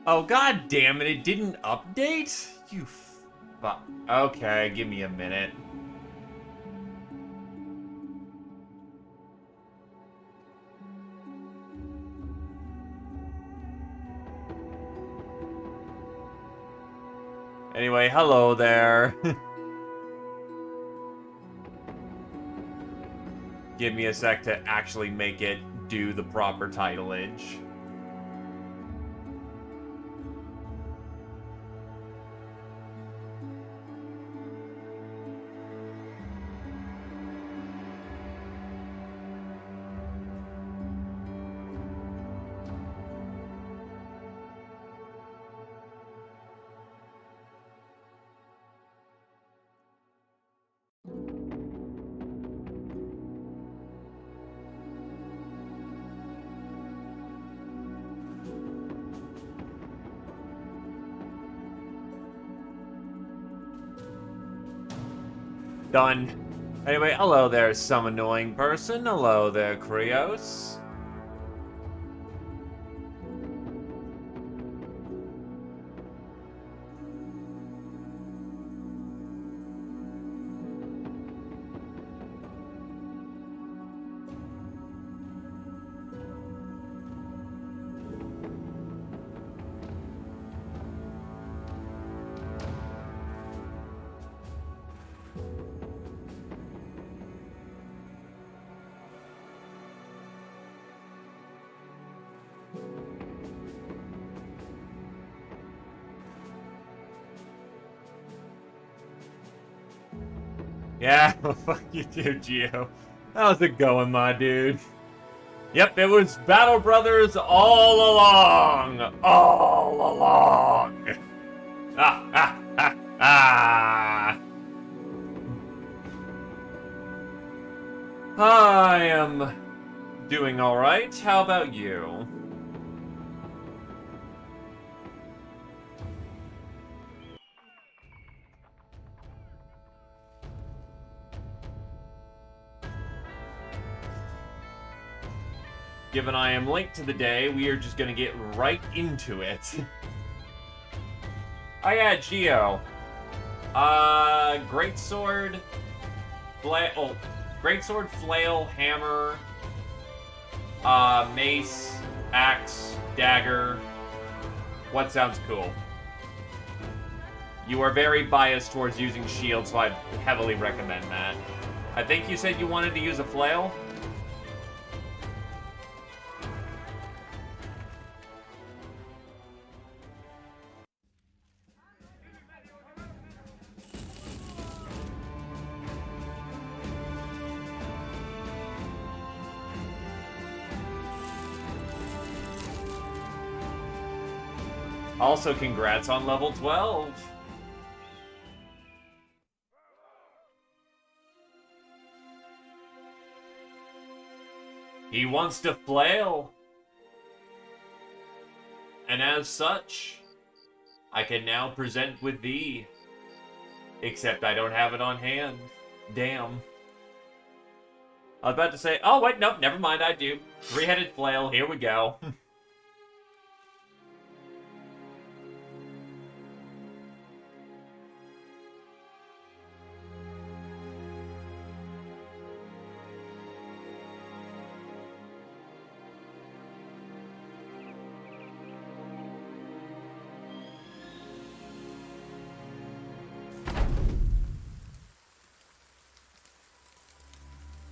Oh, god damn it, it didn't update? You fuck. Okay, give me a minute. Anyway, hello there. Give me a sec to actually make it do the proper titleage. Done. Anyway, hello there, some annoying person. Hello there, Krios. Yeah, well, fuck you too, Geo. How's it going, my dude? Yep, it was Battle Brothers all along! All along! Ah, ah, ah, ah! I am doing alright. How about you? Given I am late to the day, we are just gonna get right into it. Oh yeah, Geo. Greatsword, greatsword, flail, hammer, mace, axe, dagger. What sounds cool? You are very biased towards using shield, so I'd heavily recommend that. I think you said you wanted to use a flail? Also, congrats on level 12. He wants to flail. And as such, I can now present with thee. Except I don't have it on hand. Damn. I was about to say, oh wait, nope, never mind, I do. Three-headed flail, here we go.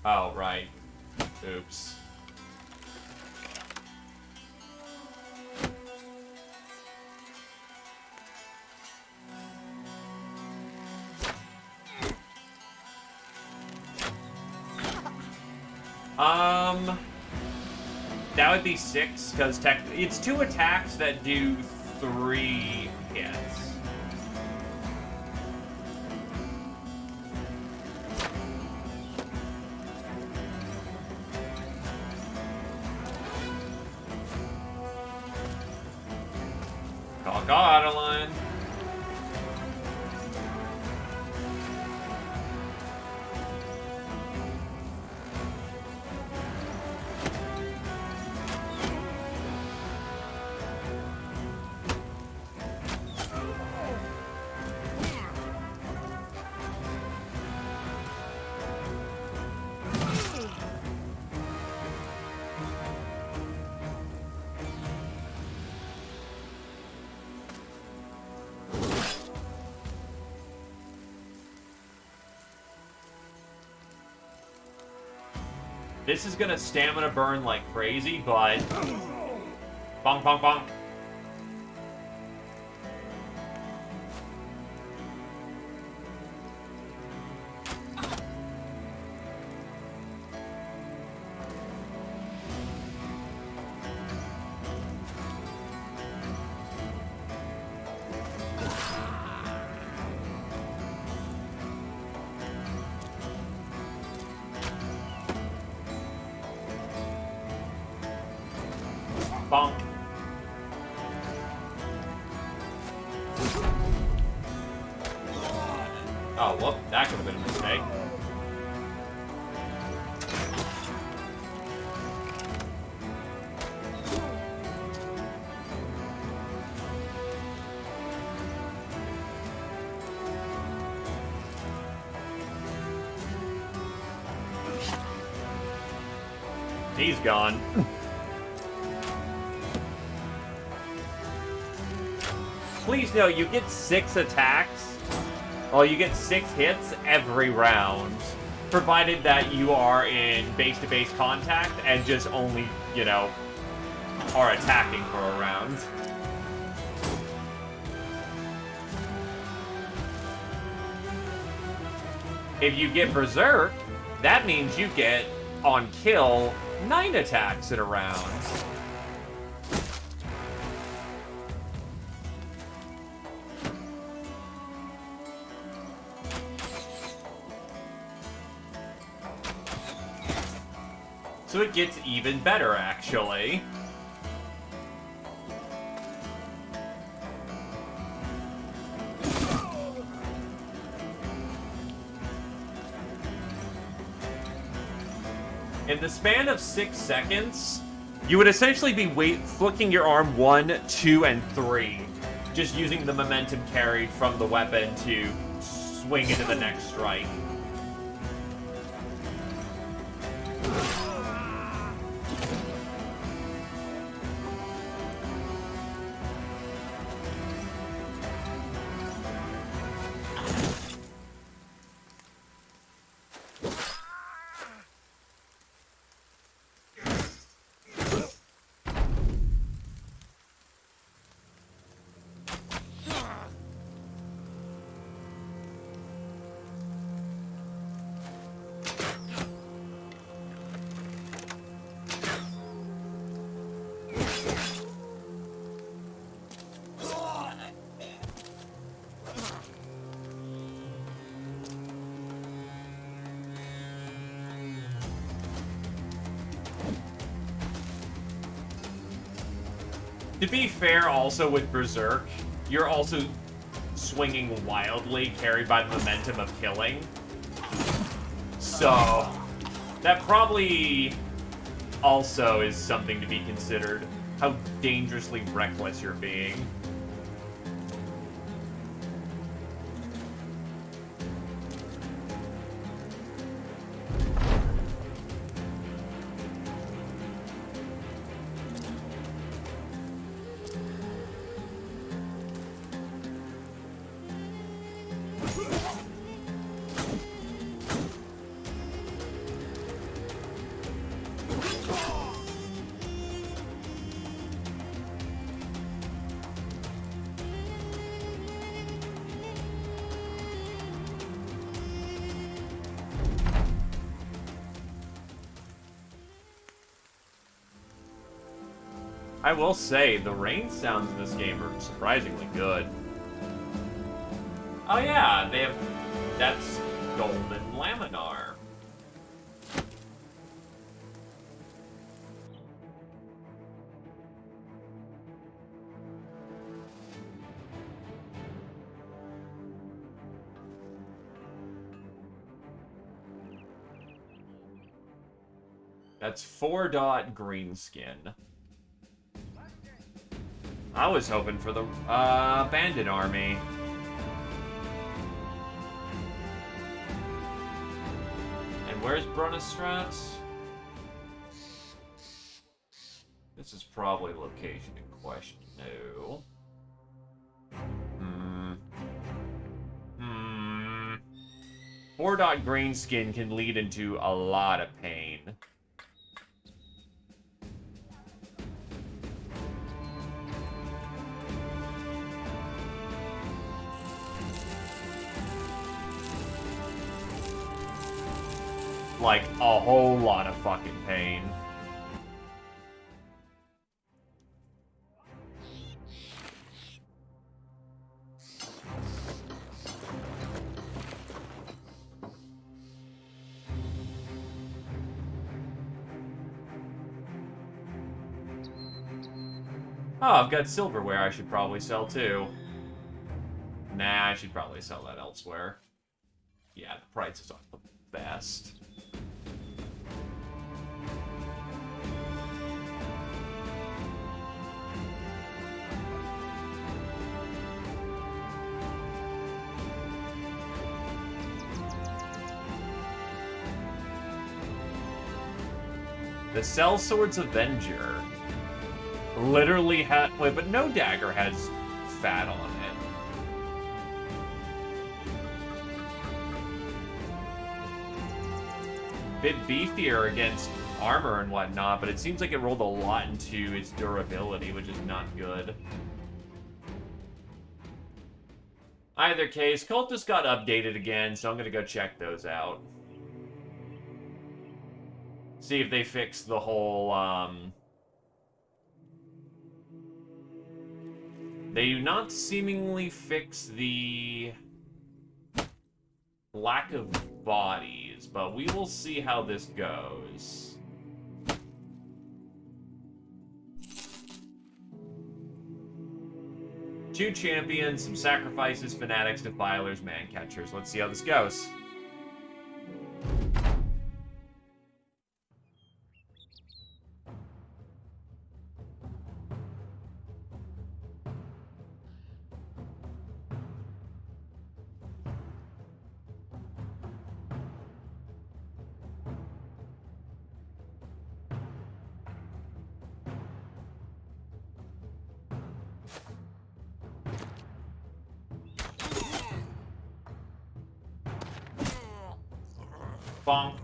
Oh, right. Oops. That would be 6, because it's 2 attacks that do 3 hits. Call Adeline. This is gonna stamina burn like crazy, but... Bonk, bonk, bonk. Bonk. Oh, whoop. That could have been a mistake. He's gone. Please note, you get 6 attacks. Well, you get 6 hits every round. Provided that you are in base-to-base contact and just only, you know, are attacking for a round. If you get Berserk, that means you get, on kill, 9 attacks in a round. So it gets even better, actually. In the span of 6 seconds, you would essentially be flicking your arm 1, 2, and 3, just using the momentum carried from the weapon to swing into the next strike. To be fair, also with Berserk, you're also swinging wildly, carried by the momentum of killing. So, that probably also is something to be considered, how dangerously reckless you're being. I will say, the rain sounds in this game are surprisingly good. Oh yeah, they have... that's golden laminar. That's 4-dot green skin. I was hoping for the bandit army. And where's Brunistrat? This is probably the location in question. No. 4-dot green skin can lead into a lot of pain. like, a whole lot of fucking pain. Oh, I've got silverware I should probably sell, too. Nah, I should probably sell that elsewhere. Yeah, the prices aren't the best. The Sellsword's Avenger literally had... Wait, but no dagger has fat on it. Bit beefier against armor and whatnot, but it seems like it rolled a lot into its durability, which is not good. Either case, Cultist got updated again, so I'm gonna go check those out. See if they fix the whole, They do not seemingly fix the lack of bodies, but we will see how this goes. Two champions, some sacrifices, fanatics, defilers, man catchers. Let's see how this goes. Bonk.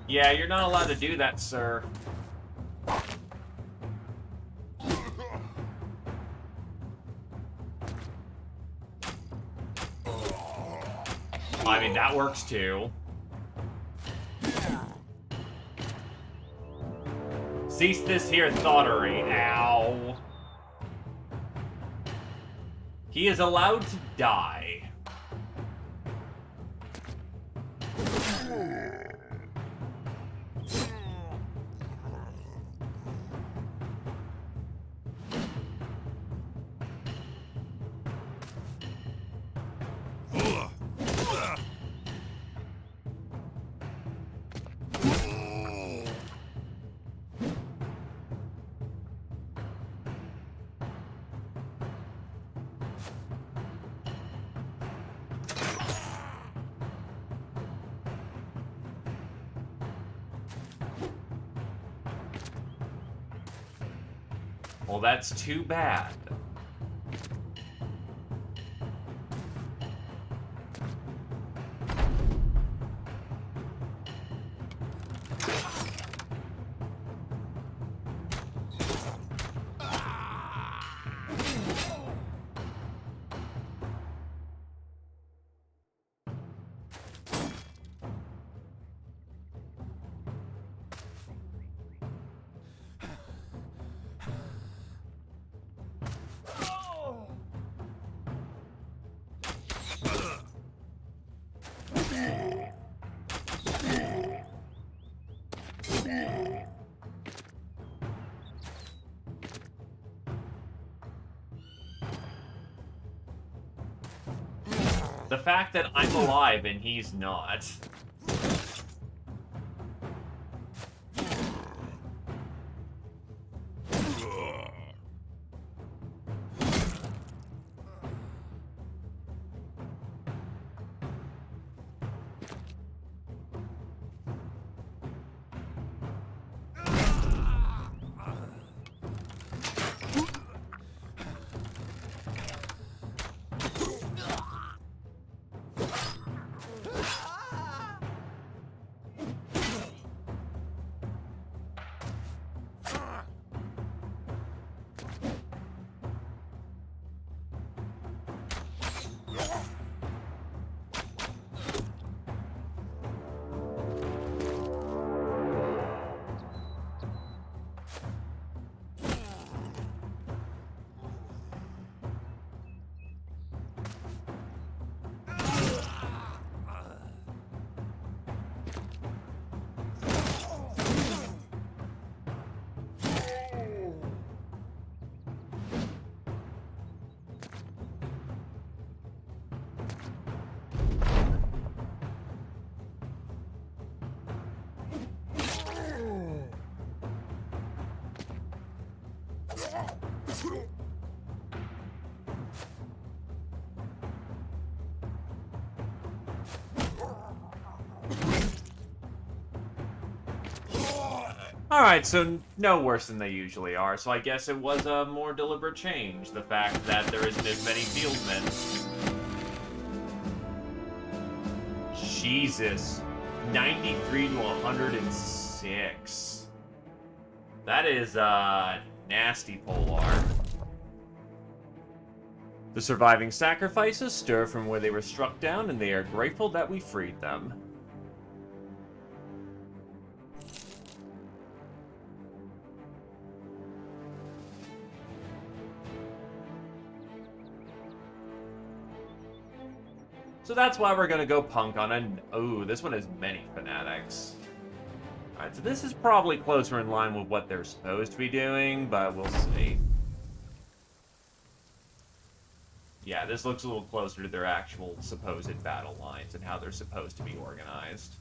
Yeah, you're not allowed to do that, sir. I mean, that works too. Cease this here thoughterry. Ow. He is allowed to die. Well, that's too bad. The fact that I'm alive and he's not. Alright, so no worse than they usually are, so I guess it was a more deliberate change, the fact that there isn't as many fieldmen. Jesus. 93 to 106. That is, nasty polearm. The surviving sacrifices stir from where they were struck down, and they are grateful that we freed them. So that's why we're gonna go punk on an... Ooh, this one has many fanatics. Alright, so this is probably closer in line with what they're supposed to be doing, but we'll see. Yeah, this looks a little closer to their actual supposed battle lines and how they're supposed to be organized.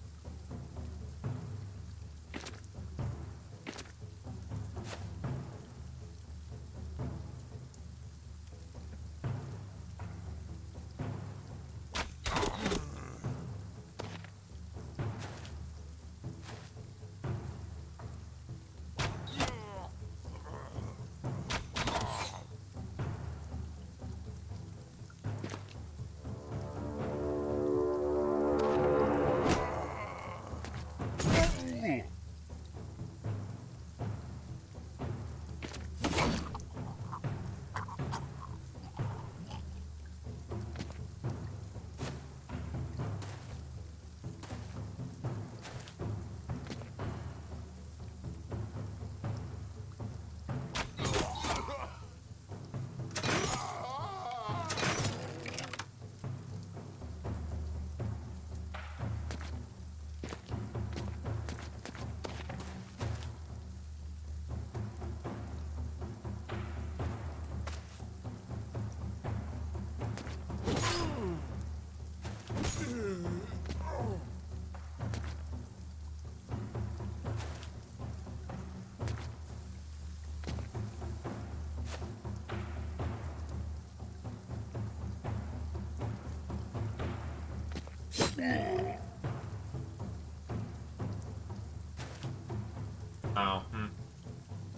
Oh,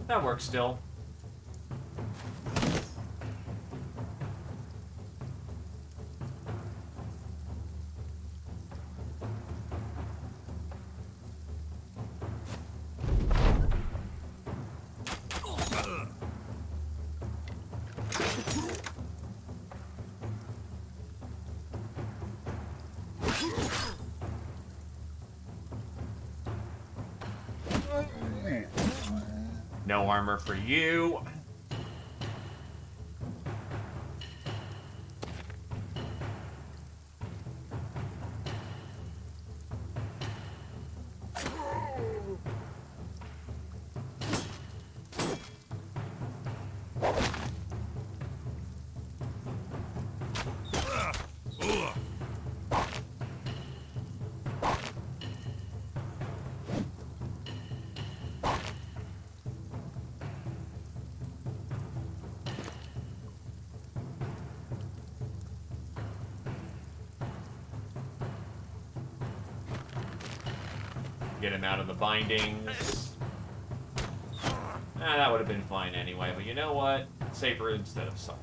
that works still. No armor for you. get him out of the bindings. That would have been fine anyway, but you know what? Safer instead of sorry.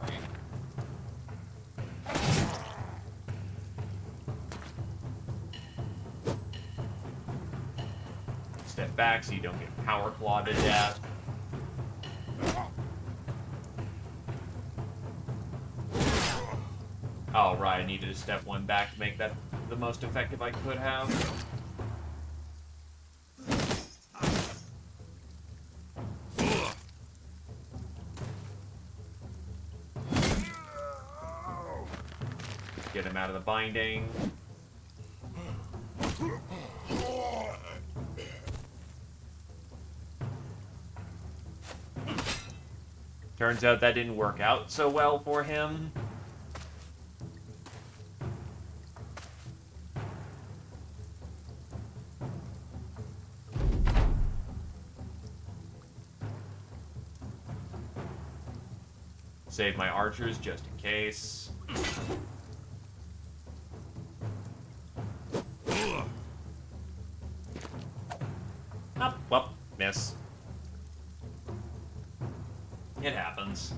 Step back so you don't get power clawed to death. Oh, right, I needed to step one back to make that the most effective I could have. Get him out of the binding. Turns out that didn't work out so well for him. Save my archers just in case. Oh, well, miss. It happens.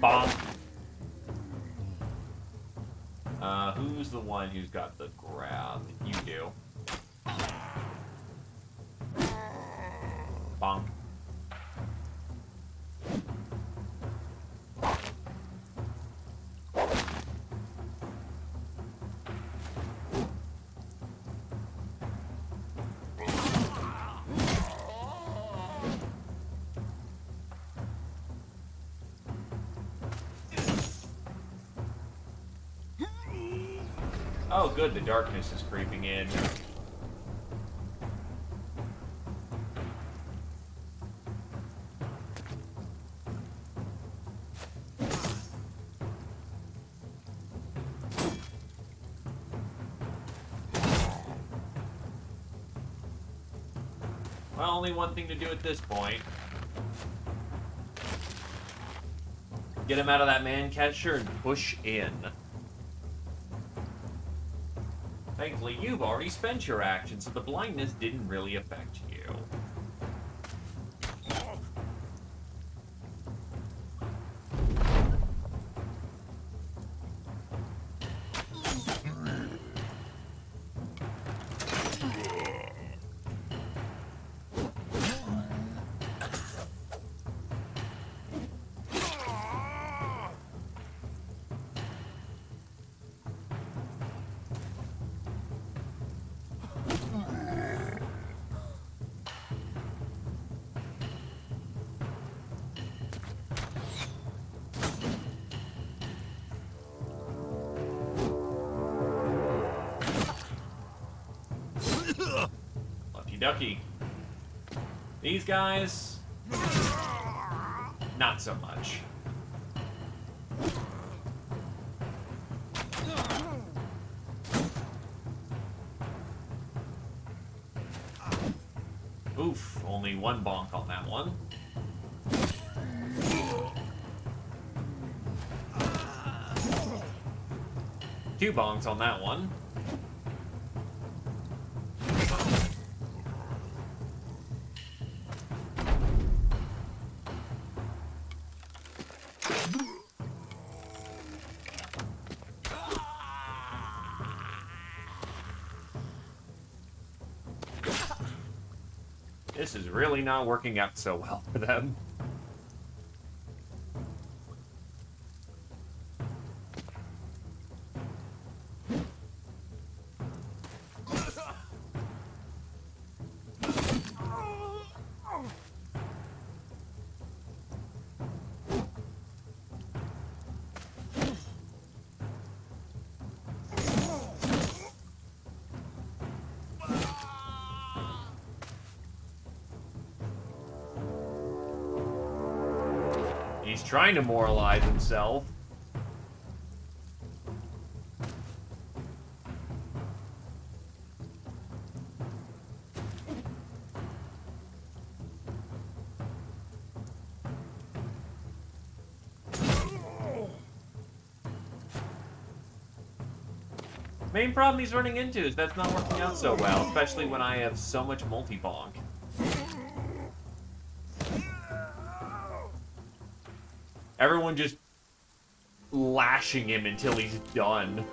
Bomb. Who's the one who's got the grab? You do. Bonk. Oh, good, the darkness is creeping in. Well, only one thing to do at this point. Get him out of that man catcher and push in. Thankfully, you've already spent your action, so the blindness didn't really affect you. Ducky. These guys, not so much. Oof, only one bonk on that one. Two bonks on that one. This is really not working out so well for them. He's trying to moralize himself. Main problem he's running into is that's not working out so well, especially when I have so much multi-bonk. Everyone just lashing him until he's done.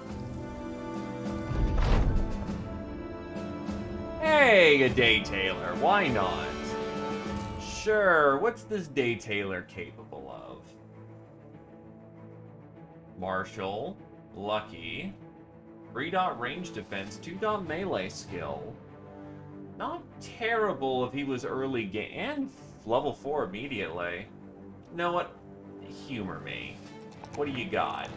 Hey, a Daystailer, why not? Sure, what's this Daystailer capable of? Martial, Lucky, 3-dot range defense, 2-dot melee skill. Not terrible if he was early game, and level 4 immediately. You know what? Humor me. What do you got?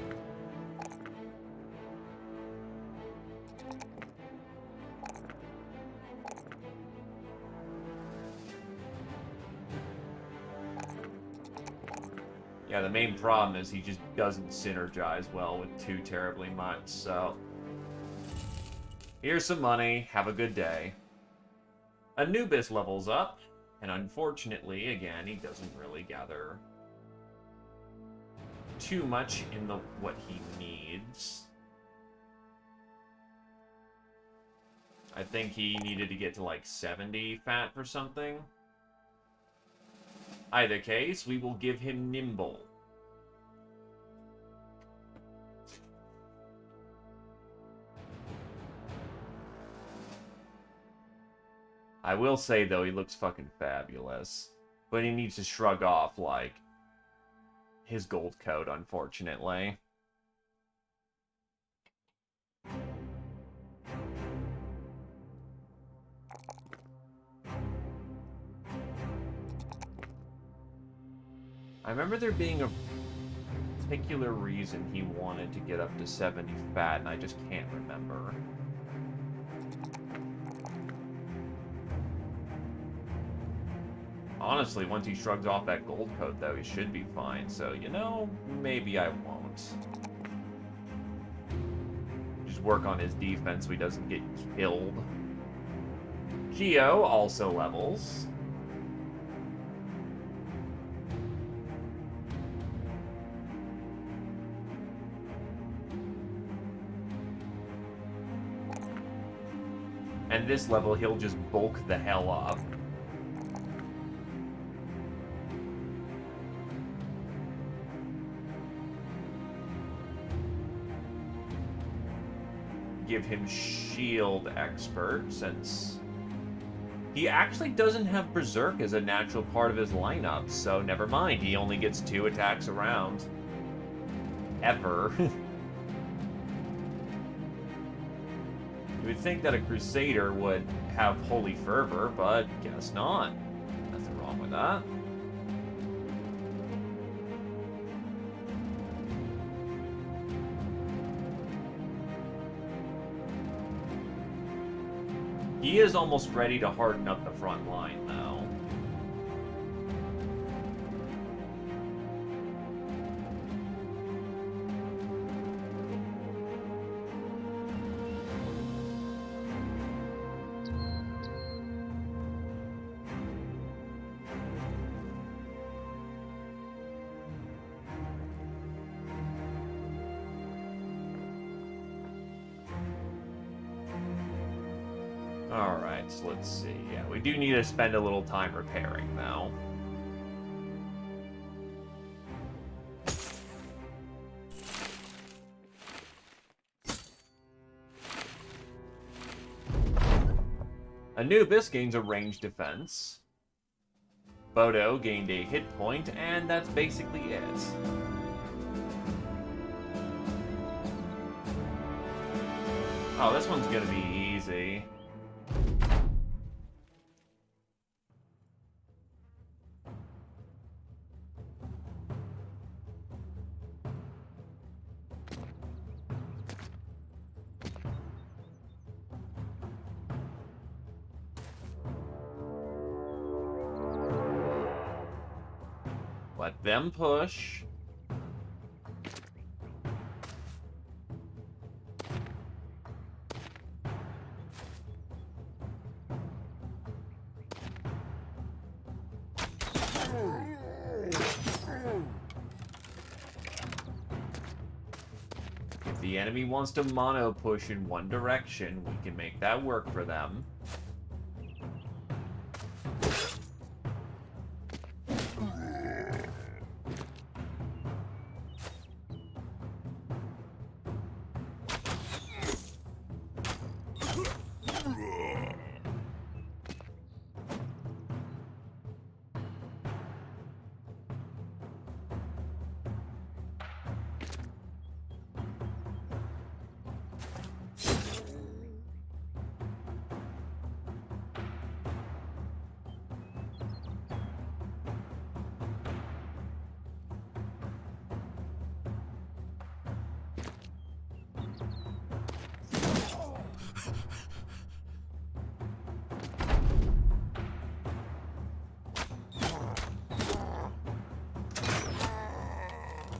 Yeah, the main problem is he just doesn't synergize well with too terribly much, so... Here's some money, have a good day. Anubis levels up, and unfortunately, again, he doesn't really gather too much in the what he needs. I think he needed to get to like 70 fat for something. Either case, we will give him Nimble. I will say, though, he looks fucking fabulous. But he needs to shrug off, like, his gold coat, unfortunately. I remember there being a particular reason he wanted to get up to 70 fat, and I just can't remember. Honestly, once he shrugs off that gold coat, though, he should be fine. So, you know, maybe I won't. Just work on his defense so he doesn't get killed. Geo also levels. And this level, he'll just bulk the hell up. Give him Shield Expert, since he actually doesn't have Berserk as a natural part of his lineup, so never mind, he only gets 2 attacks a round. Ever. You would think that a Crusader would have Holy Fervor, but guess not. Nothing wrong with that. He is almost ready to harden up the front line, though. Alright, so let's see. Yeah, we do need to spend a little time repairing, though. Anubis gains a ranged defense. Bodo gained a hit point, and that's basically it. Oh, this one's gonna be easy. Let them push. Give the the enemy wants to mono push in one direction, we can make that work for them.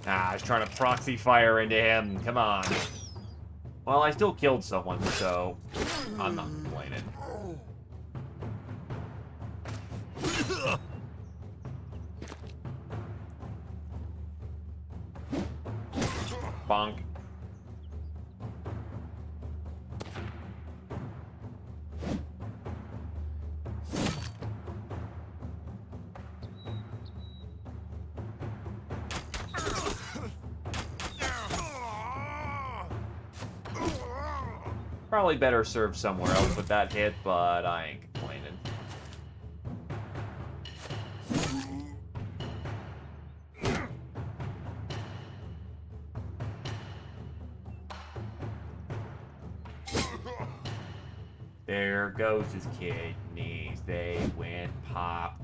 Ah, I was trying to proxy fire into him. Come on. Well, I still killed someone, so I'm not complaining. Bonk. Probably better served somewhere else with that hit, but I ain't complaining. There goes his kidneys. They went pop.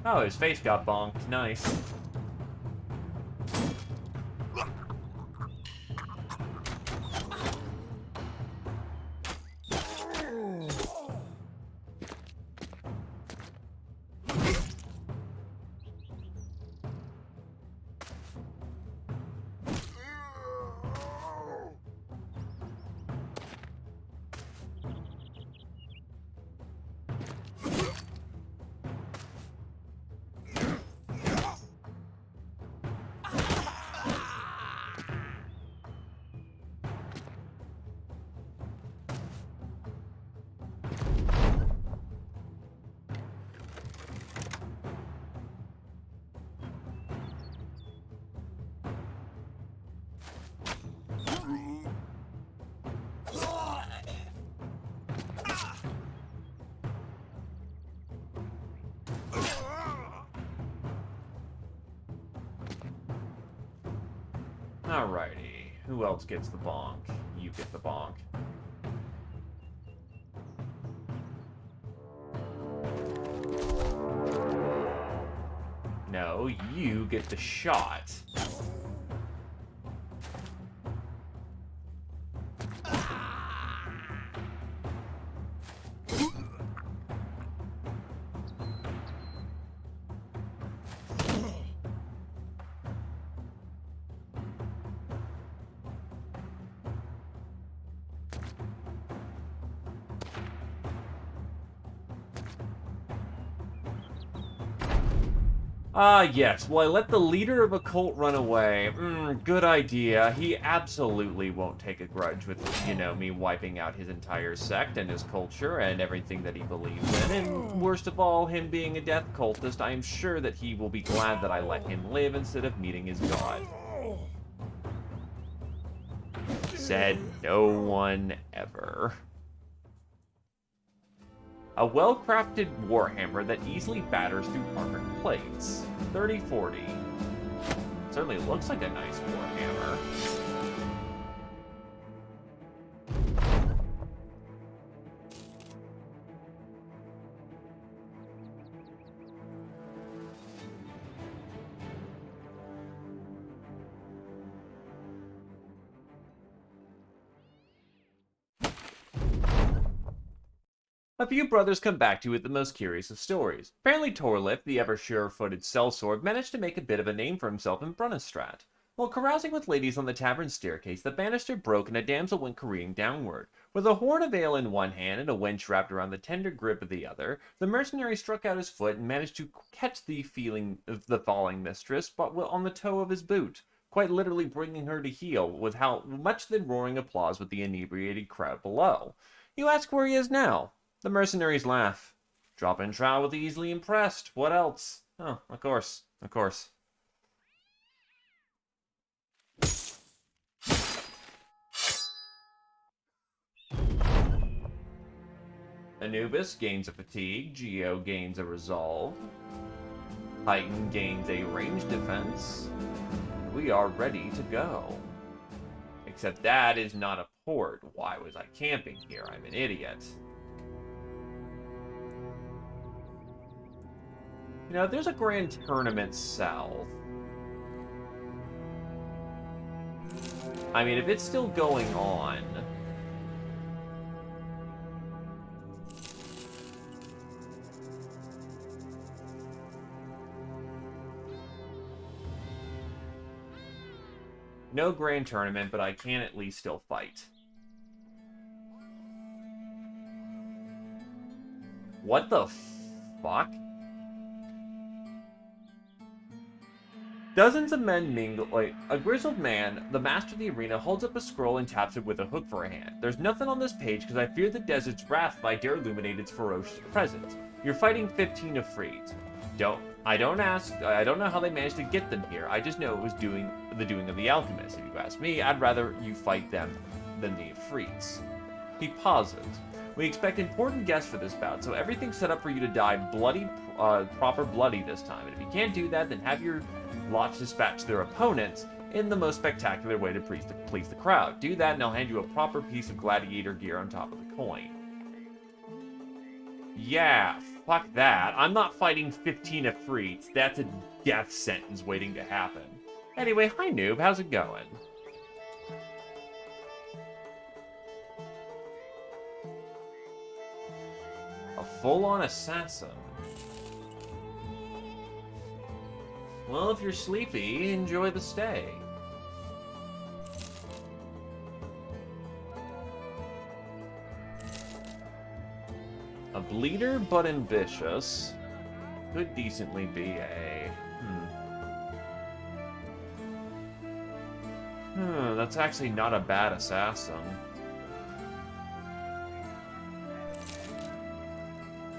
Oh, his face got bonked. Nice. Alrighty. Who else gets the bonk? You get the bonk. No, you get the shot. Ah, yes. Well, I let the leader of a cult run away. Good idea. He absolutely won't take a grudge with, you know, me wiping out his entire sect and his culture and everything that he believes in. And worst of all, him being a death cultist, I am sure that he will be glad that I let him live instead of meeting his god. Said no one ever. A well-crafted warhammer that easily batters through armored plates. 3040. Certainly looks like a nice warhammer. A few brothers come back to you with the most curious of stories. Apparently Torlif, the ever sure-footed sellsword, managed to make a bit of a name for himself in Brunestrat. While carousing with ladies on the tavern staircase, the banister broke and a damsel went careening downward. With a horn of ale in one hand and a wench wrapped around the tender grip of the other, the mercenary struck out his foot and managed to catch the falling mistress, but on the toe of his boot, quite literally bringing her to heel, with how much than roaring applause with the inebriated crowd below. You ask where he is now? The mercenaries laugh. Drop in trowel with the easily impressed. What else? Oh, of course, of course. Anubis gains a fatigue, Geo gains a resolve, Titan gains a range defense. We are ready to go. Except that is not a port. Why was I camping here? I'm an idiot. You know, there's a grand tournament south. I mean, if it's still going on... No grand tournament, but I can at least still fight. What the fuck? Dozens of men mingle, like, a grizzled man, the master of the arena, holds up a scroll and taps it with a hook for a hand. There's nothing on this page because I fear the desert's wrath if I dare illuminate its ferocious presence. You're fighting 15 Afrits. I don't know how they managed to get them here. I just know it was the doing of the alchemist. If you ask me, I'd rather you fight them than the Afrits. He pauses. We expect important guests for this bout, so everything's set up for you to die proper bloody this time. And if you can't do that, then have your lots dispatch their opponents in the most spectacular way to please the crowd. Do that, and I'll hand you a proper piece of gladiator gear on top of the coin. Yeah, fuck that. I'm not fighting 15 Afrits. That's a death sentence waiting to happen. Anyway, hi noob, how's it going? A full-on assassin. Well, if you're sleepy, enjoy the stay. A bleeder but ambitious. Could decently be a... that's actually not a bad assassin.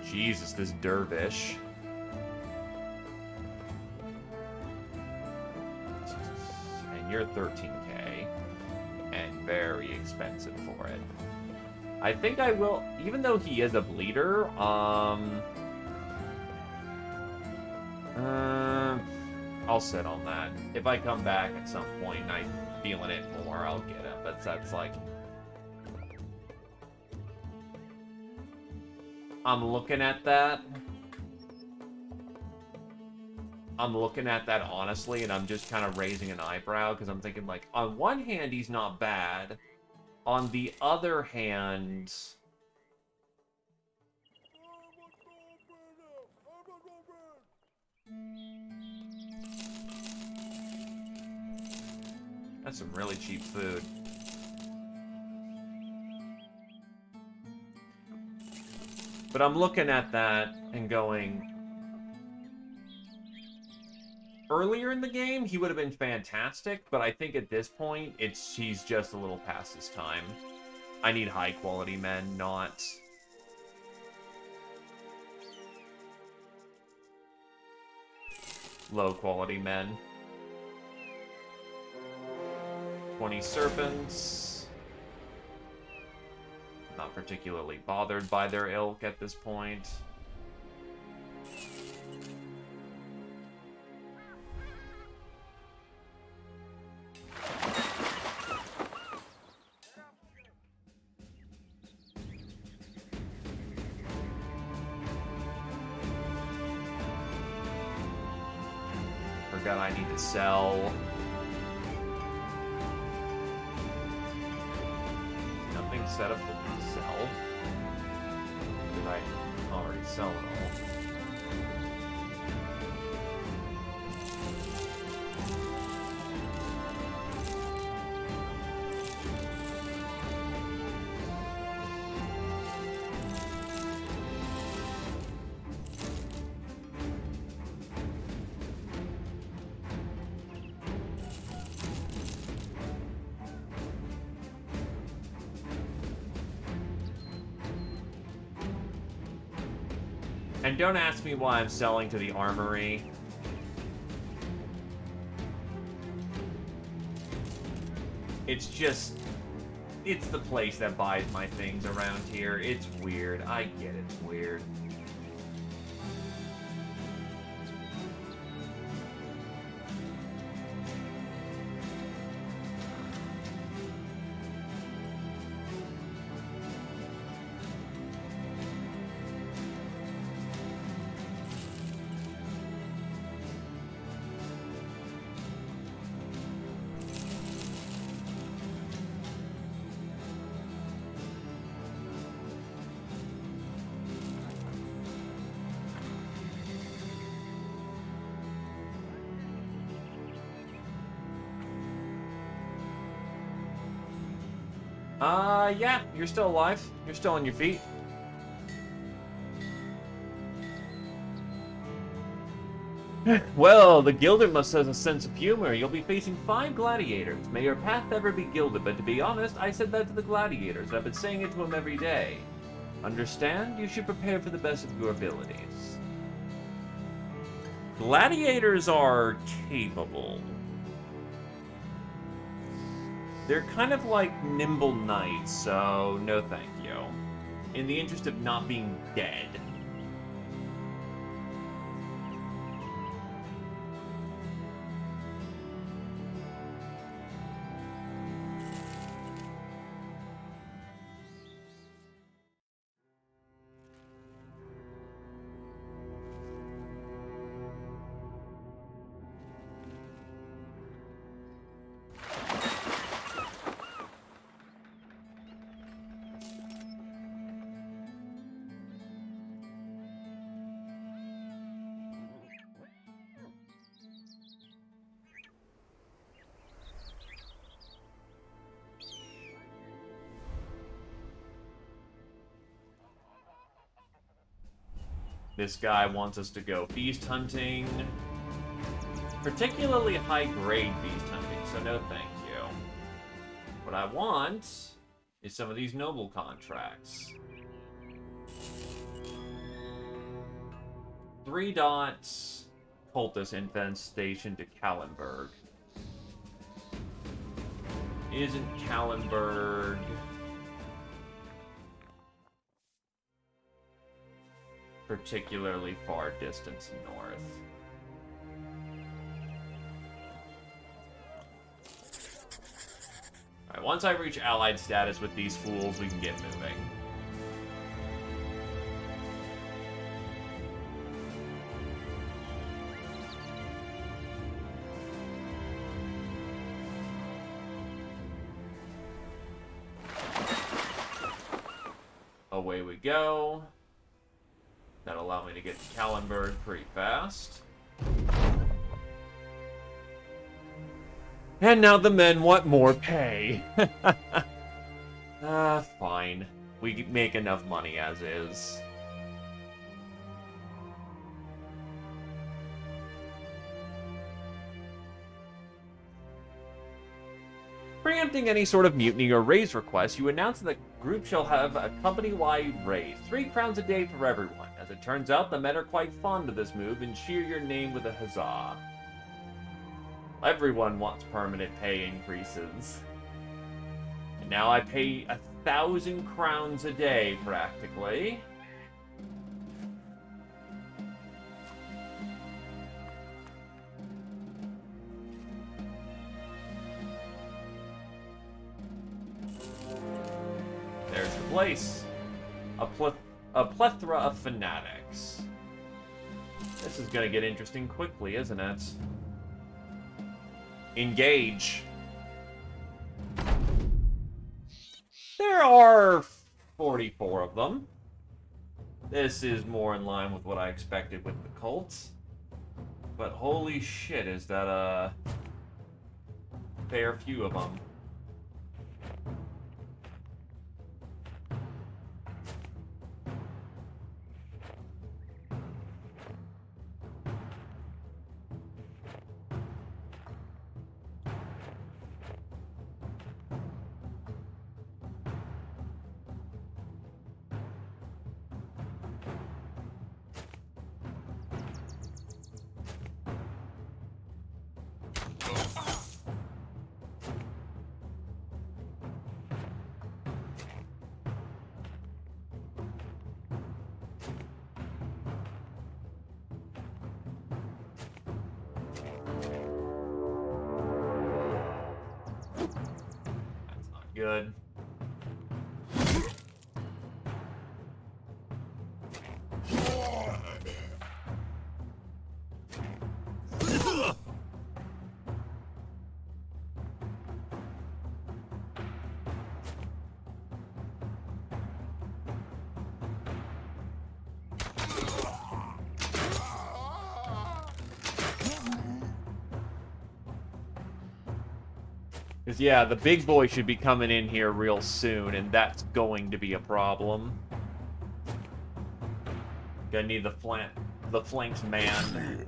Jesus, this dervish. And you're 13k. And very expensive for it. I think I will, even though he is a bleeder, I'll sit on that. If I come back at some point and I'm feeling it more, I'll get him. But that's like... I'm looking at that. Honestly, and I'm just kind of raising an eyebrow, because I'm thinking, like, on one hand, he's not bad. On the other hand... That's some really cheap food. But I'm looking at that and going... Earlier in the game, he would have been fantastic, but I think at this point, he's just a little past his time. I need high-quality men, not... low-quality men. 20 serpents. Not particularly bothered by their ilk at this point. Forgot I need to sell. Nothing set up to sell. Right. Already sell it all. And don't ask me why I'm selling to the armory. It's just... It's the place that buys my things around here. It's weird. I get it's weird. Yeah, you're still alive. You're still on your feet. Well, the gilder must have a sense of humor. You'll be facing 5 gladiators. May your path ever be gilded, but to be honest, I said that to the gladiators. I've been saying it to them every day. Understand? You should prepare for the best of your abilities. Gladiators are capable. They're kind of like nimble knights, so no thank you. In the interest of not being dead. This guy wants us to go beast hunting. Particularly high-grade beast hunting, so no thank you. What I want is some of these noble contracts. 3 dots, cultist infestation to Kallenberg. Isn't Kallenberg... particularly far distance north? Alright, once I reach allied status with these fools, we can get moving. Away we go. That'll allow me to get to Kallenberg pretty fast. And now the men want more pay. Fine. We make enough money as is. Preempting any sort of mutiny or raise request, you announce that the group shall have a company-wide raise. 3 crowns a day for everyone. As it turns out, the men are quite fond of this move and cheer your name with a huzzah. Everyone wants permanent pay increases. And now I pay 1,000 crowns a day, practically. There's the place. A plethora of fanatics. This is gonna get interesting quickly, isn't it? Engage. There are 44 of them. This is more in line with what I expected with the Colts. But holy shit, is that a fair few of them. That's not good. Because, yeah, the big boy should be coming in here real soon, and that's going to be a problem. Gonna need the flanks manned.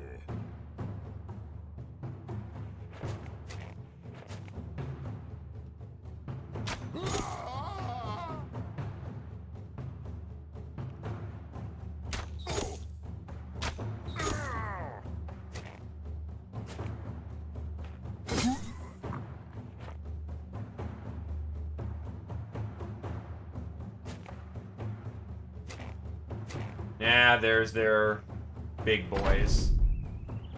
Yeah, there's their big boys.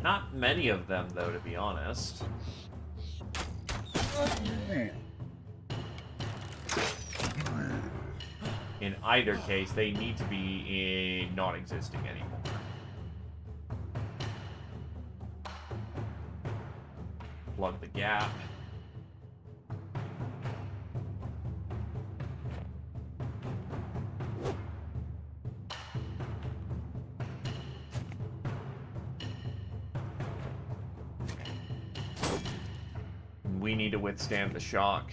Not many of them, though, to be honest. In either case, they need to be not existing anymore. Plug the gap. We need to withstand the shock.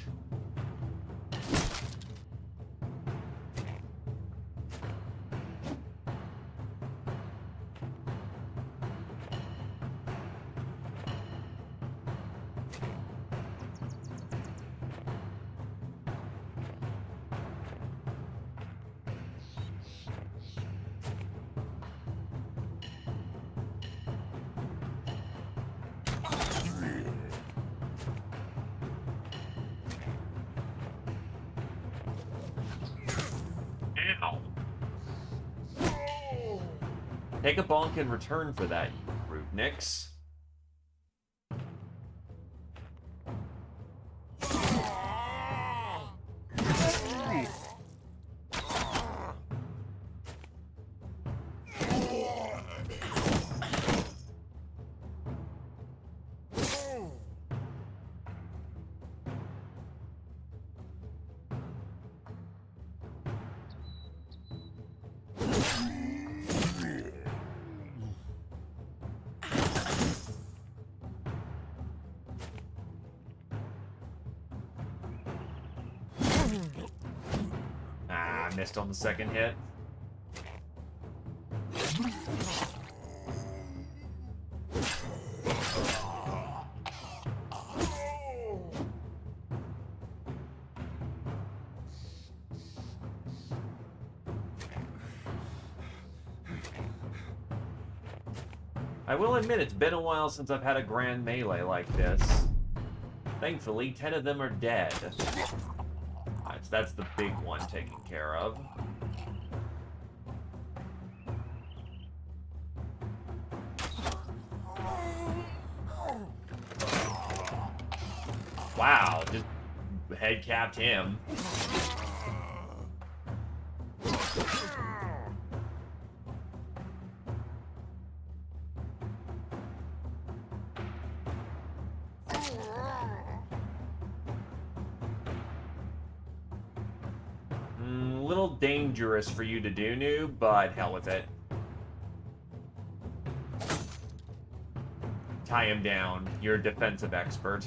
Ow. Take a bonk in return for that, you rude nicks. Ah, missed on the second hit. I will admit, it's been a while since I've had a grand melee like this. Thankfully, 10 of them are dead. Alright, so that's the big one taken care of. Wow, just head capped him. little dangerous for you to do, noob, but hell with it. Tie him down. You're a defensive expert.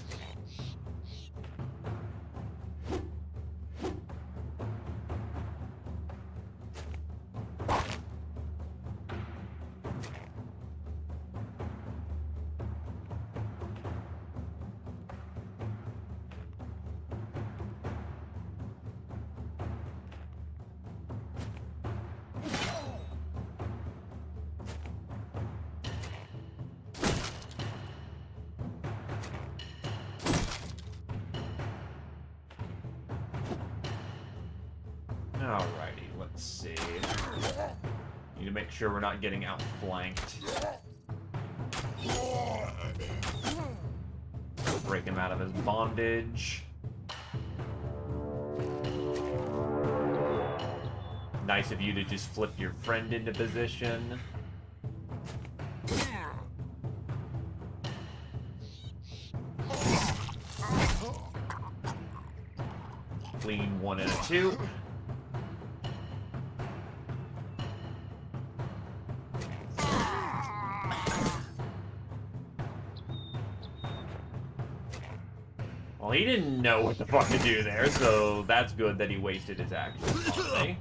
Alrighty, let's see. Need to make sure we're not getting outflanked. Break him out of his bondage. Nice of you to just flip your friend into position. Clean 1 and a 2. Well, he didn't know what the fuck to do there, so that's good that he wasted his action on me.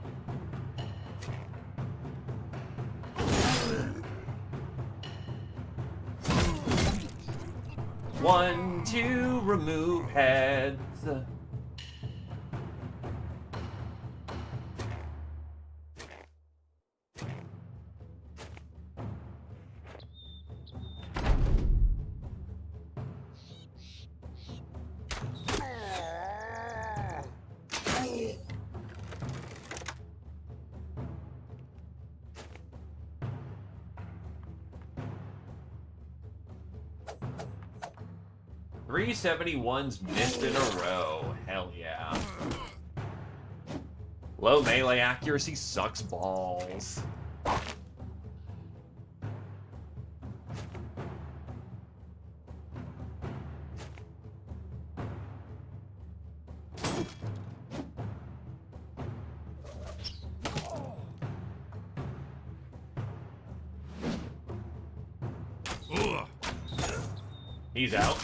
One, two, remove heads. .371's missed in a row. Hell yeah. Low melee accuracy sucks balls. He's out.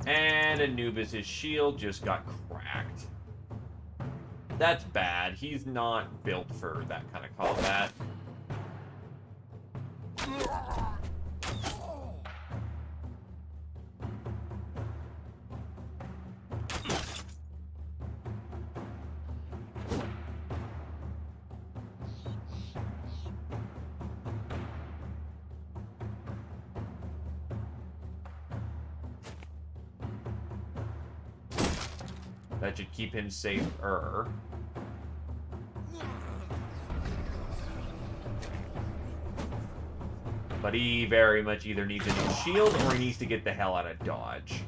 And Anubis' shield just got cracked. That's bad. He's not built for that kind of combat. That should keep him safer. But he very much either needs a new shield or he needs to get the hell out of dodge.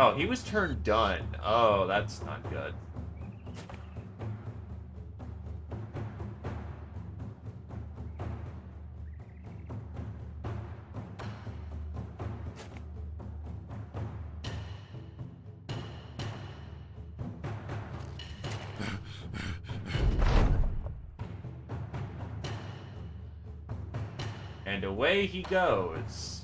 Oh, he was turned done. Oh, that's not good. And away he goes.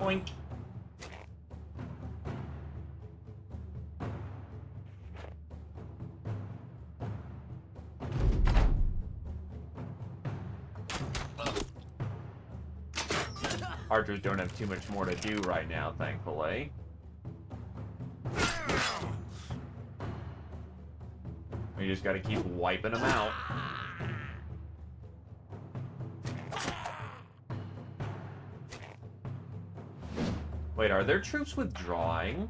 Boink. Archers don't have too much more to do right now, thankfully. We just gotta keep wiping them out. Wait, are their troops withdrawing?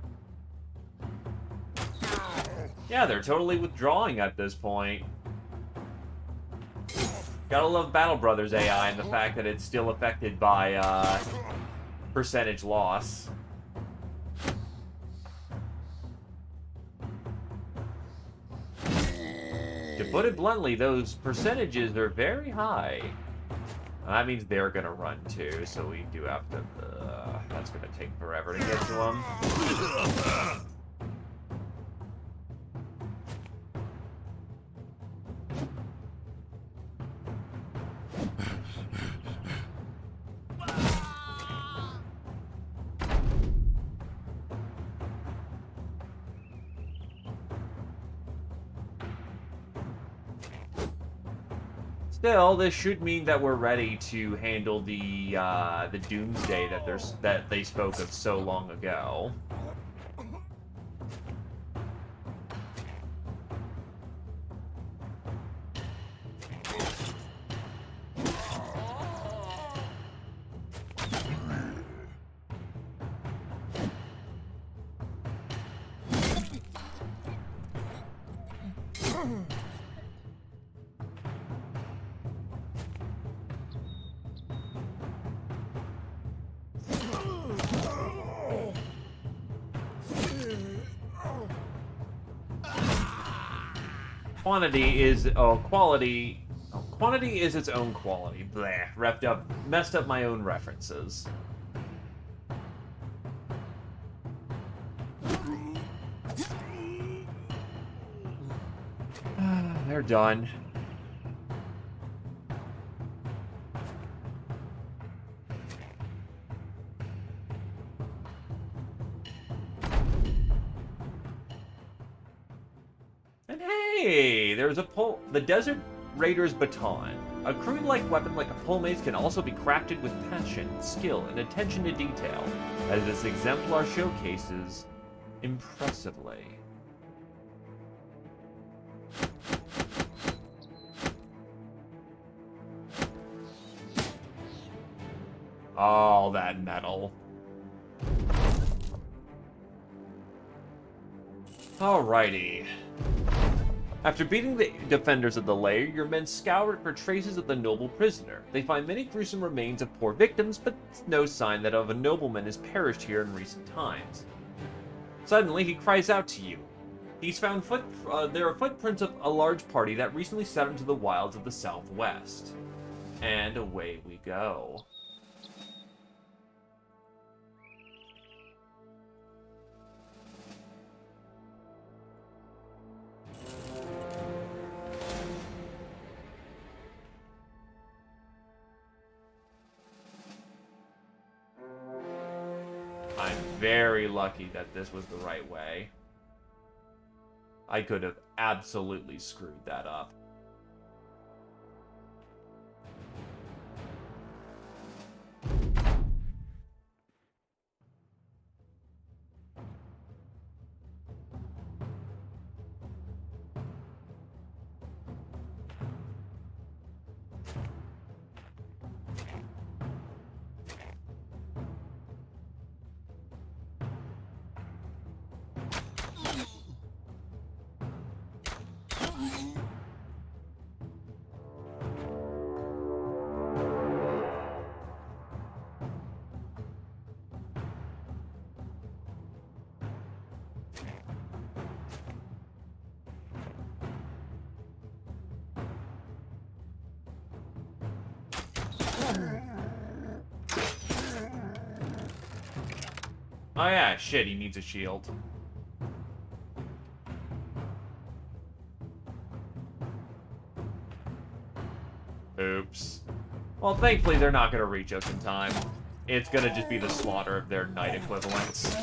Yeah, they're totally withdrawing at this point. Gotta love Battle Brothers AI and the fact that it's still affected by, percentage loss. To put it bluntly, those percentages are very high. That means they're gonna run too, so we do have to... that's gonna take forever to get to them. Still, this should mean that we're ready to handle the doomsday that they spoke of so long ago. Quantity is quality. Quantity is its own quality. Bleh. Messed up my own references. They're done. Hey, there's the Desert Raider's Baton. A crude-like weapon like a pole mace can also be crafted with passion, skill, and attention to detail, as this exemplar showcases impressively. All that metal. Alrighty. After beating the defenders of the lair, your men scour for traces of the noble prisoner. They find many gruesome remains of poor victims, but no sign that of a nobleman has perished here in recent times. Suddenly, he cries out to you. He's found there are footprints of a large party that recently set into the wilds of the southwest. And away we go. I'm very lucky that this was the right way. I could have absolutely screwed that up. Oh yeah, shit, he needs a shield. Oops. Well, thankfully they're not gonna reach us in time. It's gonna just be the slaughter of their knight equivalents.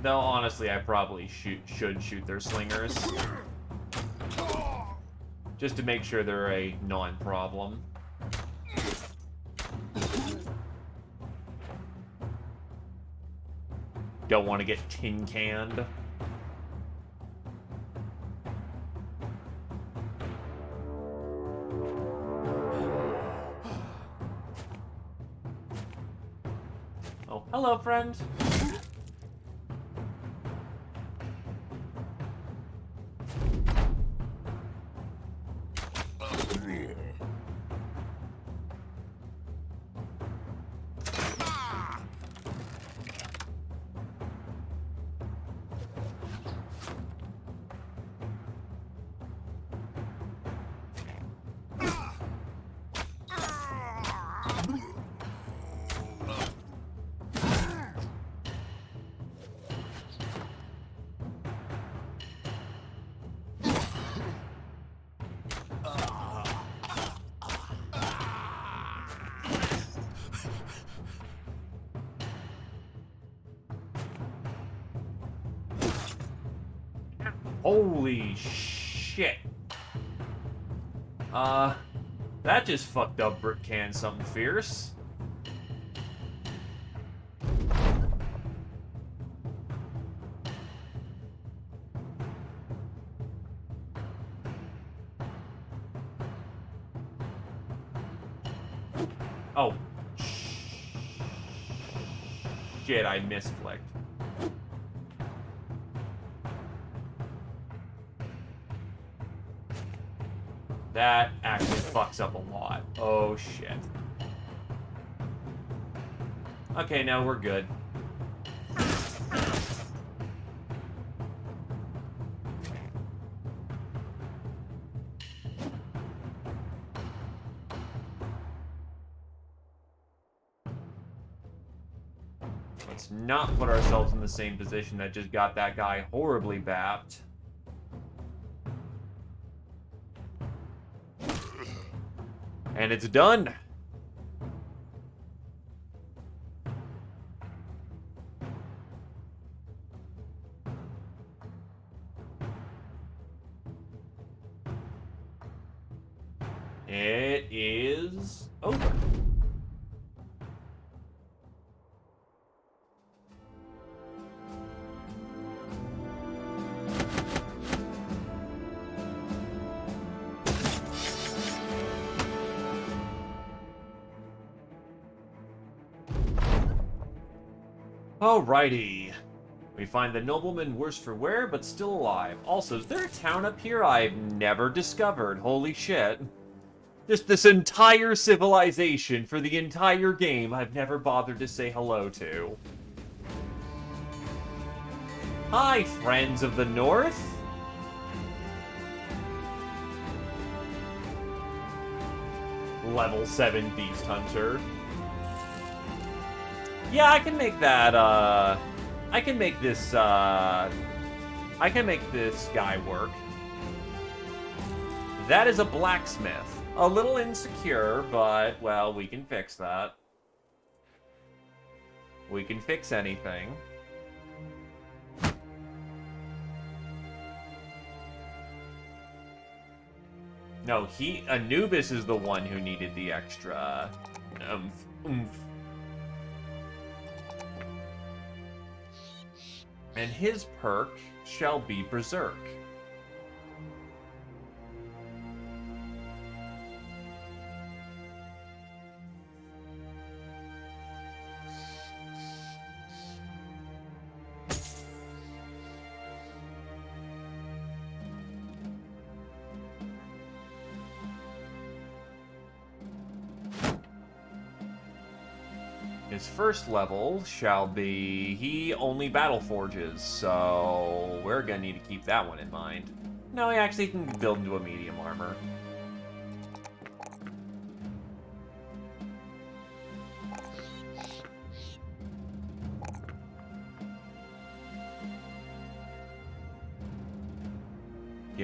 Though, honestly, I probably should shoot their slingers. Just to make sure they're a non-problem. Don't want to get tin-canned. Oh, hello, friend. Holy shit. That just fucked up Brick Can something fierce. Oh. Shit, I misclicked. That actually fucks up a lot. Oh, shit. Okay, now we're good. Let's not put ourselves in the same position that just got that guy horribly bapped. And it's done. It is over. Alrighty. We find the nobleman worse for wear, but still alive. Also, is there a town up here I've never discovered? Holy shit. Just this entire civilization for the entire game I've never bothered to say hello to. Hi, friends of the North. Level 7 Beast Hunter. Yeah, I can make that, I can make this guy work. That is a blacksmith. A little insecure, but, well, we can fix that. We can fix anything. No, Anubis is the one who needed the extra oomph. And his perk shall be Berserk. His first level shall be, he only battle forges, so we're gonna need to keep that one in mind. No, he actually can build into a medium armor.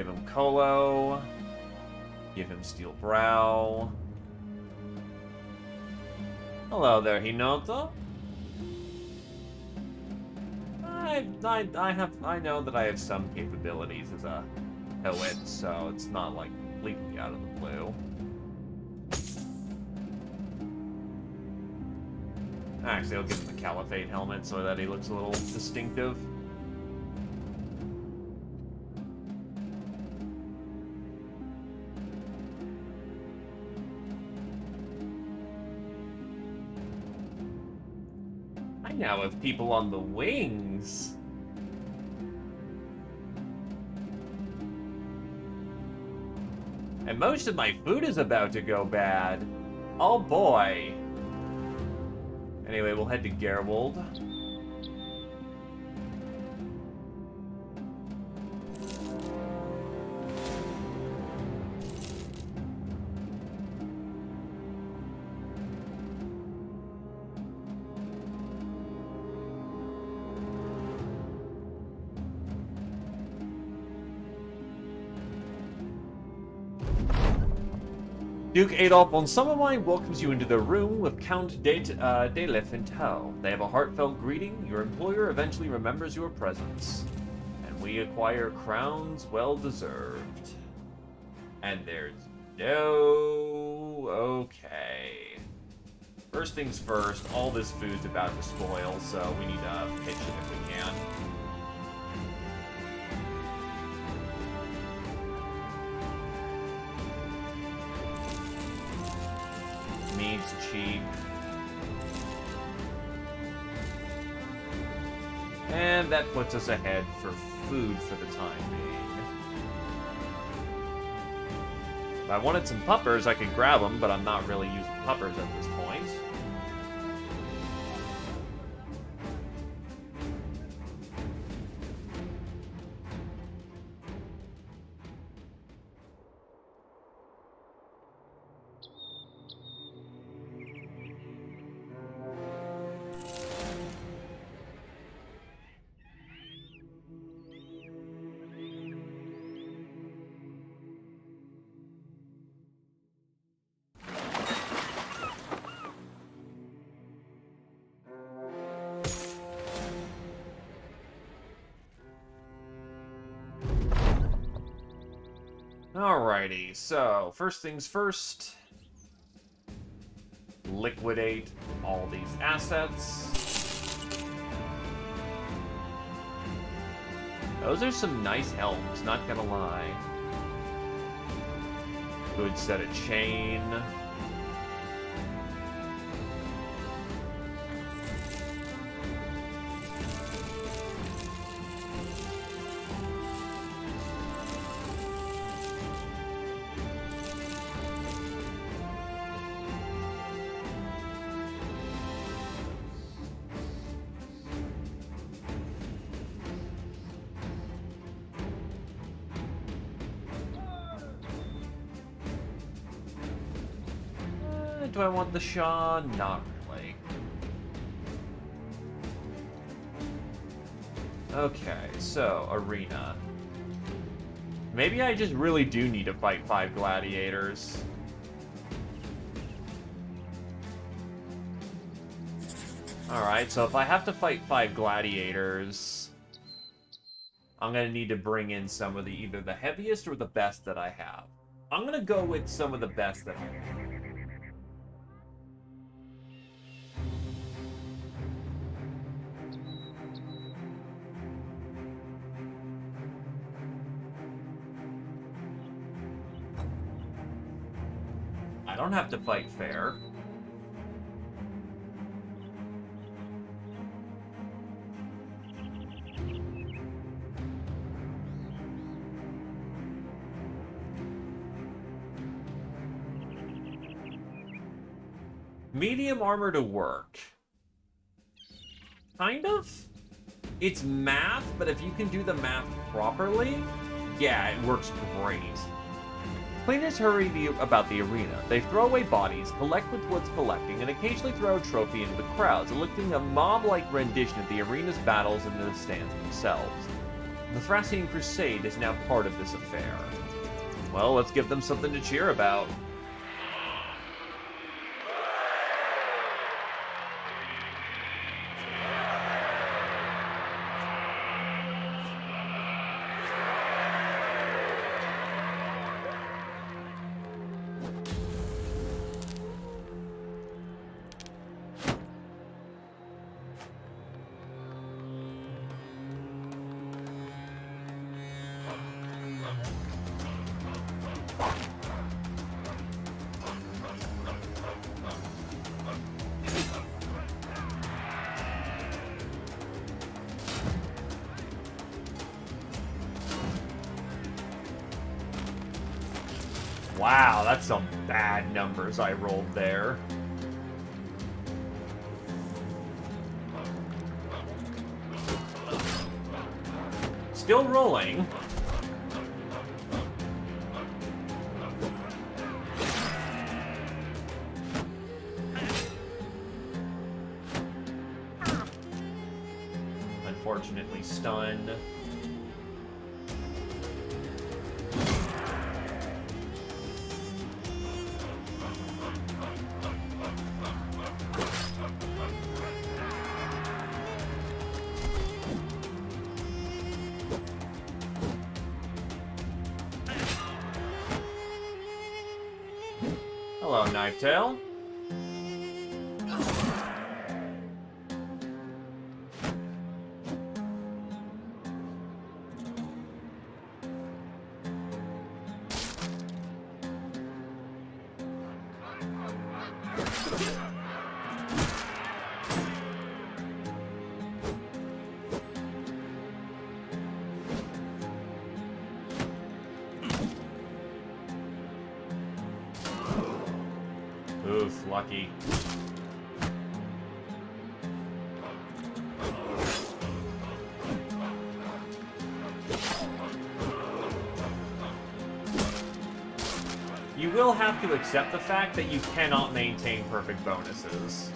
Give him Colo. Give him Steel Brow. Hello there, Hinata. I know that I have some capabilities as a poet, so it's not like completely out of the blue. Actually, I'll give him the Caliphate helmet so that he looks a little distinctive. I now have people on the wings. And most of my food is about to go bad. Oh boy. Anyway, we'll head to Gerwold. Duke Adolf von Summermine welcomes you into the room with Count Dalef in tow. They have a heartfelt greeting. Your employer eventually remembers your presence. And we acquire crowns well deserved. And there's no... Okay. First things first, all this food's about to spoil, so we need to pitch it if we can. Meat's cheap. And that puts us ahead for food for the time being. If I wanted some puppers, I could grab them, but I'm not really using puppers at this point. Alrighty, so first things first, liquidate all these assets. Those are some nice helms, not gonna lie. Good set of chain. Do I want the Shaw? Not really. Okay, so, arena. Maybe I just really do need to fight 5 gladiators. Alright, so if I have to fight 5 gladiators, I'm gonna need to bring in some of the either the heaviest or the best that I have. I'm gonna go with some of the best that I have. I don't have to fight fair. Medium armor to work. Kind of? It's math, but if you can do the math properly, yeah, it works great. Cleaners hurry about the arena. They throw away bodies, collect with what's collecting, and occasionally throw a trophy into the crowds, eliciting a mob-like rendition of the arena's battles and the stands themselves. The Thracian Crusade is now part of this affair. Well, let's give them something to cheer about. Wow, that's some bad numbers I rolled there. Still rolling. Unfortunately stunned. Hello, Knifetail. Oof, lucky. You will have to accept the fact that you cannot maintain perfect bonuses.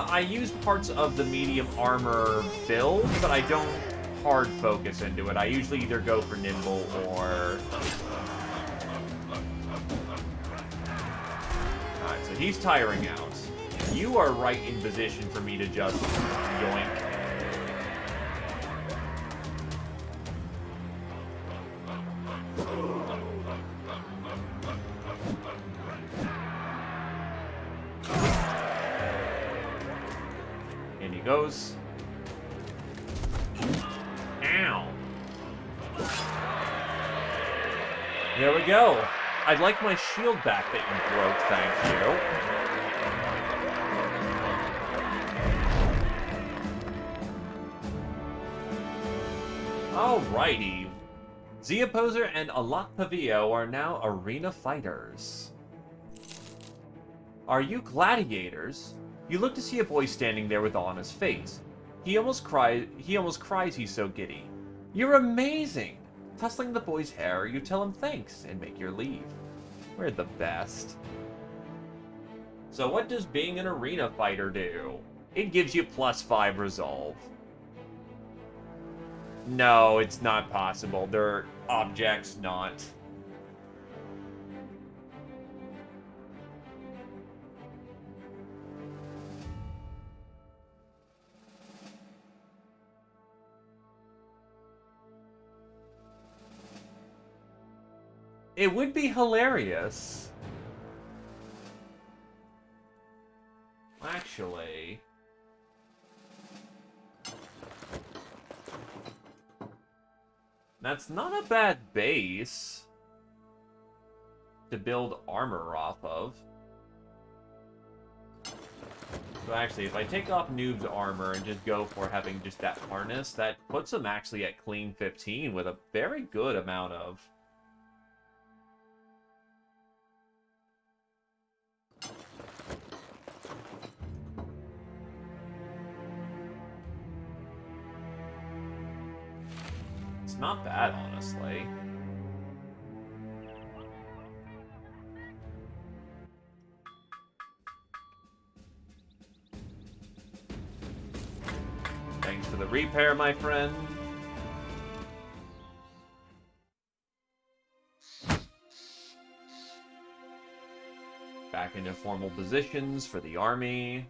I use parts of the medium armor build, but I don't hard focus into it. I usually either go for nimble or... Alright, so he's tiring out. You are right in position for me to just yoink. In he goes. Ow. There we go. I'd like my shield back that you broke, thank you. Alrighty. Zeoposer and Alak Pavio are now arena fighters. Are you gladiators? You look to see a boy standing there with awe on his face. He almost cries he's so giddy. You're amazing! Tussling the boy's hair, you tell him thanks and make your leave. We're the best. So what does being an arena fighter do? It gives you +5 resolve. No, it's not possible. They're objects, not... It would be hilarious. Actually... That's not a bad base to build armor off of. So actually, if I take off Noob's armor and just go for having just that harness, that puts him actually at clean 15 with a very good amount of... It's not bad, honestly. Thanks for the repair, my friend. Back into formal positions for the army.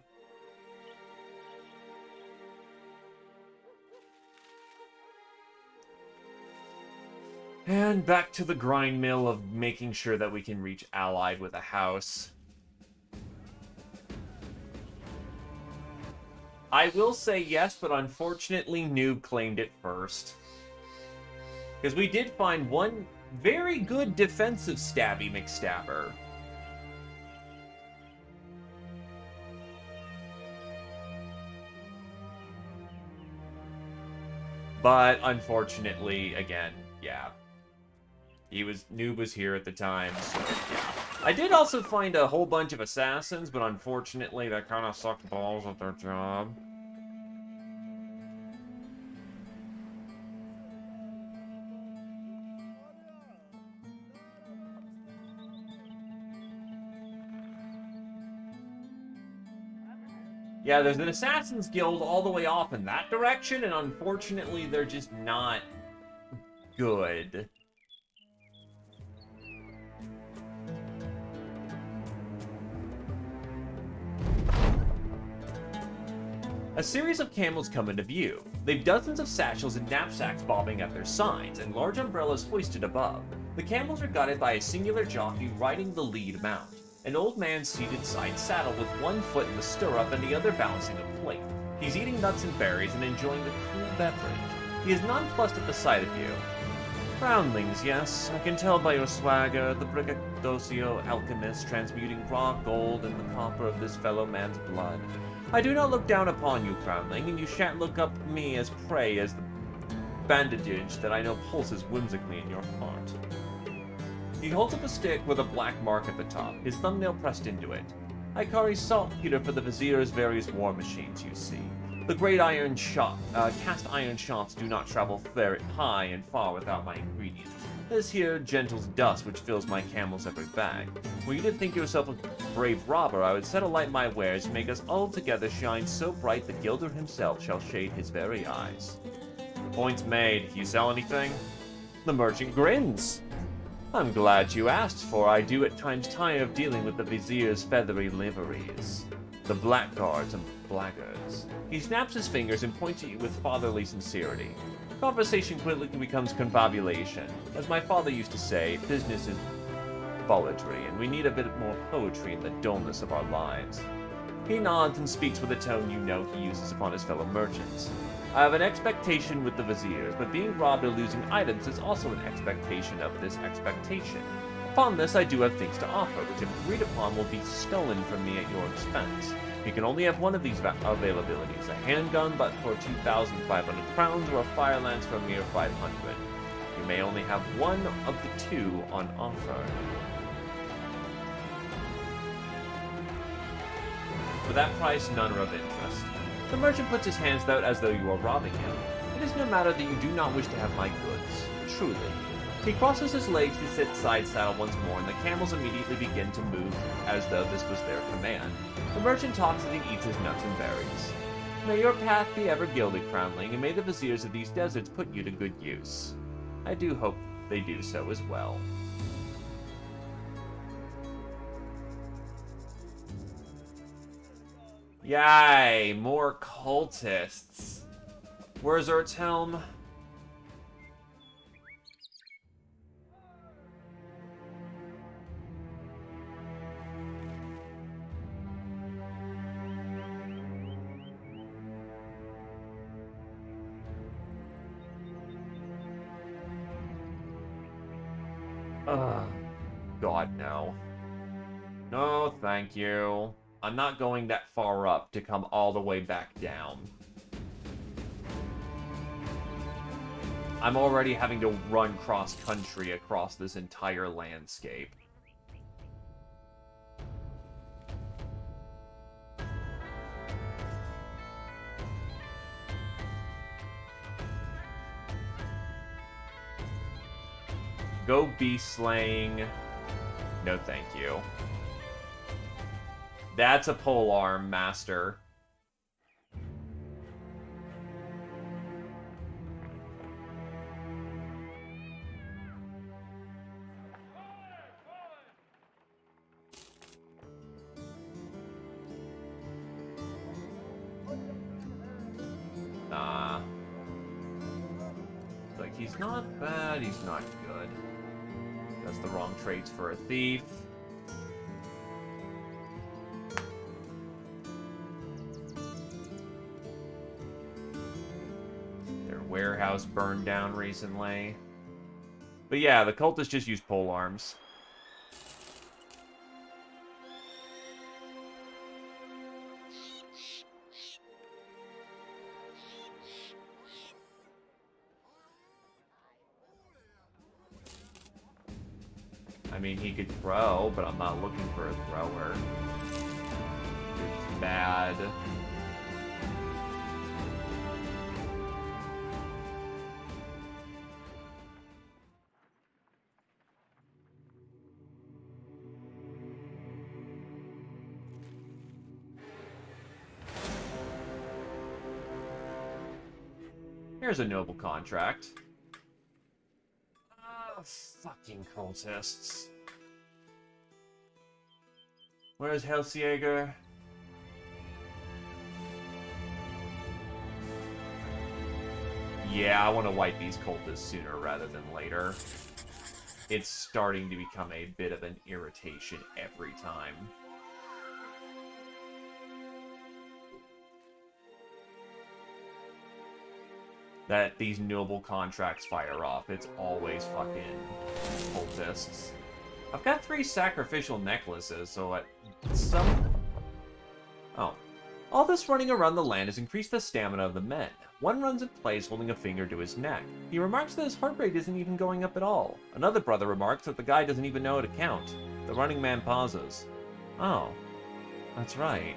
And back to the grind mill of making sure that we can reach allied with a house. I will say yes, but unfortunately Noob claimed it first. Because we did find one very good defensive stabby McStabber. But unfortunately, again, yeah. Noob was here at the time, so yeah. I did also find a whole bunch of assassins, but unfortunately they kind of sucked balls at their job. Yeah, there's an Assassin's Guild all the way off in that direction, and unfortunately they're just not good. A series of camels come into view. They've dozens of satchels and knapsacks bobbing at their sides, and large umbrellas hoisted above. The camels are guided by a singular jockey riding the lead mount. An old man seated side saddle with one foot in the stirrup and the other balancing a plate. He's eating nuts and berries and enjoying the cool beverage. He is nonplussed at the sight of you. Groundlings, yes. I can tell by your swagger, the braggadocio alchemist transmuting raw gold in the copper of this fellow man's blood. I do not look down upon you, Groundling, and you shan't look up me as prey as the bandagage that I know pulses whimsically in your heart. He holds up a stick with a black mark at the top, his thumbnail pressed into it. I carry saltpeter for the Vizier's various war machines, you see. The great cast iron shots do not travel very high and far without my ingredient. This here gentles dust which fills my camel's every bag. Were you to think yourself a brave robber, I would set alight my wares and make us all together shine so bright that Gilder himself shall shade his very eyes. Point's made. You sell anything? The merchant grins. I'm glad you asked, for I do at times tire of dealing with the Vizier's feathery liveries. The blackguards and blackguards. He snaps his fingers and points at you with fatherly sincerity. Conversation quickly becomes confabulation. As my father used to say, business is poetry, and we need a bit more poetry in the dullness of our lives. He nods and speaks with a tone you know he uses upon his fellow merchants. I have an expectation with the Viziers, but being robbed or losing items is also an expectation of this expectation. Upon this, I do have things to offer, which if agreed upon will be stolen from me at your expense. You can only have one of these availabilities, a handgun but for 2,500 crowns or a fire lance for a mere 500. You may only have one of the two on offer. For that price, none are of interest. The merchant puts his hands out as though you are robbing him. It is no matter that you do not wish to have my goods, truly. He crosses his legs to sit side saddle once more, and the camels immediately begin to move as though this was their command. The merchant talks as he eats his nuts and berries. May your path be ever gilded, Crownling, and may the Viziers of these deserts put you to good use. I do hope they do so as well. Yay, more cultists. Where's Erthelm? God, no. No, thank you. I'm not going that far up to come all the way back down. I'm already having to run cross-country across this entire landscape. Go beast slaying. No, thank you. That's a polearm master. Nah. Like, he's not bad, he's not good. That's the wrong traits for a thief. Their warehouse burned down recently. But yeah, the cultists just use polearms. I mean, he could throw, but I'm not looking for a thrower. It's bad. Here's a noble contract. Fucking cultists. Where's Helsjaeger? Yeah, I want to wipe these cultists sooner rather than later. It's starting to become a bit of an irritation every time. That these noble contracts fire off. It's always fucking cultists. I've got 3 sacrificial necklaces, so at some... Oh. All this running around the land has increased the stamina of the men. One runs in place holding a finger to his neck. He remarks that his heart rate isn't even going up at all. Another brother remarks that the guy doesn't even know how to count. The running man pauses. Oh. That's right.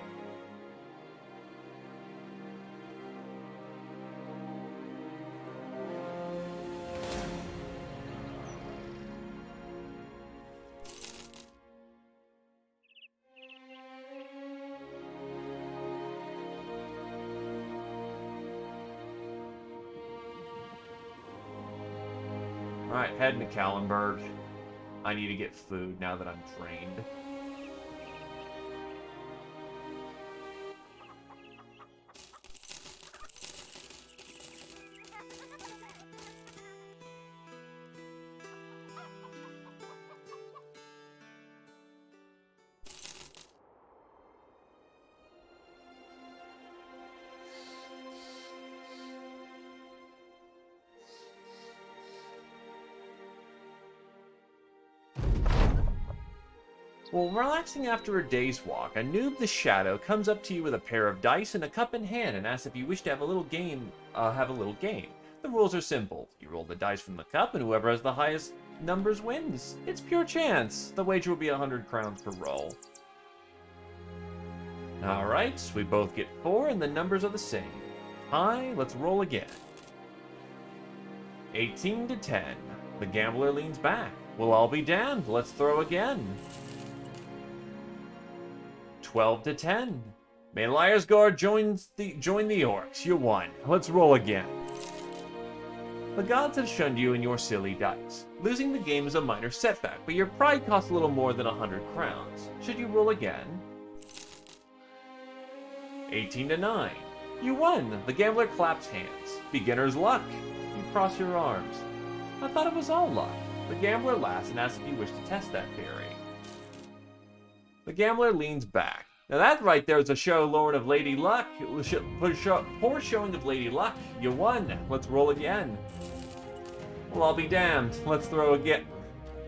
Alright, heading to Kallenberg. I need to get food now that I'm trained. While relaxing after a day's walk, a noob the Shadow comes up to you with a pair of dice and a cup in hand and asks if you wish to have a little game. The rules are simple. You roll the dice from the cup and whoever has the highest numbers wins. It's pure chance. The wager will be 100 crowns per roll. Alright, we both get 4 and the numbers are the same. High, let's roll again. 18 to 10. The gambler leans back. We'll all be damned. Let's throw again. 12 to 10. May Liarsgard join the orcs. You won. Let's roll again. The gods have shunned you and your silly dice. Losing the game is a minor setback, but your pride costs a little more than 100 crowns. Should you roll again? 18 to 9. You won. The gambler claps hands. Beginner's luck. You cross your arms. I thought it was all luck. The gambler laughs and asks if you wish to test that theory. The gambler leans back. Now that right there is a show Lord of Lady Luck. It was poor showing of Lady Luck. You won. Let's roll again. Well, I'll be damned. Let's throw again.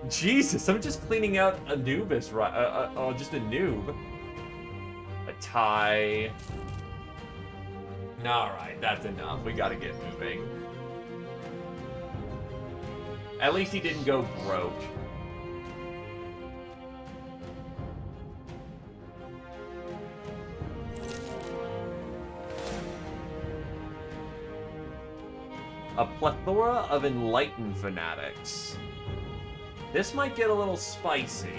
Jesus, I'm just cleaning out Anubis, right? Just a noob. A tie. Alright, that's enough. We gotta get moving. At least he didn't go broke. A plethora of enlightened fanatics. This might get a little spicy.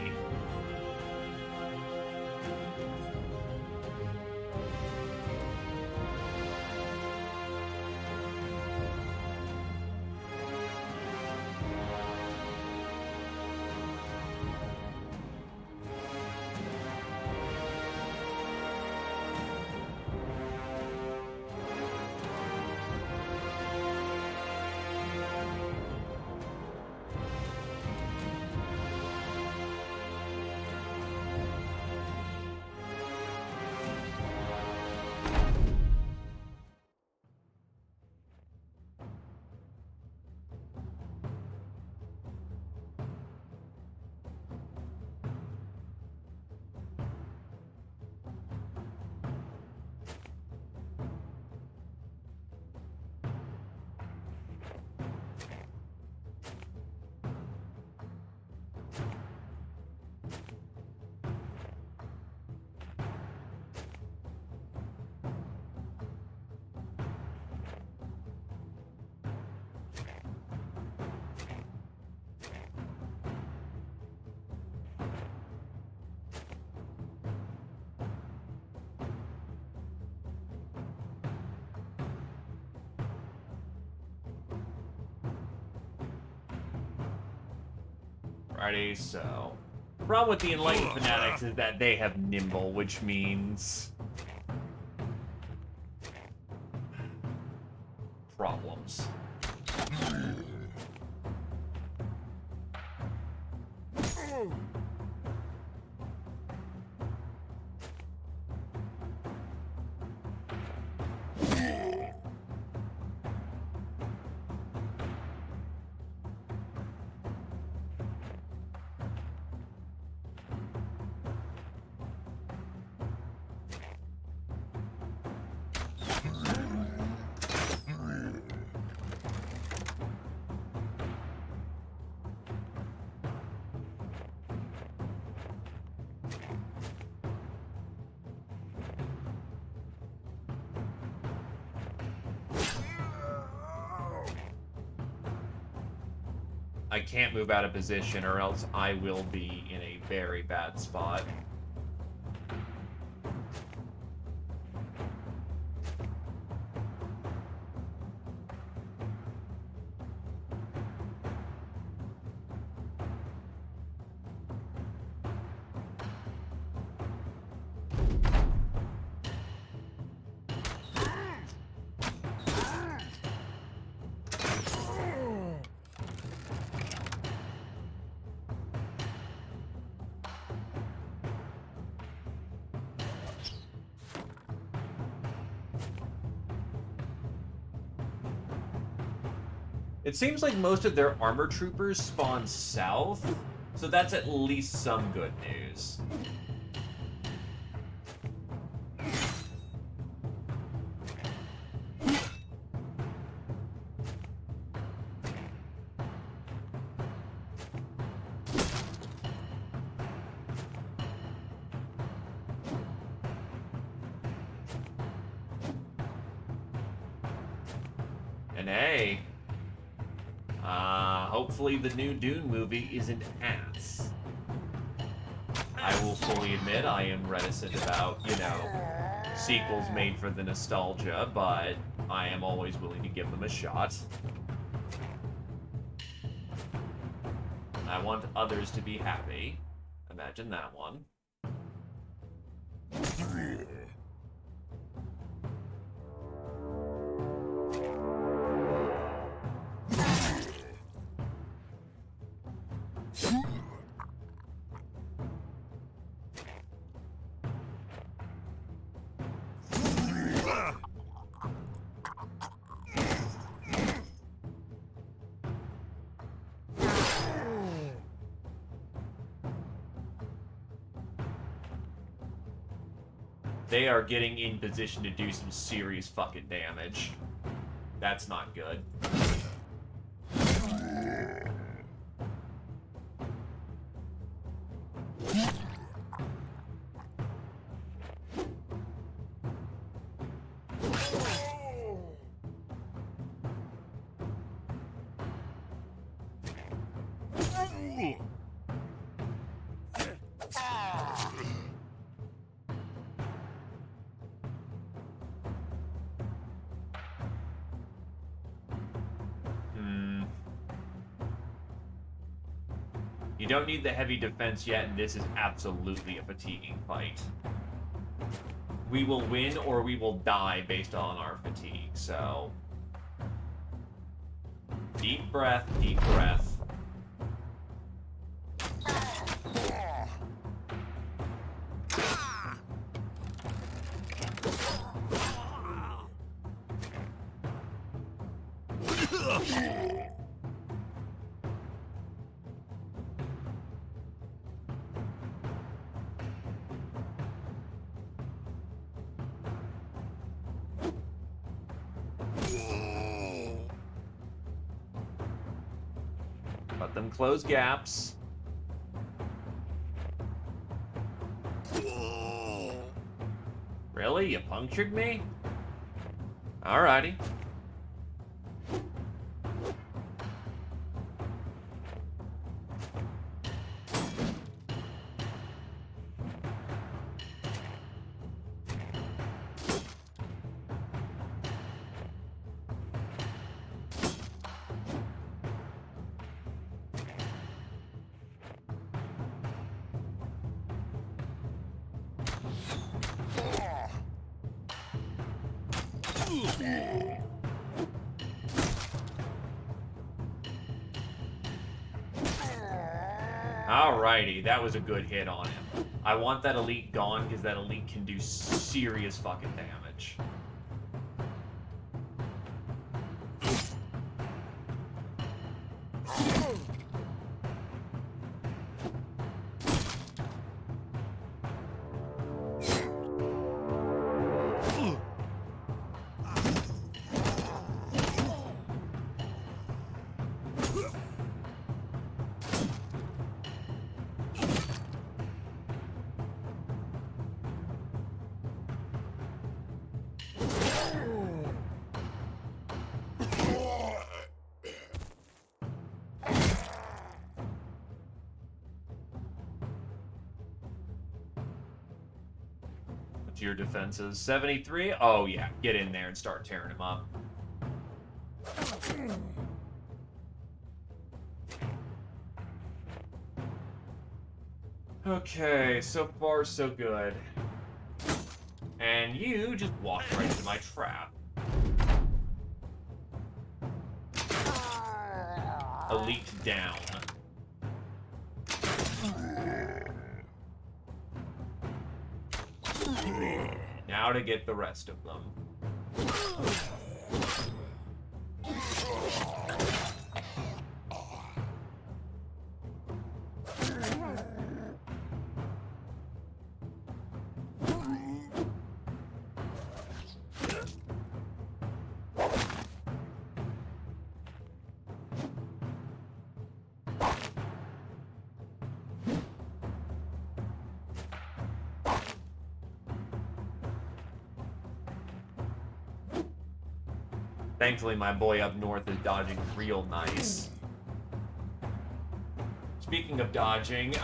Alrighty, so... The problem with the Enlightened Fanatics is that they have Nimble, which means... problems. I can't move out of position or else I will be in a very bad spot. It seems like most of their armor troopers spawn south, so that's at least some good news. And hey, hopefully the new Dune movie isn't ass. I will fully admit I am reticent about, you know, sequels made for the nostalgia, but I am always willing to give them a shot. I want others to be happy. Imagine that one. They are getting in position to do some serious fucking damage. That's not good. You don't need the heavy defense yet, and this is absolutely a fatiguing fight. We will win or we will die based on our fatigue, so... Deep breath, deep breath. Let them close gaps. Really? You punctured me? Alrighty. Alrighty, that was a good hit on him. I want that elite gone because that elite can do serious fucking damage. Your defenses 73. Oh yeah, get in there and start tearing him up. Okay, so far so good. And you just walked right into my trap. Elite down. Now to get the rest of them. Thankfully, my boy up north is dodging real nice. Speaking of dodging,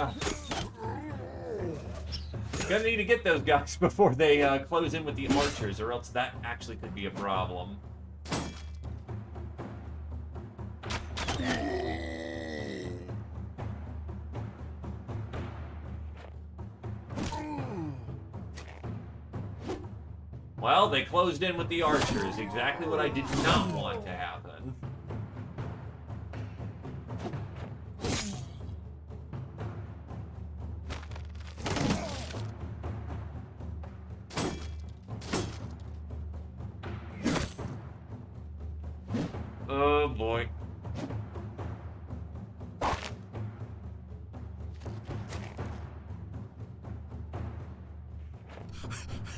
gonna need to get those guys before they close in with the archers, or else that actually could be a problem. Well, they closed in with the archers. Exactly what I did not want to happen. Oh boy.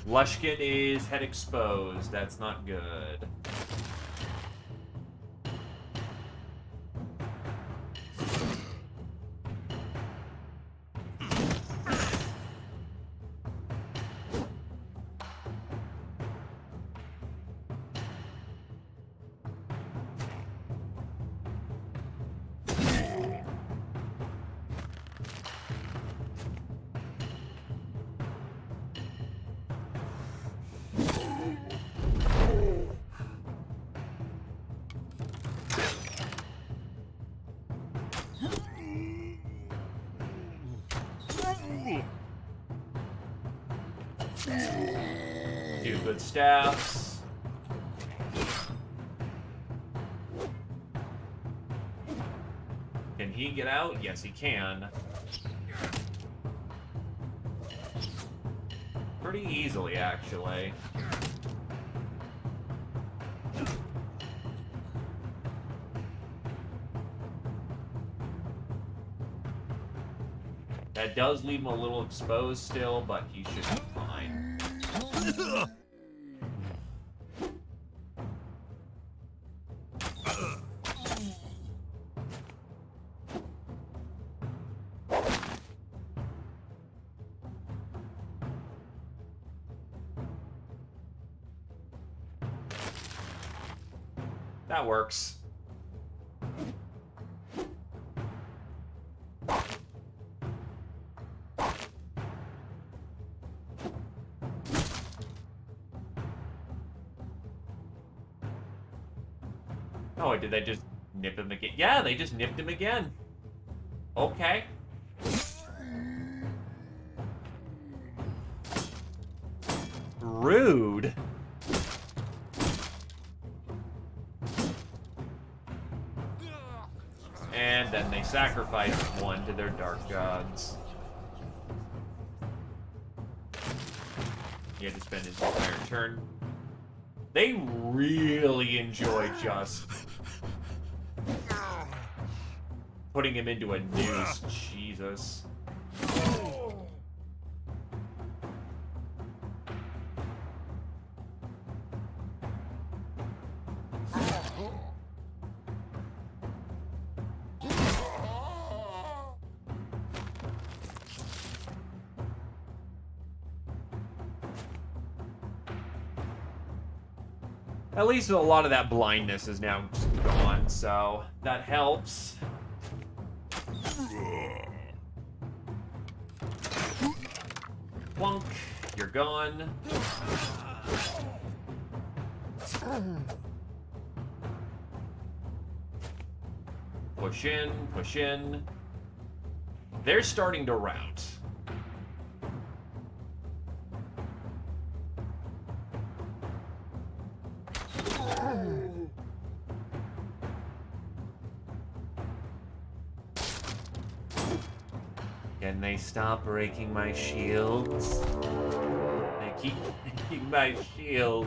Lushkin is head exposed. That's not good. good staffs. Can he get out? Yes, he can. Pretty easily, actually. That does leave him a little exposed still, but he should be fine. That works. Oh, did they just nip him again? Yeah, they just nipped him again. Okay. Rude. And then they sacrificed one to their dark gods. He had to spend his entire turn. They really enjoy just putting him into a noose. Jesus. At least a lot of that blindness is now gone, so that helps. Plunk, you're gone. Push in, push in. They're starting to rout. Can they stop breaking my shields? They keep breaking my shield.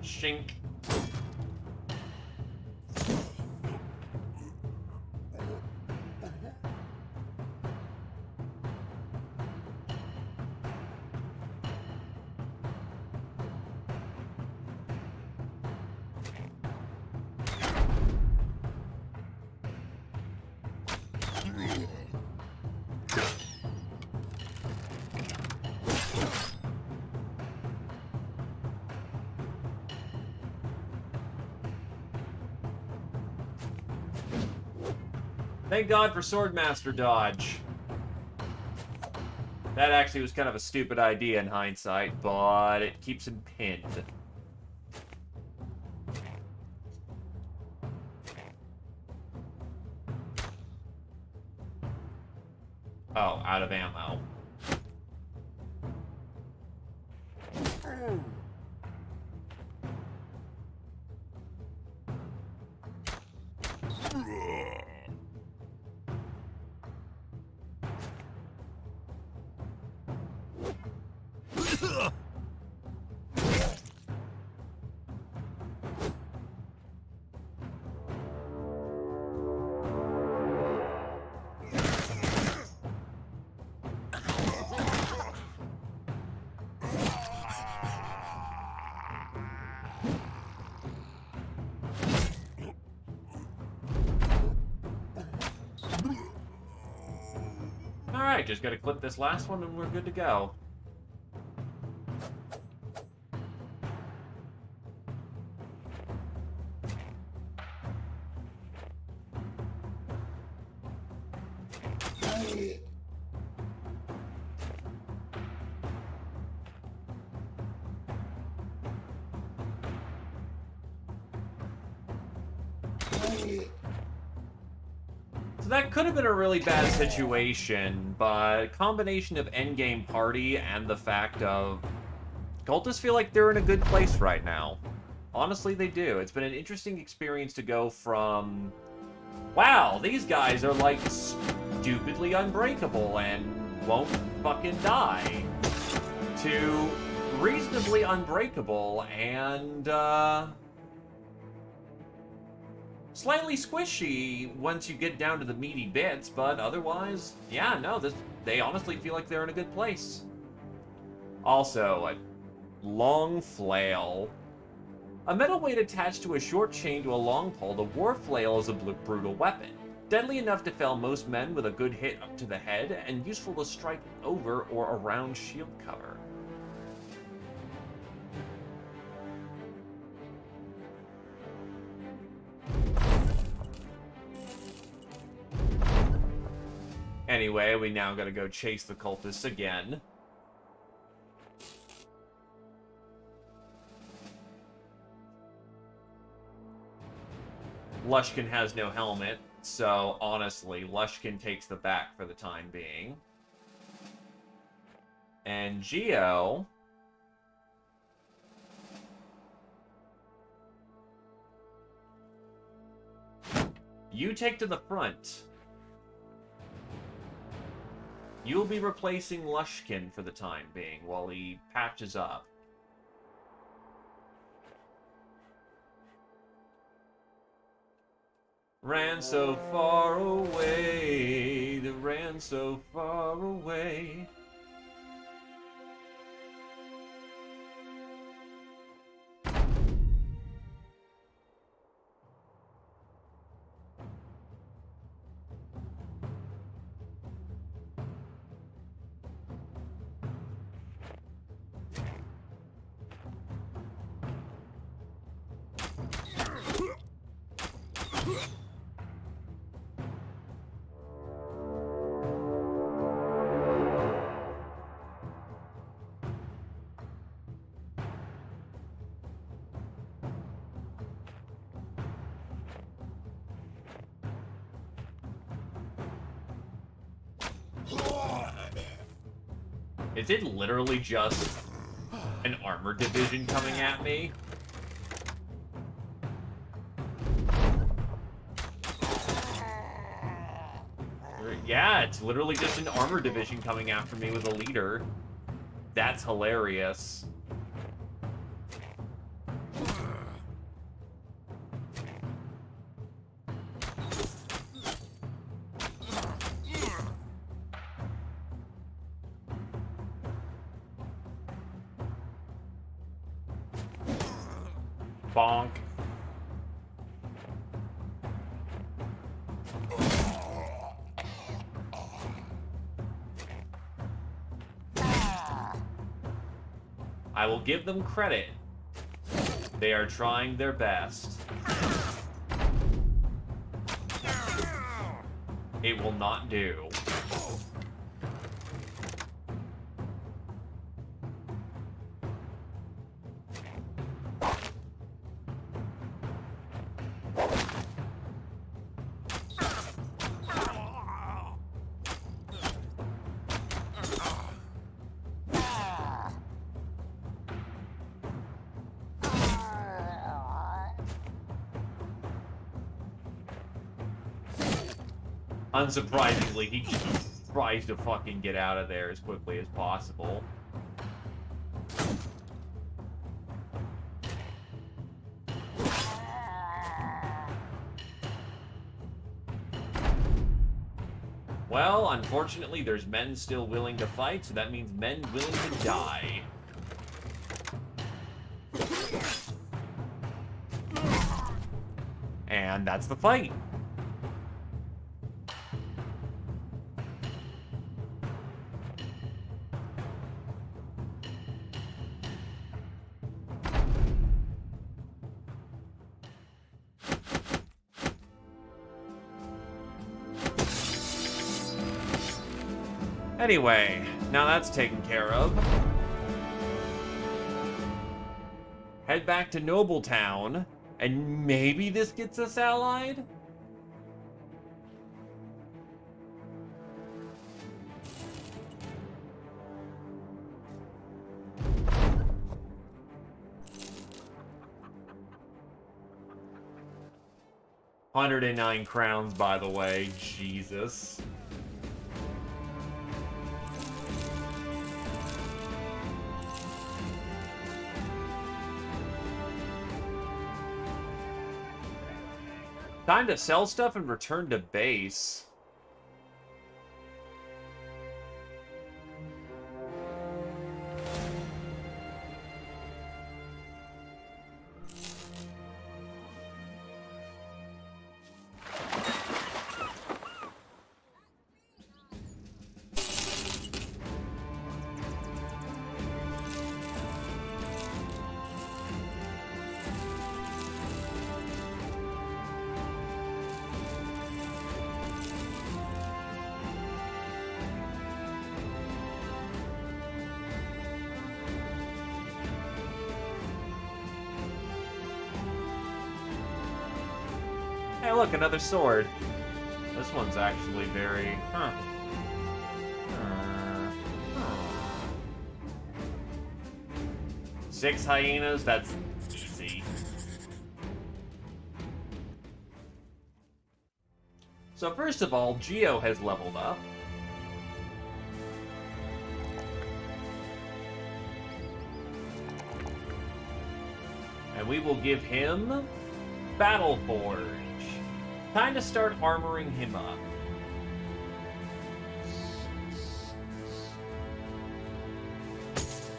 Shink. Thank God for Swordmaster dodge. That actually was kind of a stupid idea in hindsight, but it keeps him pinned. Oh, out of ammo. Alright, just gotta clip this last one and we're good to go. So that could have been a really bad situation, but a combination of endgame party and the fact of cultists feel like they're in a good place right now. Honestly, they do. It's been an interesting experience to go from, wow, these guys are like stupidly unbreakable and won't fucking die, to reasonably unbreakable and, slightly squishy once you get down to the meaty bits, but otherwise, yeah, no, they honestly feel like they're in a good place. Also, a long flail. A metal weight attached to a short chain to a long pole, the war flail is a brutal weapon. Deadly enough to fell most men with a good hit up to the head, and useful to strike over or around shield cover. Anyway, we now gotta go chase the cultists again. Lushkin has no helmet, so honestly, Lushkin takes the back for the time being. And Geo... you take to the front. You'll be replacing Lushkin for the time being while he patches up. Ran so far away, they ran so far away. Is it literally just an armor division coming at me? Yeah, it's literally just an armor division coming after me with a leader. That's hilarious. Bonk. I will give them credit. They are trying their best. It will not do. Unsurprisingly, he just tries to fucking get out of there as quickly as possible. Well, unfortunately, there's men still willing to fight, so that means men willing to die. And that's the fight. Anyway, now that's taken care of. Head back to Nobletown, and maybe this gets us allied? $109 crowns, by the way. Jesus. Time to sell stuff and return to base. Hey, look, another sword. This one's actually very... Huh. Huh. 6 hyenas? That's easy. So first of all, Geo has leveled up. And we will give him Battle Forge. Time to start armoring him up.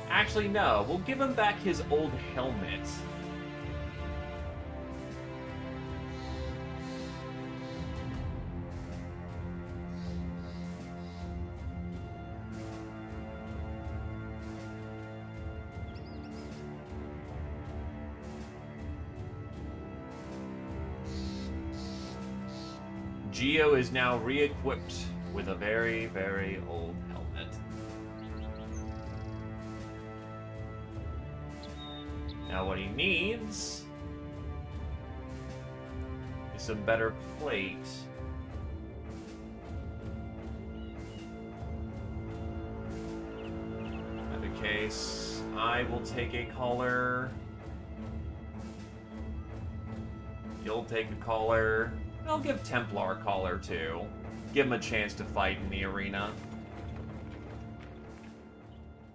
Actually, no. We'll give him back his old helmet. Geo is now re-equipped with a very, very old helmet. Now what he needs is some better plate. In either case, I will take a collar. You'll take a collar. I'll give Templar a collar, too. Give him a chance to fight in the arena.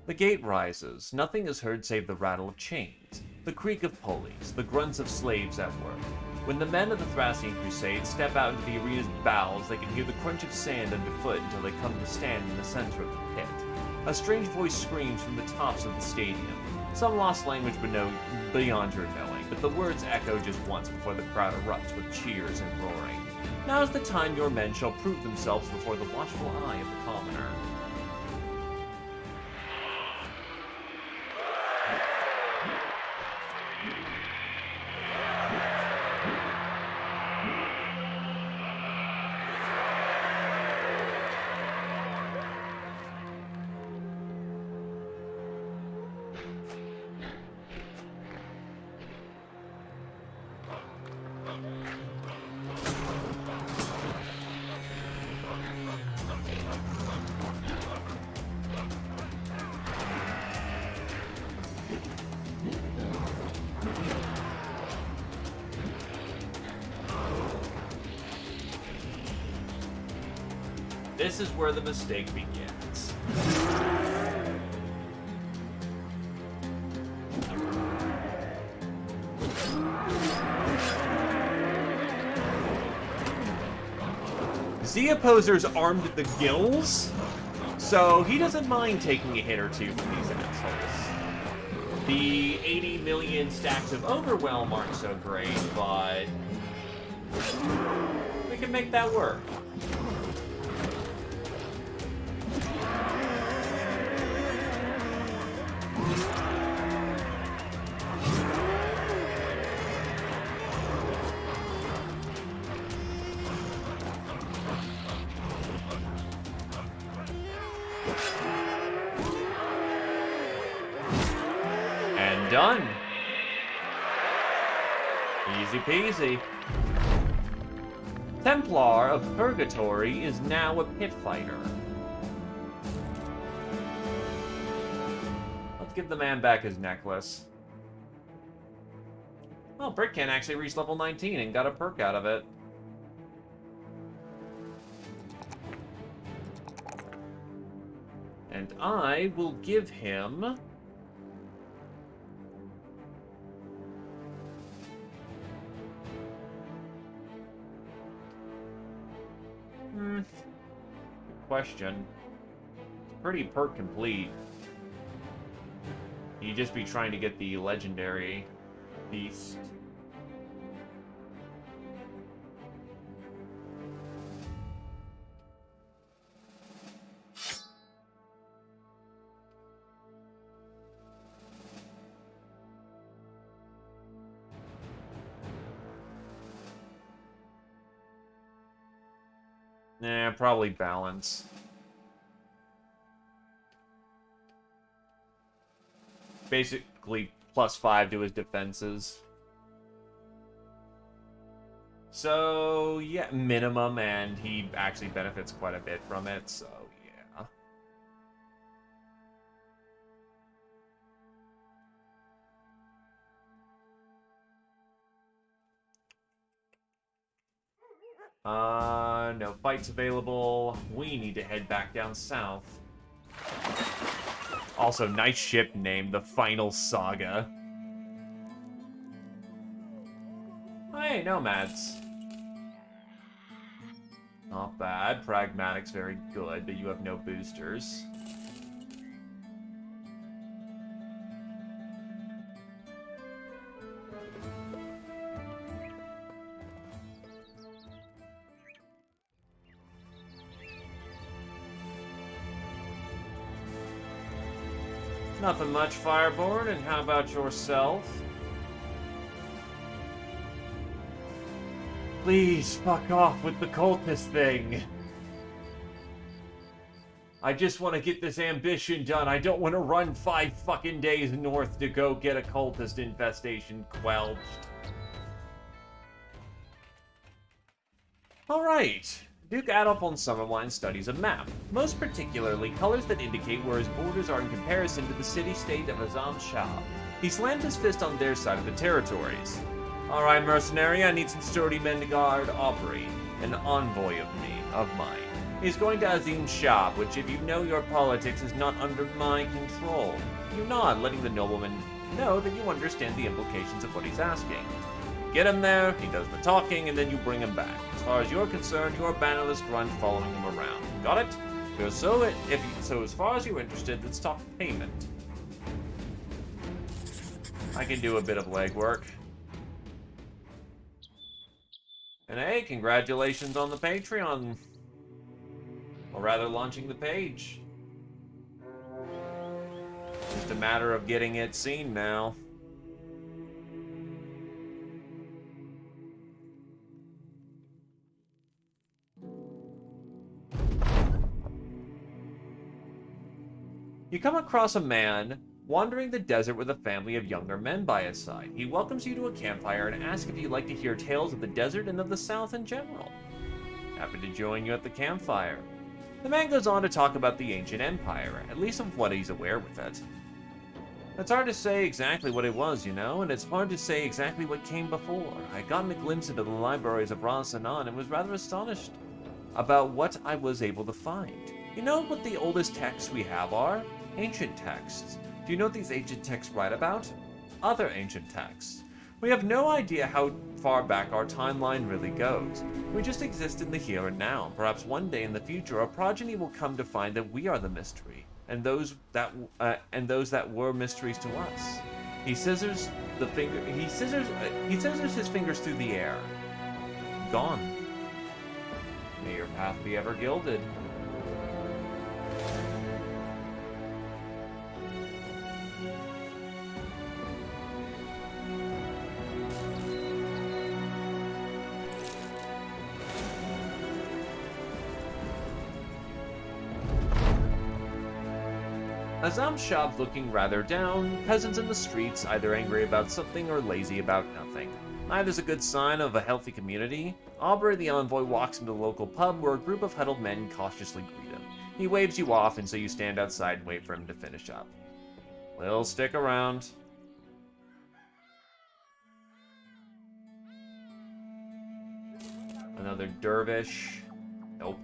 The gate rises. Nothing is heard save the rattle of chains, the creak of pulleys, the grunts of slaves at work. When the men of the Thracian Crusade step out into the arena's bowels, they can hear the crunch of sand underfoot until they come to stand in the center of the pit. A strange voice screams from the tops of the stadium. Some lost language beyond your knowing, but the words echo just once before the crowd erupts with cheers and roaring. Now is the time your men shall prove themselves before the watchful eye of the commoner. This is where the mistake begins. Zeoposer's armed at the gills, so he doesn't mind taking a hit or two from these assholes. The 80 million stacks of Overwhelm aren't so great, but we can make that work. done. Easy peasy. Templar of Purgatory is now a pit fighter. Let's give the man back his necklace. Oh, Brickcan actually reached level 19 and got a perk out of it. And I will give him... Good question. It's pretty perk complete. You'd just be trying to get the legendary beast. Nah, probably balance. Basically, +5 to his defenses. So, yeah, minimum, and he actually benefits quite a bit from it, so yeah. No fights available. We need to head back down south. Also, nice ship name, the Final Saga. Hey, nomads. Not bad. Pragmatic's very good, but you have no boosters. Nothing much, Fireborn, and how about yourself? Please, fuck off with the cultist thing. I just want to get this ambition done. I don't want to run 5 fucking days north to go get a cultist infestation quelched. Alright. Duke Adolf von Summerline studies a map, most particularly colors that indicate where his borders are in comparison to the city-state of Azam Shah. He slammed his fist on their side of the territories. Alright, mercenary, I need some sturdy men to guard Aubrey, an envoy of mine. He's going to Azim Shah, which, if you know your politics, is not under my control. You nod, letting the nobleman know that you understand the implications of what he's asking. Get him there, he does the talking, and then you bring him back. As far as you're concerned, you're a bannerless grunt following him around. Got it? So as far as you're interested, let's talk payment. I can do a bit of legwork. And hey, congratulations on the Patreon. Or rather, launching the page. Just a matter of getting it seen now. You come across a man wandering the desert with a family of younger men by his side. He welcomes you to a campfire and asks if you'd like to hear tales of the desert and of the South in general. Happy to join you at the campfire. The man goes on to talk about the ancient empire, at least of what he's aware with it. It's hard to say exactly what it was, you know, and it's hard to say exactly what came before. I'd gotten a glimpse into the libraries of Ras Anan and was rather astonished about what I was able to find. You know what the oldest texts we have are? Ancient texts. Do you know what these ancient texts write about? Other ancient texts. We have no idea how far back our timeline really goes. We just exist in the here and now. Perhaps one day in the future, our progeny will come to find that we are the mystery, and those that were mysteries to us. He scissors his fingers through the air. Gone. May your path be ever gilded. Azam's shop looking rather down, peasants in the streets either angry about something or lazy about nothing. Neither's a good sign of a healthy community. Aubrey the envoy walks into the local pub where a group of huddled men cautiously greet him. He waves you off, and so you stand outside and wait for him to finish up. We'll stick around. Another dervish. Nope.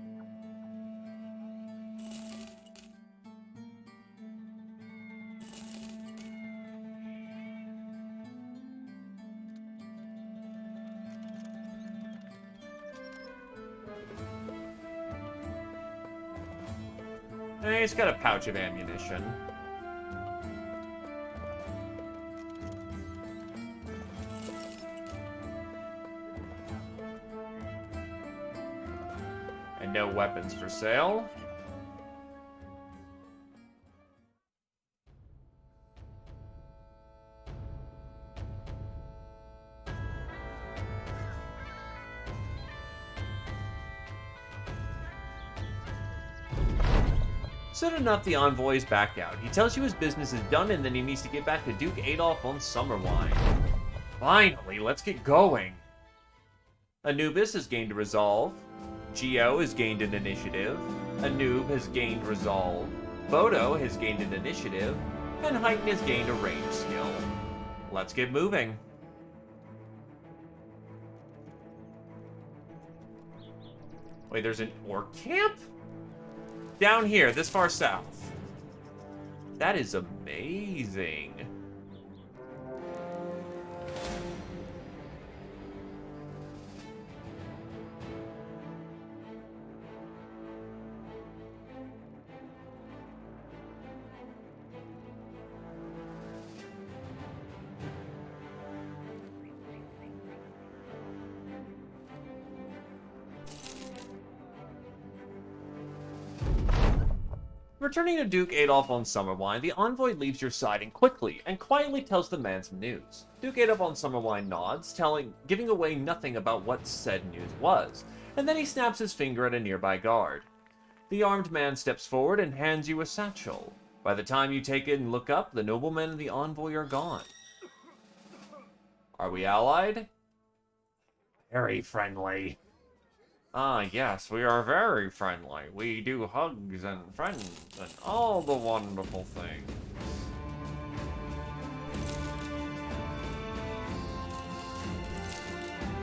Hey, he's got a pouch of ammunition. And no weapons for sale. Soon enough, the envoy is back out. He tells you his business is done and then he needs to get back to Duke Adolf on Summerwine. Finally, let's get going. Anubis has gained a resolve. Geo has gained an initiative. Anub has gained resolve. Bodo has gained an initiative. And Heighten has gained a range skill. Let's get moving. Wait, there's an orc camp? Down here, this far south. That is amazing. Returning to Duke Adolf on Summerwine, the envoy leaves your side and quietly tells the man some news. Duke Adolf on Summerwine nods, giving away nothing about what said news was, and then he snaps his finger at a nearby guard. The armed man steps forward and hands you a satchel. By the time you take it and look up, the nobleman and the envoy are gone. Are we allied? Very friendly. Ah, yes, we are very friendly. We do hugs and friends and all the wonderful things.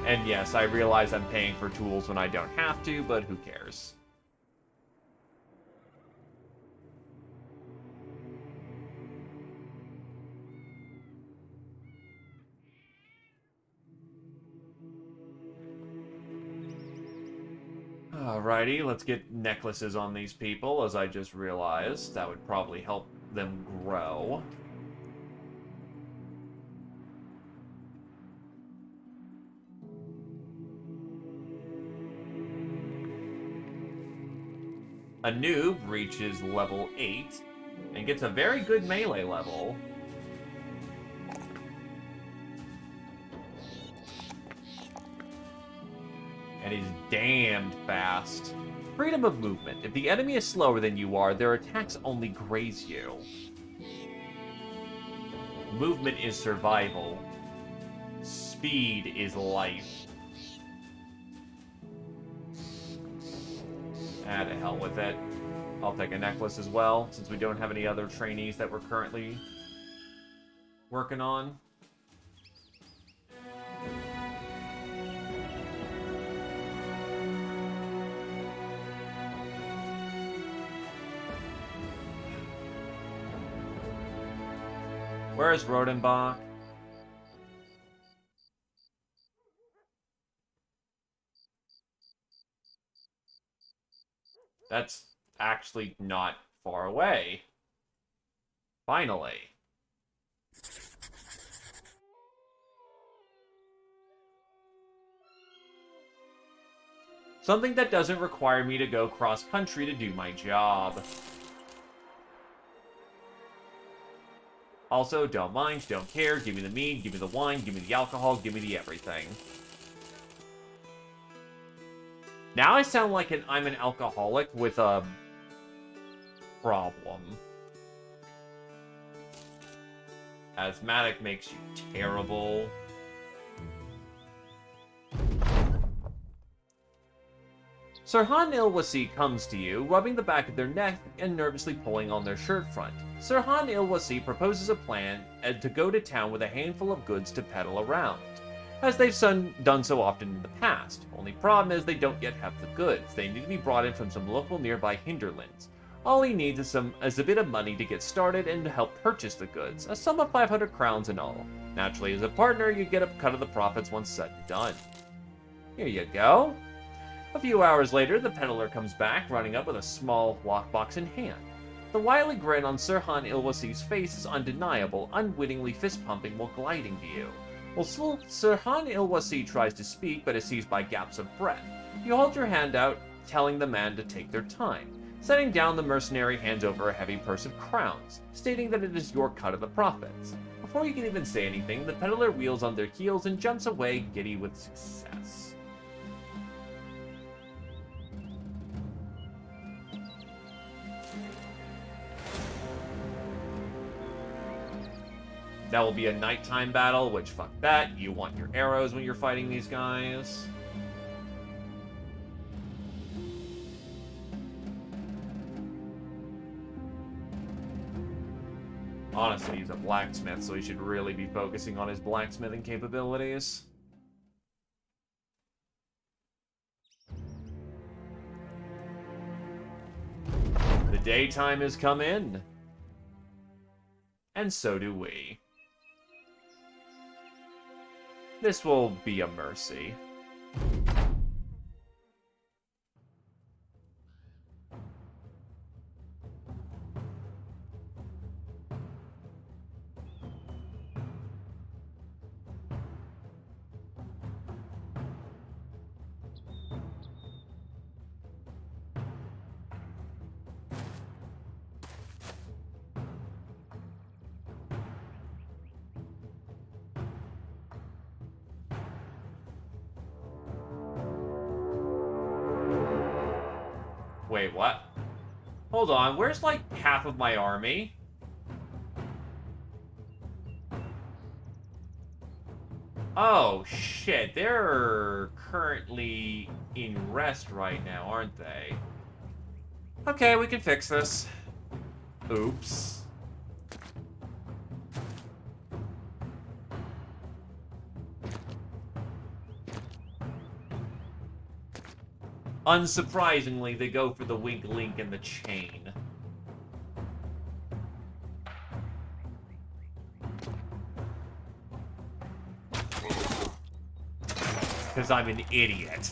And yes, I realize I'm paying for tools when I don't have to, but who cares? Alrighty, let's get necklaces on these people, as I just realized. That would probably help them grow. A noob reaches level 8 and gets a very good melee level. And he's damned fast. Freedom of movement. If the enemy is slower than you are, their attacks only graze you. Movement is survival. Speed is life. Ah, to hell with it. I'll take a necklace as well, since we don't have any other trainees that we're currently working on. Where is Rodenbach? That's actually not far away. Finally. Something that doesn't require me to go cross-country to do my job. Also, don't mind, don't care, give me the mead, give me the wine, give me the alcohol, give me the everything. Now I sound like I'm an alcoholic with a problem. Asthmatic makes you terrible. Sirhan Ilwasi comes to you, rubbing the back of their neck and nervously pulling on their shirt front. Sirhan Ilwasi proposes a plan to go to town with a handful of goods to peddle around, as they've done so often in the past. Only problem is they don't yet have the goods. They need to be brought in from some local nearby hinterlands. All he needs is a bit of money to get started and to help purchase the goods, a sum of 500 crowns in all. Naturally, as a partner, you get a cut of the profits once said and done. Here you go. A few hours later, the peddler comes back, running up with a small lockbox in hand. The wily grin on Sirhan Ilwasi's face is undeniable, unwittingly fist-pumping while gliding to you. While Sirhan Ilwasi tries to speak, but is seized by gaps of breath. You hold your hand out, telling the man to take their time. Setting down, the mercenary hands over a heavy purse of crowns, stating that it is your cut of the profits. Before you can even say anything, the peddler wheels on their heels and jumps away, giddy with success. That will be a nighttime battle, which fuck that. You want your arrows when you're fighting these guys. Honestly, he's a blacksmith, so he should really be focusing on his blacksmithing capabilities. The daytime has come in. And so do we. This will be a mercy. Wait, what? Hold on, where's like half of my army? Oh, shit, they're currently in rest right now, aren't they? Okay, we can fix this. Oops. Unsurprisingly, they go for the wink link and the chain. Because I'm an idiot.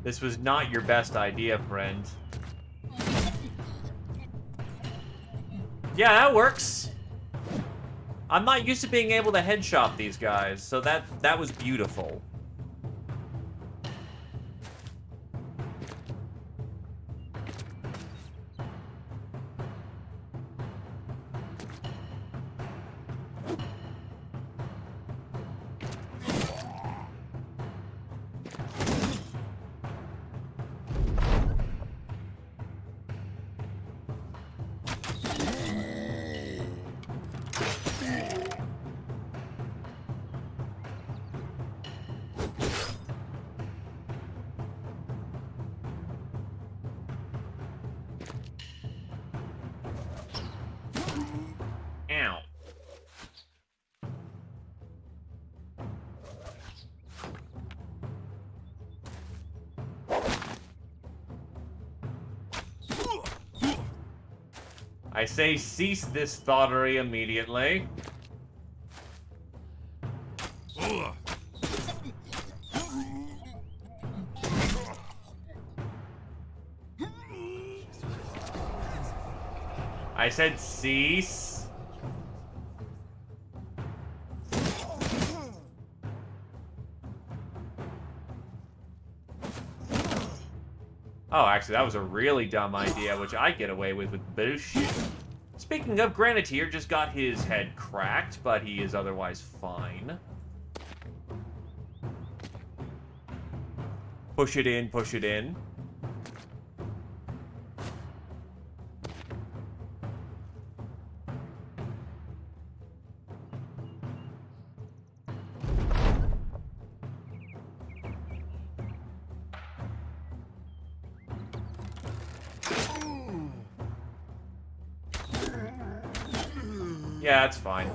This was not your best idea, friend. Yeah, that works. I'm not used to being able to headshot these guys, so that was beautiful. I say cease this thoughterly immediately. I said cease. Oh, actually, that was a really dumb idea, which I get away with bullshit. Speaking of, Granitier just got his head cracked, but he is otherwise fine. Push it in, push it in. Yeah, that's fine.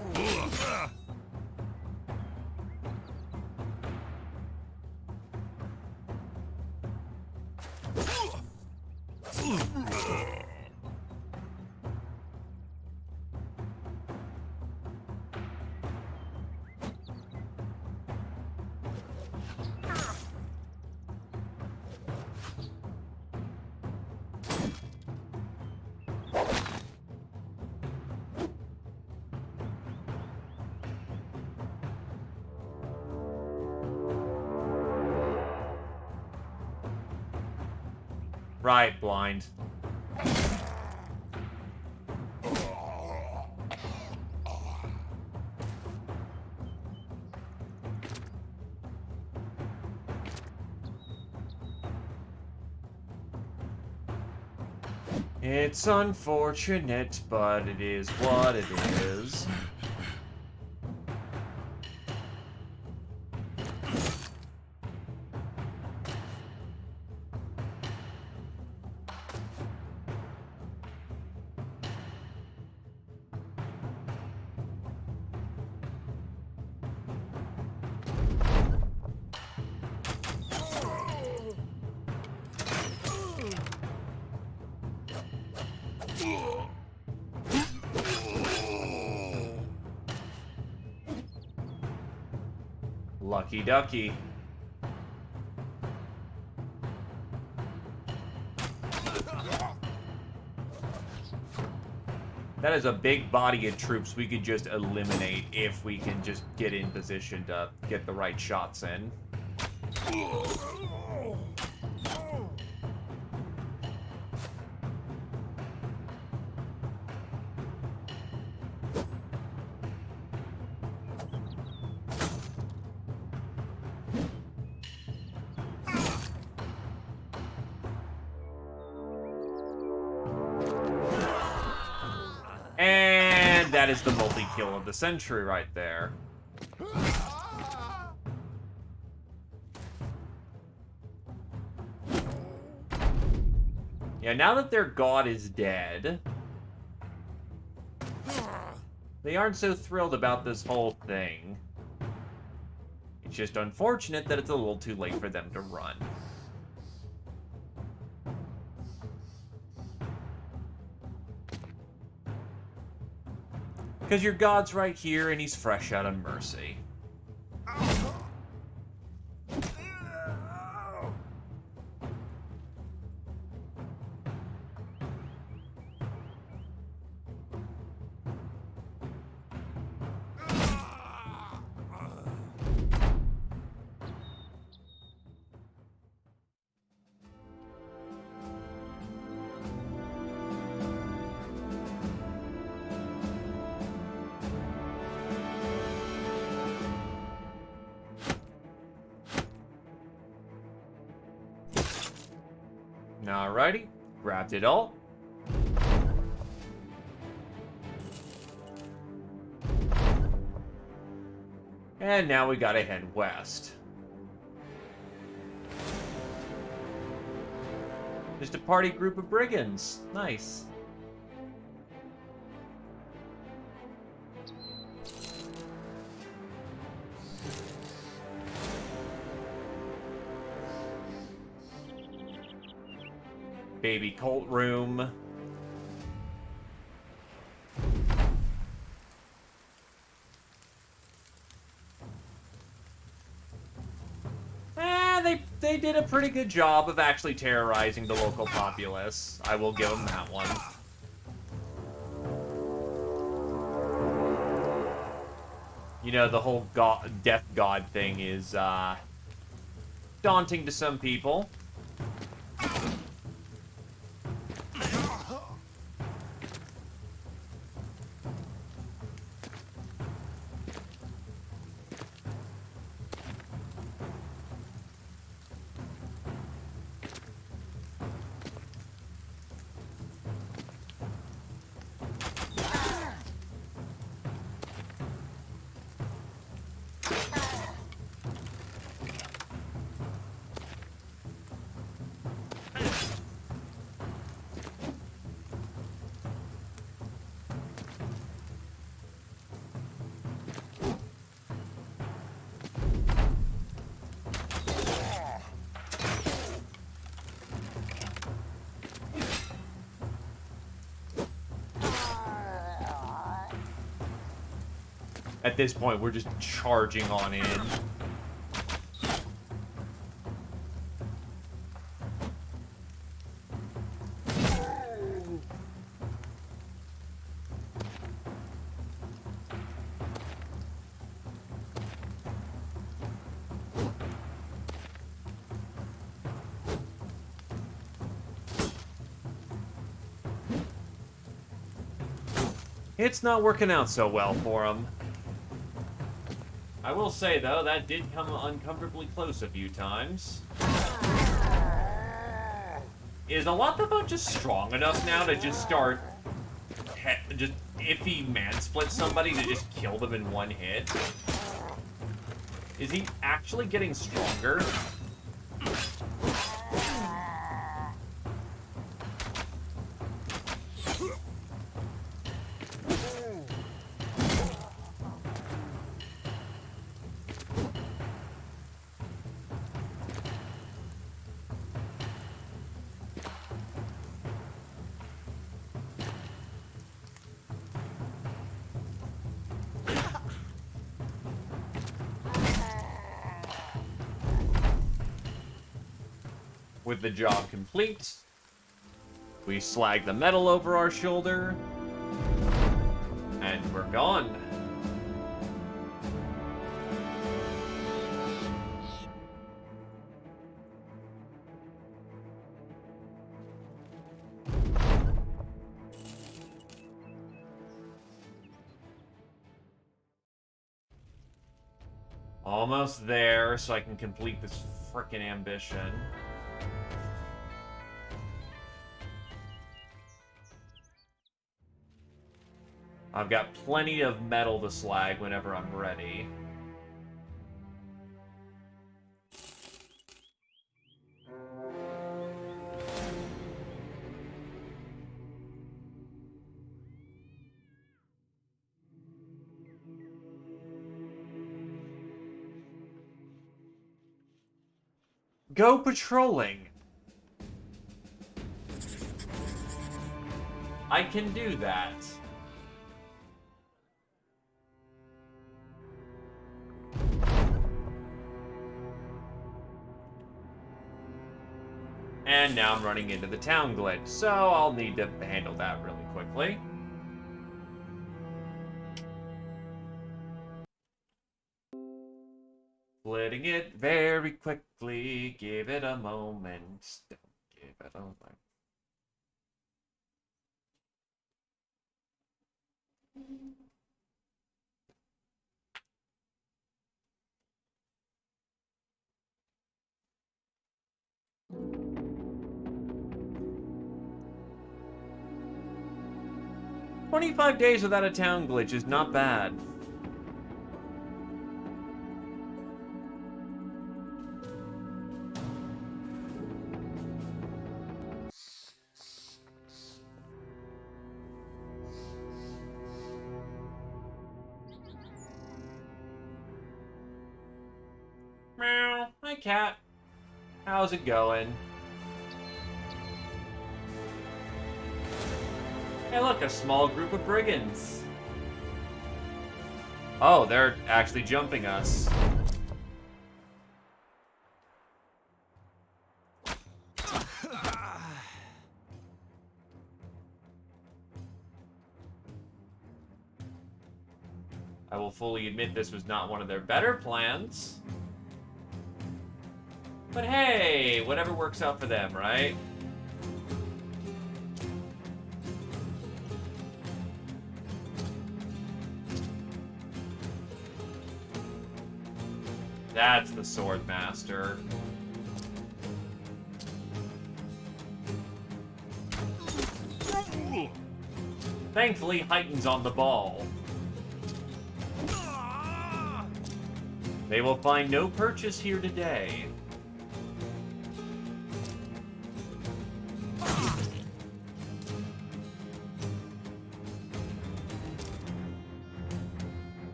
Right, blind. It's unfortunate, but it is what it is. Lucky ducky. That is a big body of troops we could just eliminate if we can just get in position to get the right shots in. And that is the multi-kill of the century right there. Yeah, now that their god is dead, they aren't so thrilled about this whole thing. It's just unfortunate that it's a little too late for them to run. Because your god's right here, and he's fresh out of mercy. Alrighty, grabbed it all. And now we gotta head west. Just a party group of brigands. Nice. Baby cult room. did a pretty good job of actually terrorizing the local populace. I will give them that one. You know, the whole death god thing is, daunting to some people. At this point, we're just charging on in. It's not working out so well for him. I will say, though, that did come uncomfortably close a few times. Is a lot the boat just strong enough now to just start... just, if he man-splits somebody, to just kill them in one hit? Is he actually getting stronger? With the job complete, we slag the metal over our shoulder, and we're gone. Almost there, so I can complete this frickin' ambition. I've got plenty of metal to slag whenever I'm ready. Go patrolling. I can do that. And now I'm running into the town glitch, so I'll need to handle that really quickly. Splitting it very quickly, give it a moment. Don't give it a moment. "25 days without a town glitch is not bad." Meow. Hi, cat. How's it going? Hey, look, a small group of brigands. Oh, they're actually jumping us. will fully admit this was not one of their better plans. But hey, whatever works out for them, right? That's the Sword Master. Thankfully, Heighten's on the ball. They will find no purchase here today.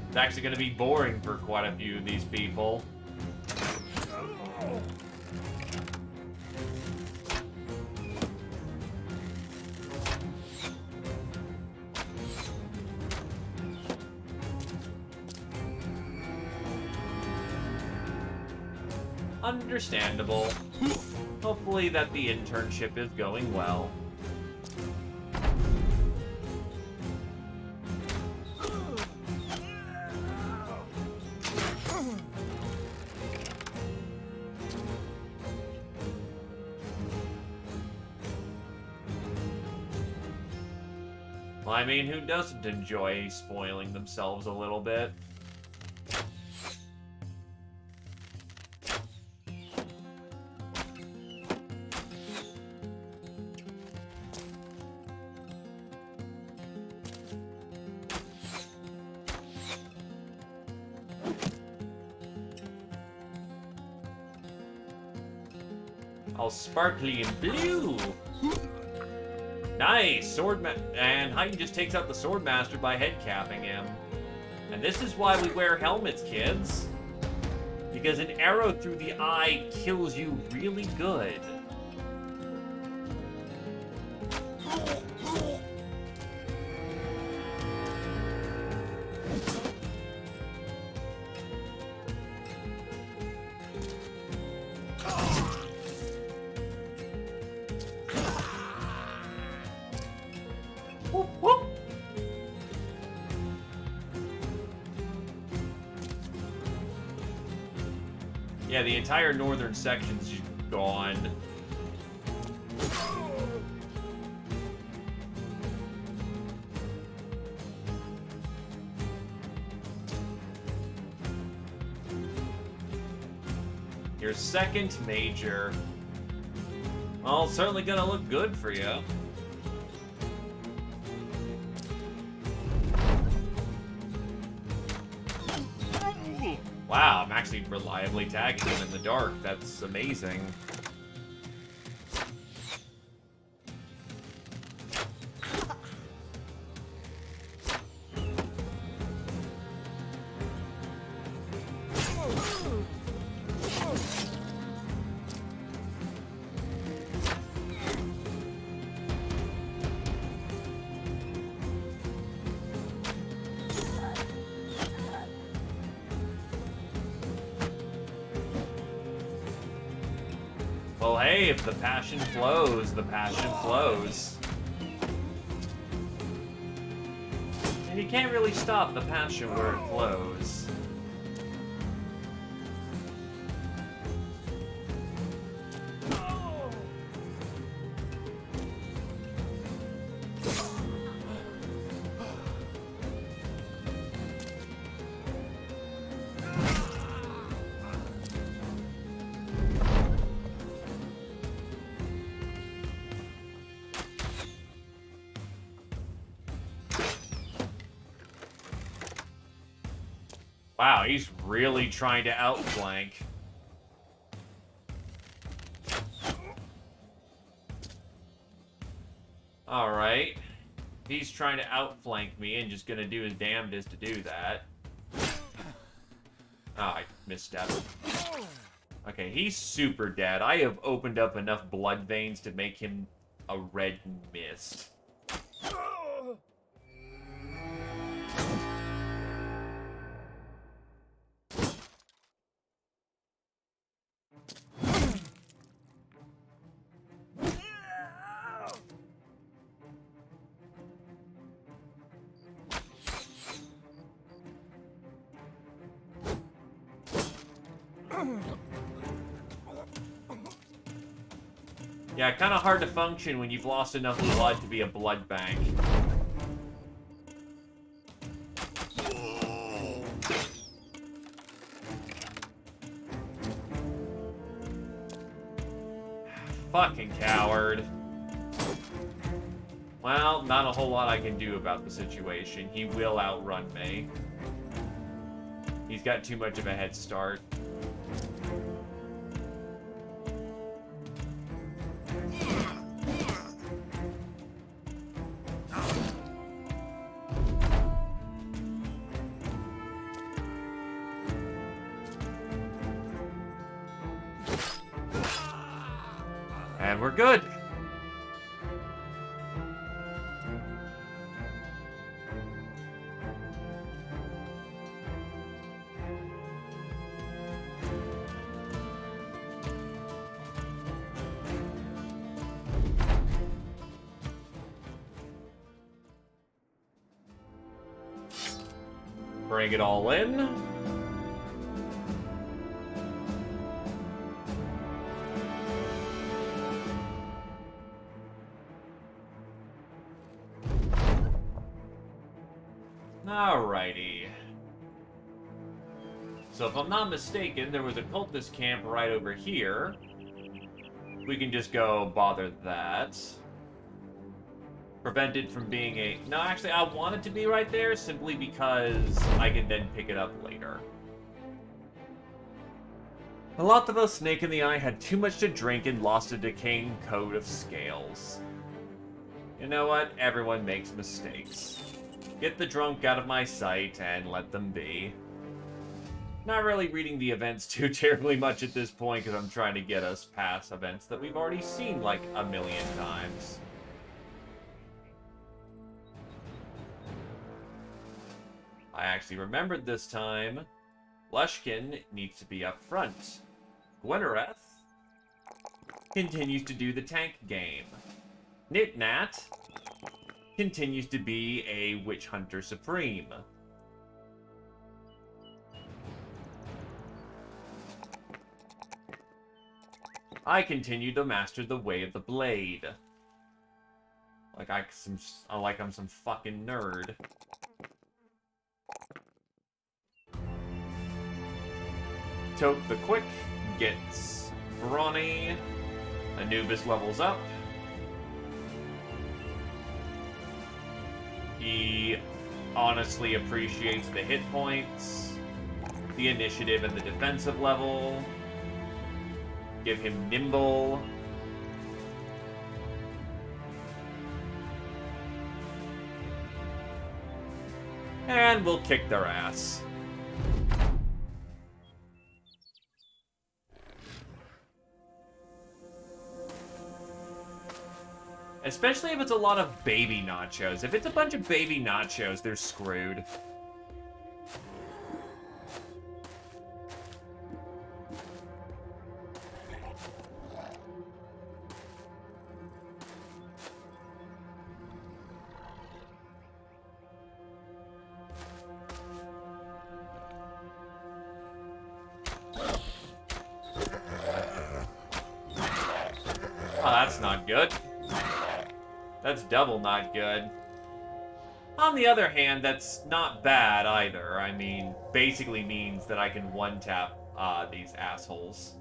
It's actually going to be boring for quite a few of these people. Understandable. Hopefully that the internship is going well. Well, I mean, who doesn't enjoy spoiling themselves a little bit? All sparkly and blue. Nice! And Heighten just takes out the Swordmaster by head capping him. And this is why we wear helmets, kids. Because an arrow through the eye kills you really good. Yeah, the entire northern section's just gone. Your second major. Well, it's certainly gonna look good for you. Wow, I'm actually reliably tagging him in the dark. That's amazing. Well, hey, if the passion flows, the passion flows. And you can't really stop the passion where it flows. Wow, he's really trying to outflank. Alright. He's trying to outflank me and just gonna do his damnedest to do that. Oh, I misstepped. Okay, he's super dead. I have opened up enough blood veins to make him a red mist. Yeah, kind of hard to function when you've lost enough blood to be a blood bank. Fucking coward. Well, not a whole lot I can do about the situation. He will outrun me. He's got too much of a head start. And we're good. Bring it all in. Alrighty. So if I'm not mistaken, there was a cultist camp right over here. We can just go bother that. Prevented from being a... No, actually, I want it to be right there simply because I can then pick it up later. A lot of us, Snake in the Eye, had too much to drink and lost a decaying coat of scales. You know what? Everyone makes mistakes. Get the drunk out of my sight and let them be. Not really reading the events too terribly much at this point because I'm trying to get us past events that we've already seen like a million times. I actually remembered this time. Lushkin needs to be up front. Gwynereth continues to do the tank game. Nitnat continues to be a Witch Hunter Supreme. I continue to master the way of the blade. Like I'm some fucking nerd. Toke the Quick gets brawny. Anubis levels up. He honestly appreciates the hit points, the initiative and the defensive level. Give him Nimble. And we'll kick their ass. Especially if it's a lot of baby nachos. If it's a bunch of baby nachos, they're screwed. Oh, that's not good. That's double not good. On the other hand, that's not bad either. I mean, basically means that I can one-tap these assholes.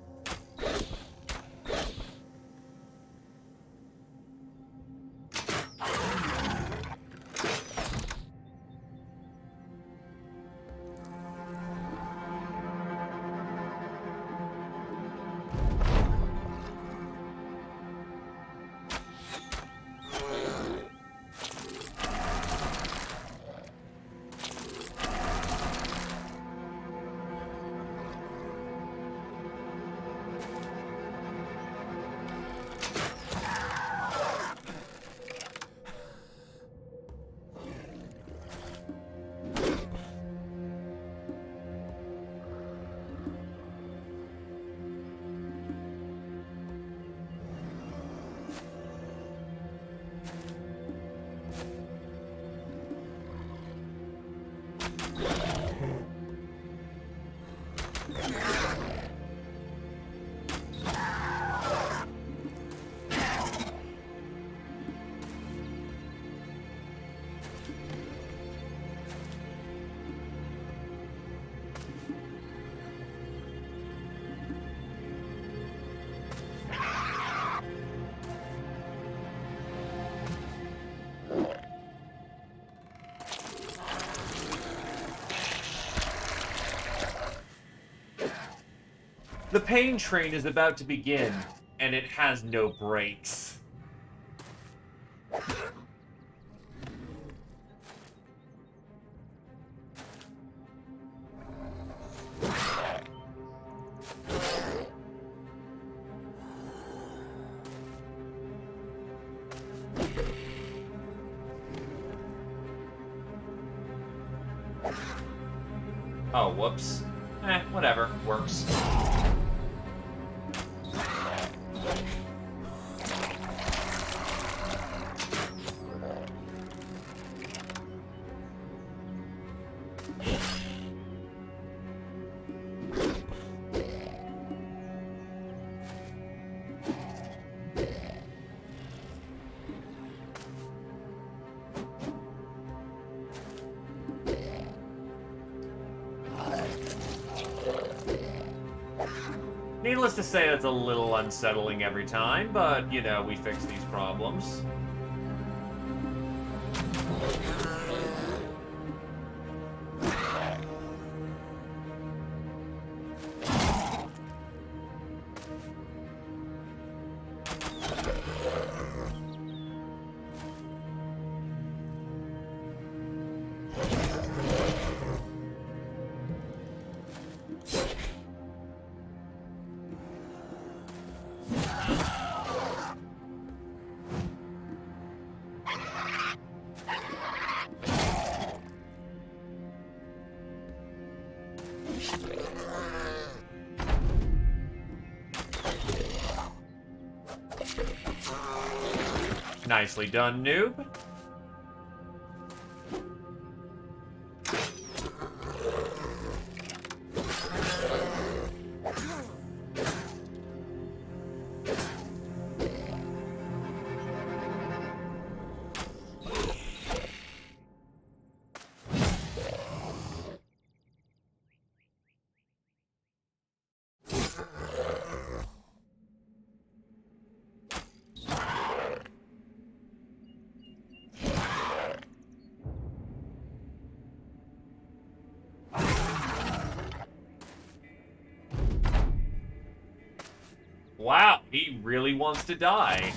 The pain train is about to begin, and it has no brakes. Oh, whoops. Whatever. Works. Needless to say, it's a little unsettling every time, but, you know, we fix these problems. Nicely done, noob. Wow, he really wants to die.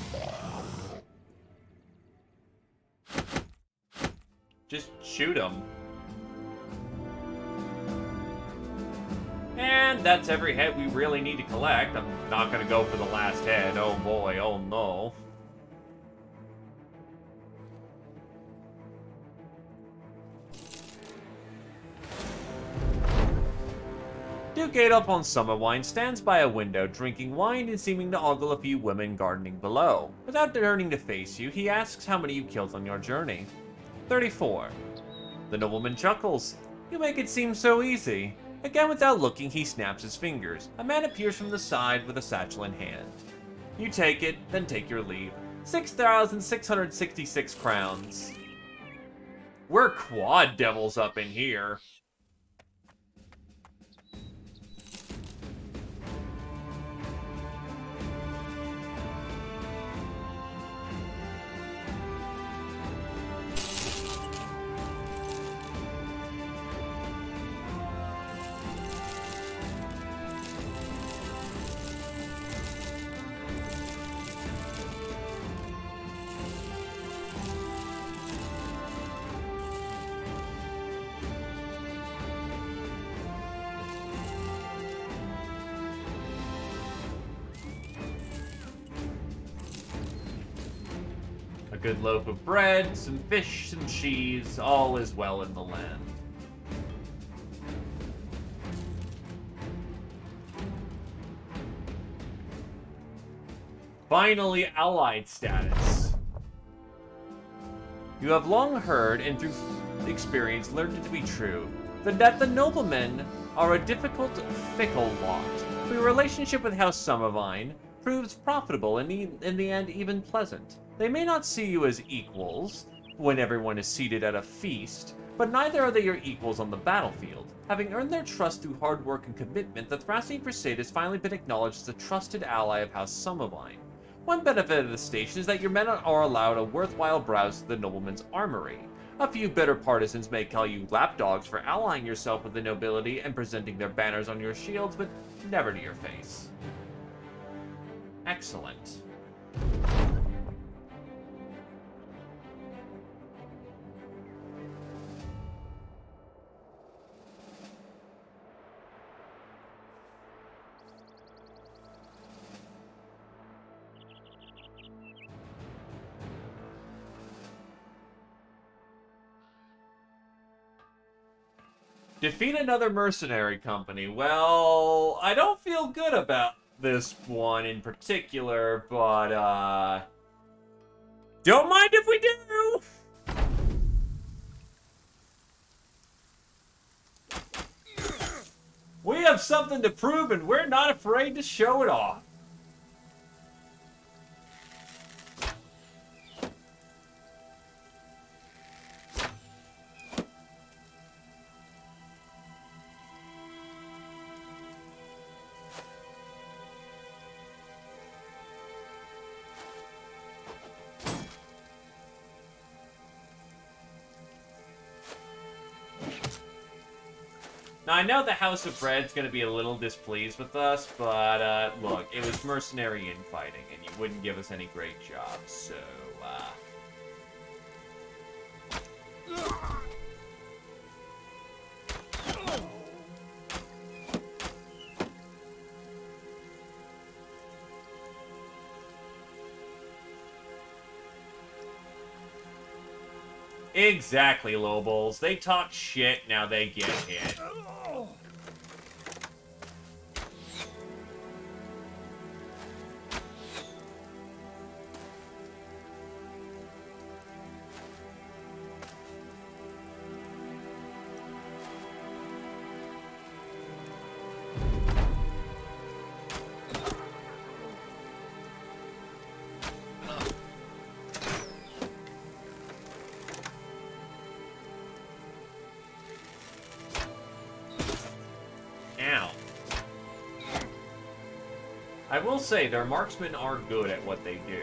Just shoot him. And that's every head we really need to collect. I'm not gonna go for the last head. Oh boy, oh no. Duke Adolf Summerwine stands by a window drinking wine and seeming to ogle a few women gardening below. Without turning to face you, he asks how many you killed on your journey. 34. The nobleman chuckles. You make it seem so easy. Again, without looking, he snaps his fingers. A man appears from the side with a satchel in hand. You take it, then take your leave. 6,666 crowns. We're quad devils up in here. A good loaf of bread, some fish, some cheese, all is well in the land. Finally, allied status. You have long heard, and through experience learned it to be true, that the noblemen are a difficult, fickle lot. But your relationship with House Summervine proves profitable and in the end even pleasant. They may not see you as equals when everyone is seated at a feast, but neither are they your equals on the battlefield. Having earned their trust through hard work and commitment, the Thracian Crusade has finally been acknowledged as a trusted ally of House Summervine. One benefit of the station is that your men are allowed a worthwhile browse to the nobleman's armory. A few bitter partisans may call you lapdogs for allying yourself with the nobility and presenting their banners on your shields, but never to your face. Excellent. Defeat another mercenary company. Well, I don't feel good about this one in particular, but, don't mind if we do! We have something to prove, and we're not afraid to show it off. Now, I know the House of Bread's going to be a little displeased with us, but, look, it was mercenary infighting, and you wouldn't give us any great jobs, so, Exactly, Lobos. They talk shit, now they get hit. I will say, their marksmen are good at what they do.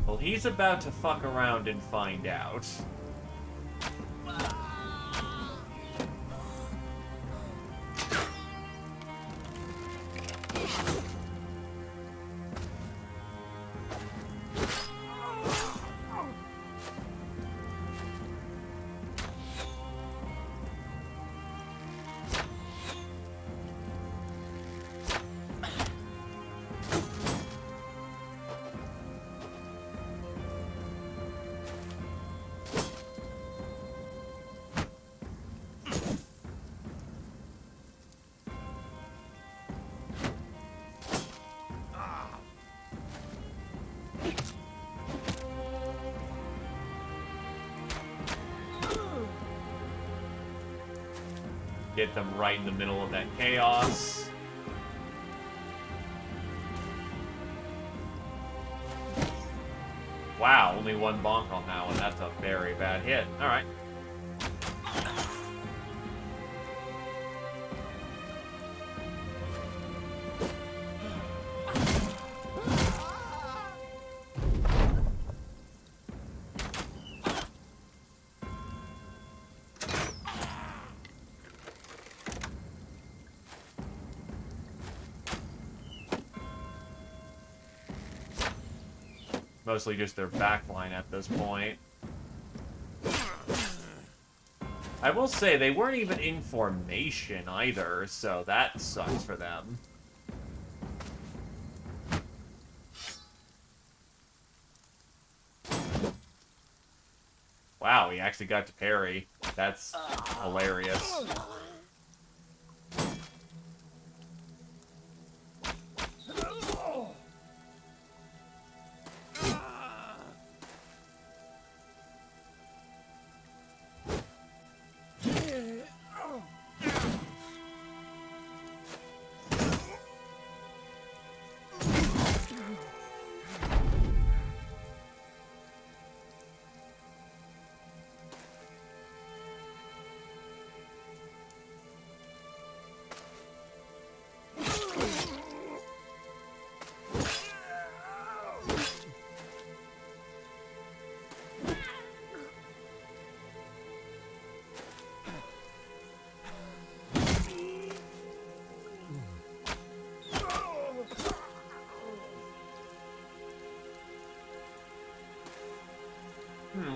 Well, he's about to fuck around and find out. Get them right in the middle of that chaos. Wow, only one bonk on that one. That's a very bad hit. Alright. Mostly just their backline at this point. I will say, they weren't even in formation either, so that sucks for them. actually got to parry. That's hilarious.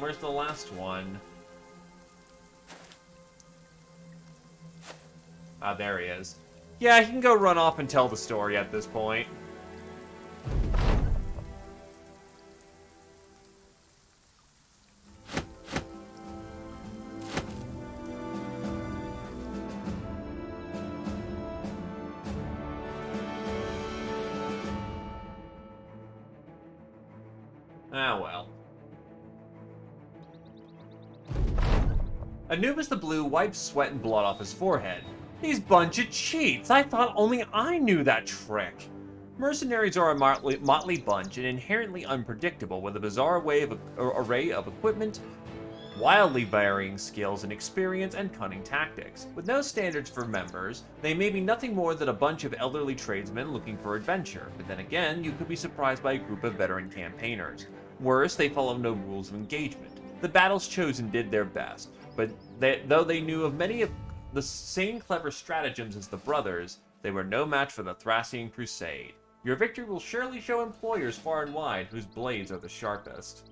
Where's the last one? Ah, there he is. Yeah, he can go run off and tell the story at this point. Ah, well. Anubis the Blue wipes sweat and blood off his forehead. These bunch of cheats! I thought only I knew that trick! Mercenaries are a motley bunch and inherently unpredictable, with a bizarre array of equipment, wildly varying skills and experience, and cunning tactics. With no standards for members, they may be nothing more than a bunch of elderly tradesmen looking for adventure, but then again, you could be surprised by a group of veteran campaigners. Worse, they follow no rules of engagement. The battles chosen did their best, but though they knew of many of the same clever stratagems as the brothers, they were no match for the Thracian Crusade. Your victory will surely show employers far and wide whose blades are the sharpest.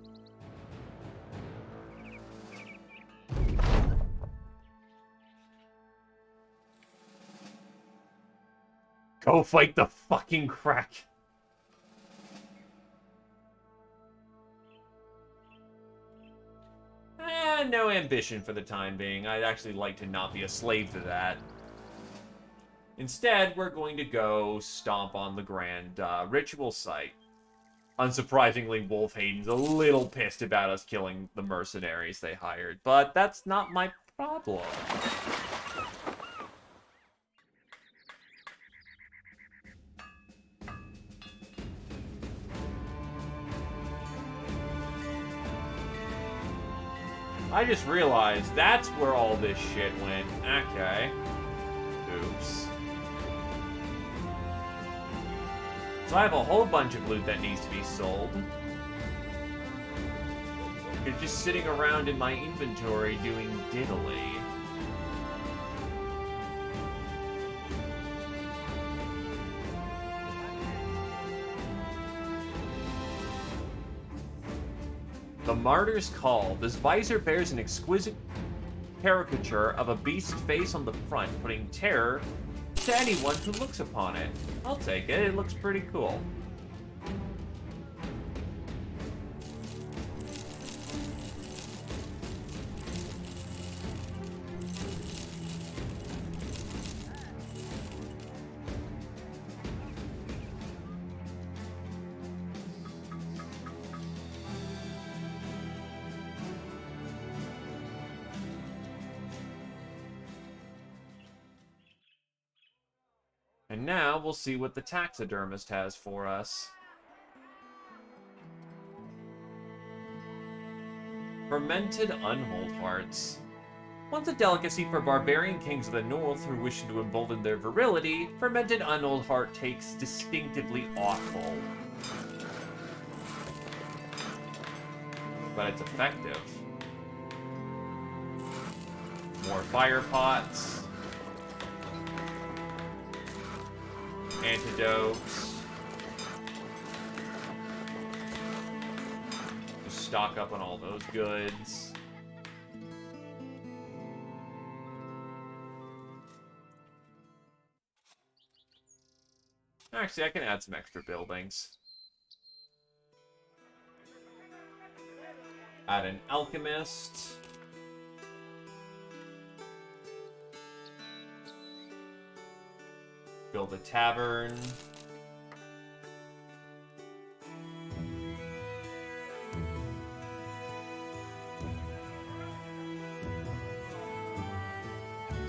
Go fight the fucking crack! No ambition for the time being. I'd actually like to not be a slave to that. Instead, we're going to go stomp on the grand ritual site. Unsurprisingly, Wolf Hayden's a little pissed about us killing the mercenaries they hired, but that's not my problem. I just realized that's where all this shit went. Okay. Oops. So I have a whole bunch of loot that needs to be sold. It's just sitting around in my inventory doing diddly. The Martyr's Call. This visor bears an exquisite caricature of a beast's face on the front, putting terror to anyone who looks upon it. I'll take it. It looks pretty cool. And now we'll see what the taxidermist has for us. Fermented unhold hearts. Once a delicacy for barbarian kings of the north who wish to embolden their virility, fermented unhold heart tastes distinctively awful. But it's effective. More fire pots. Antidotes. Just stock up on all those goods. Actually, I can add some extra buildings. Add an alchemist. Build a tavern.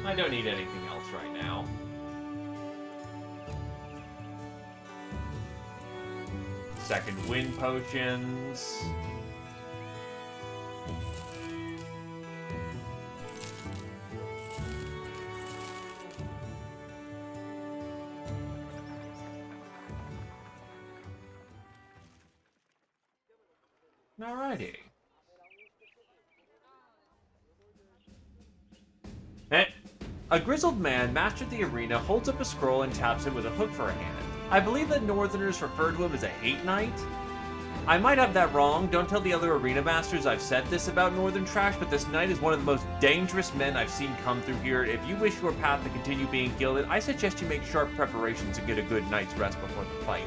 I don't need anything else right now. Second wind potions. Alrighty. A grizzled man, master of the arena, holds up a scroll and taps it with a hook for a hand. I believe that Northerners refer to him as a hate knight. I might have that wrong. Don't tell the other arena masters I've said this about Northern trash, but this knight is one of the most dangerous men I've seen come through here. If you wish your path to continue being gilded, I suggest you make sharp preparations and get a good night's rest before the fight.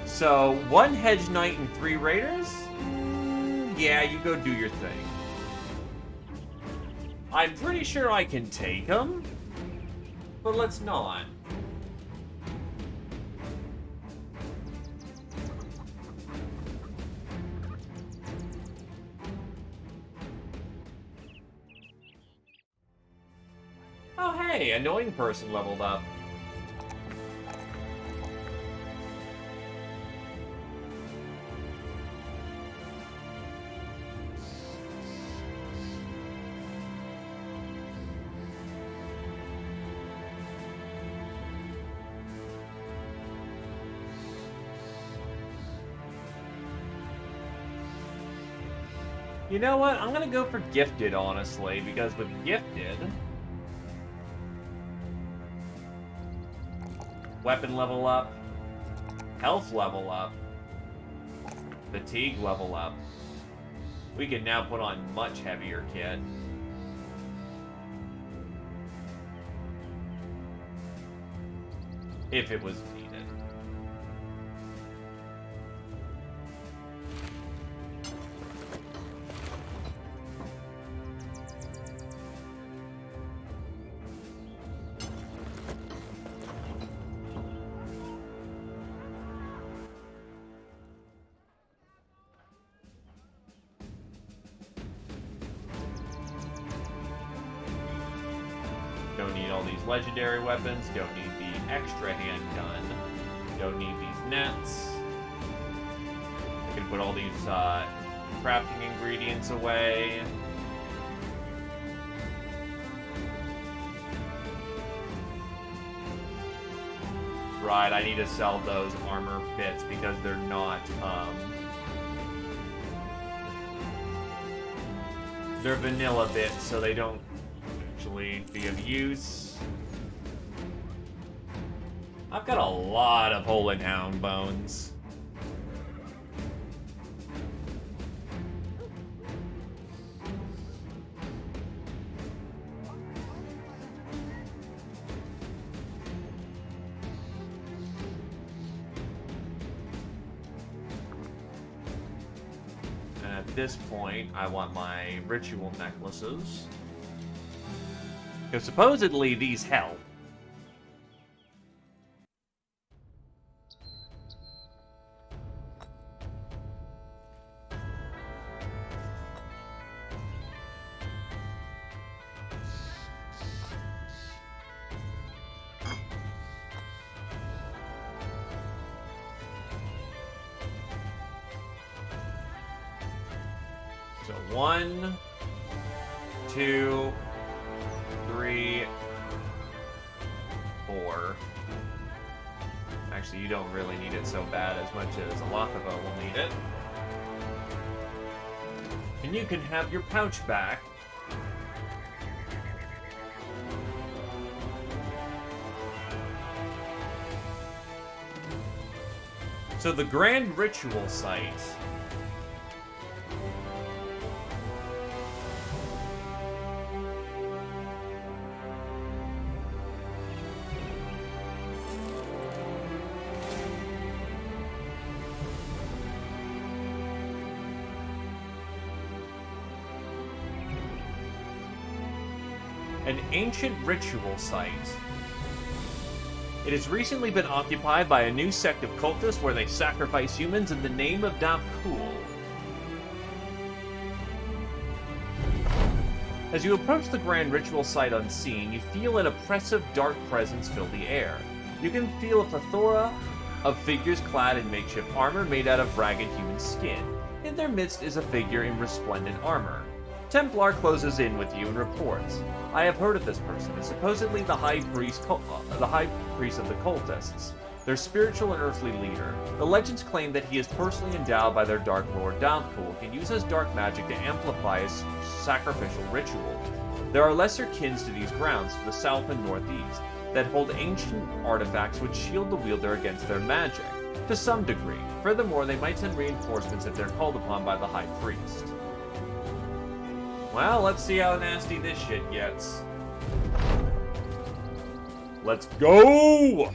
So, 1 hedge knight and 3 raiders? Yeah, you go do your thing. I'm pretty sure I can take them, but let's not. Oh hey, annoying person leveled up. You know what? I'm gonna go for Gifted, honestly, because with Gifted... Weapon level up. Health level up. Fatigue level up. We can now put on much heavier kit. If it was needed. Don't need all these legendary weapons. Don't need the extra handgun. Don't need these nets. I can put all these crafting ingredients away. Right, I need to sell those armor bits because they're not, they're vanilla bits, so they don't actually be of use. I've got a lot of Hole and Hound bones. And at this point, I want my ritual necklaces. Because supposedly these help. So 1, 2, 3, 4. Actually, you don't really need it so bad as much as Alakava will need it. And you can have your pouch back. So the Grand Ritual Site. an ancient ritual site. It has recently been occupied by a new sect of cultists where they sacrifice humans in the name of Navkul. As you approach the grand ritual site unseen, you feel an oppressive dark presence fill the air. You can feel a plethora of figures clad in makeshift armor made out of ragged human skin. In their midst is a figure in resplendent armor. Templar closes in with you and reports, "I have heard of this person. It's supposedly the high priest of the cultists, their spiritual and earthly leader. The legends claim that he is personally endowed by their Dark Lord Damkul and uses dark magic to amplify his sacrificial ritual. There are lesser kins to these grounds to the south and northeast that hold ancient artifacts which shield the wielder against their magic, to some degree. Furthermore, they might send reinforcements if they're called upon by the High Priest." Well, let's see how nasty this shit gets. Let's go!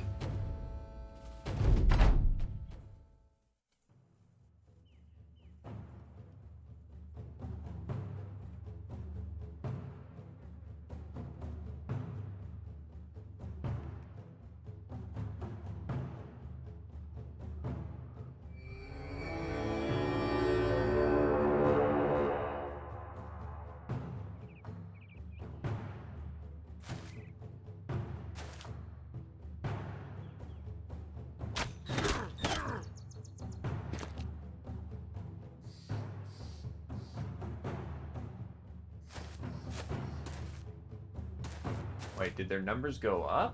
Wait, did their numbers go up?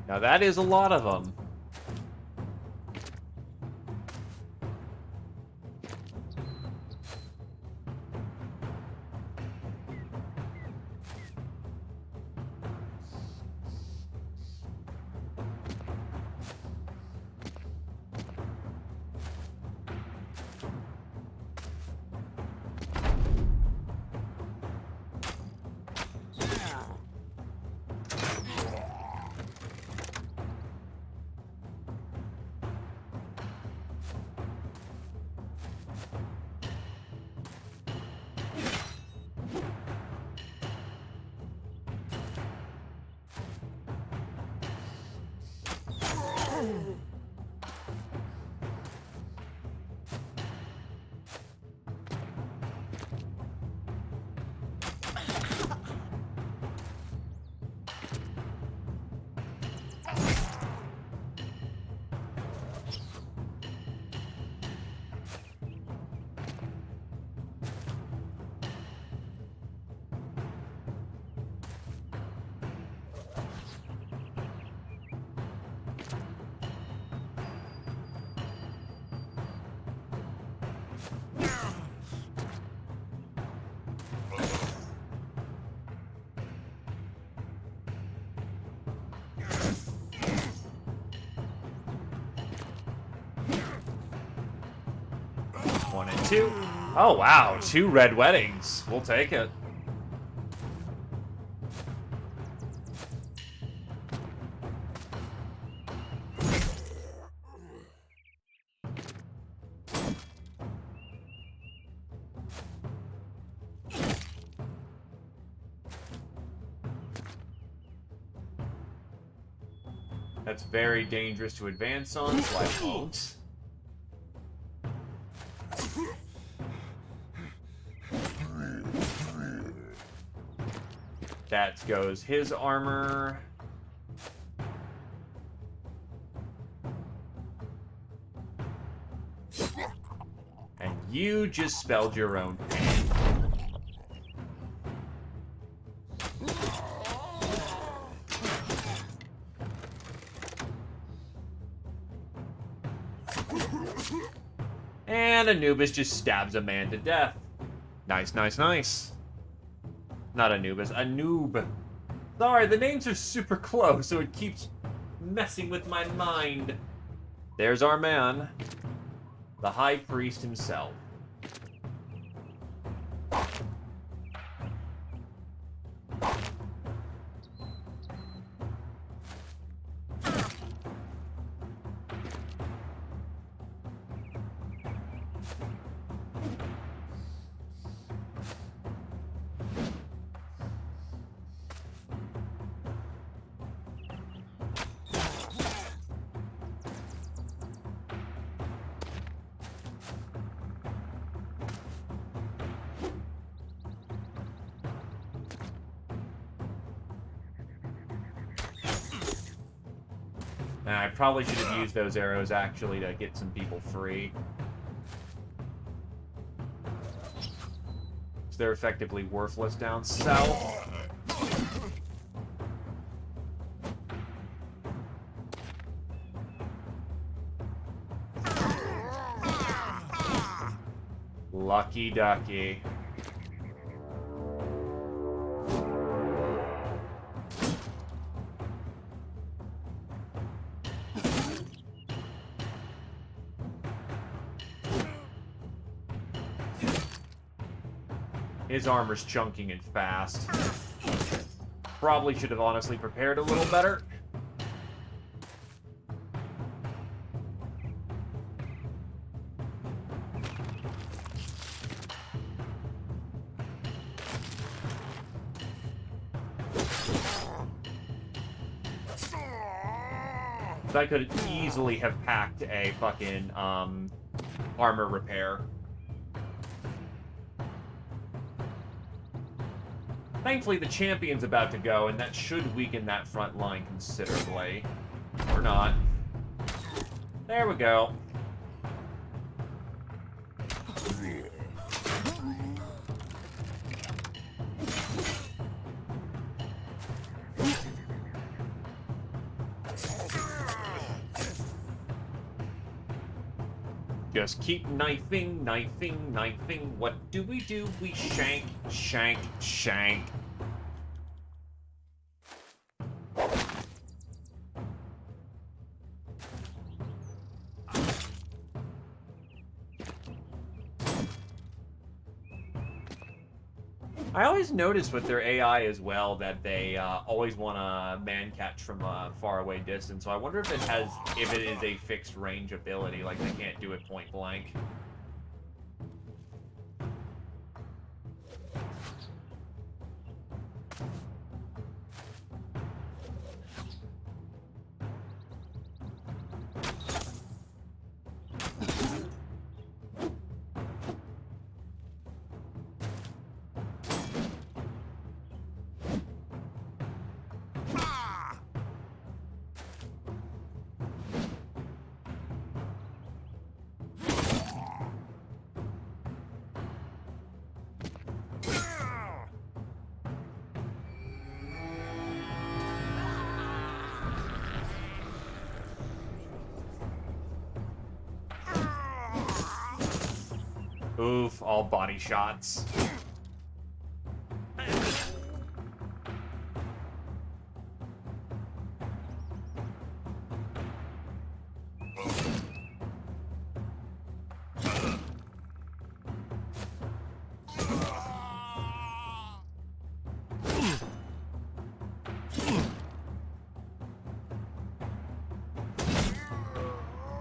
Now that is a lot of them. One and two. Oh, wow. 2 red weddings. We'll take it. That's very dangerous to advance on, so I won't. That goes his armor. You just spelled your own. And Anubis just stabs a man to death. Nice, nice, nice. Not Anubis, a noob. Sorry, the names are super close, so it keeps messing with my mind. There's our man. The High Priest himself. I probably should have used those arrows, actually, to get some people free. So they're effectively worthless down south. Lucky ducky. His armor's chunking and fast. Probably should have honestly prepared a little better. I could easily have packed a fucking armor repair. Thankfully, the champion's about to go, and that should weaken that front line considerably. Or not. There we go. Just keep knifing, knifing, knifing. What do? We shank, shank, shank. I always notice with their AI as well that they always want a man catch from a faraway distance. So I wonder if it is a fixed range ability, like they can't do it point blank. Oof, all body shots.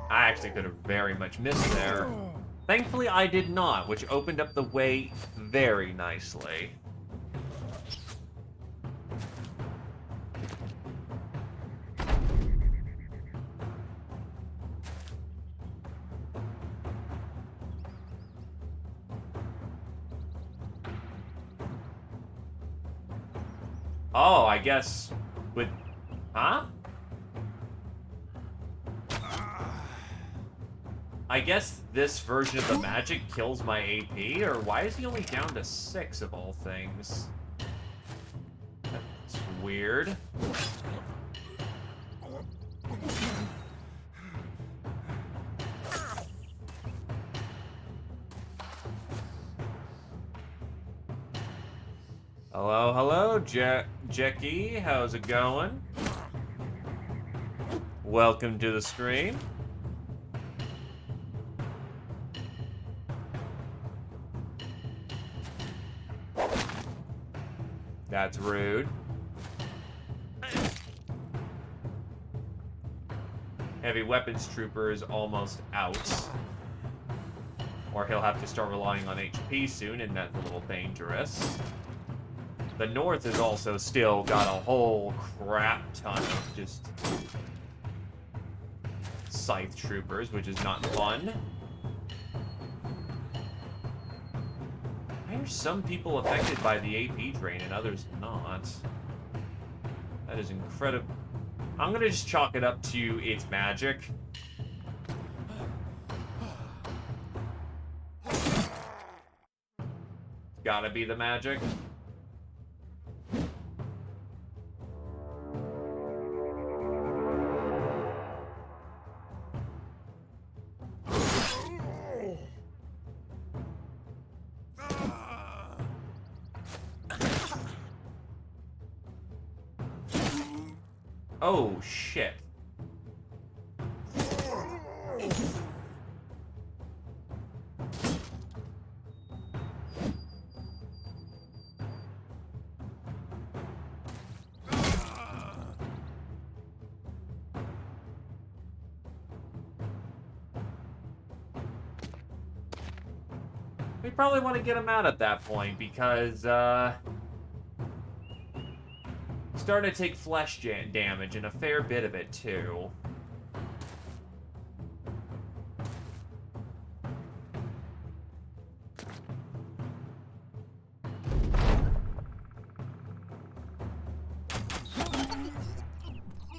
I actually could have very much missed there. Thankfully, I did not, which opened up the way very nicely. Oh, I guess with... Huh? I guess this version of the magic kills my AP, or why is he only down to 6 of all things? That's weird. Hello, hello, Jackie. How's it going? Welcome to the stream. That's rude. Heavy weapons trooper is almost out. Or he'll have to start relying on HP soon, and that's a little dangerous. The North has also still got a whole crap ton of just scythe troopers, which is not fun. Why are some people affected by the AP drain and others not? That is incredible. I'm gonna just chalk it up to its magic. It's gotta be the magic. Oh, shit. We probably want to get him out at that point because, starting to take flesh damage, and a fair bit of it, too.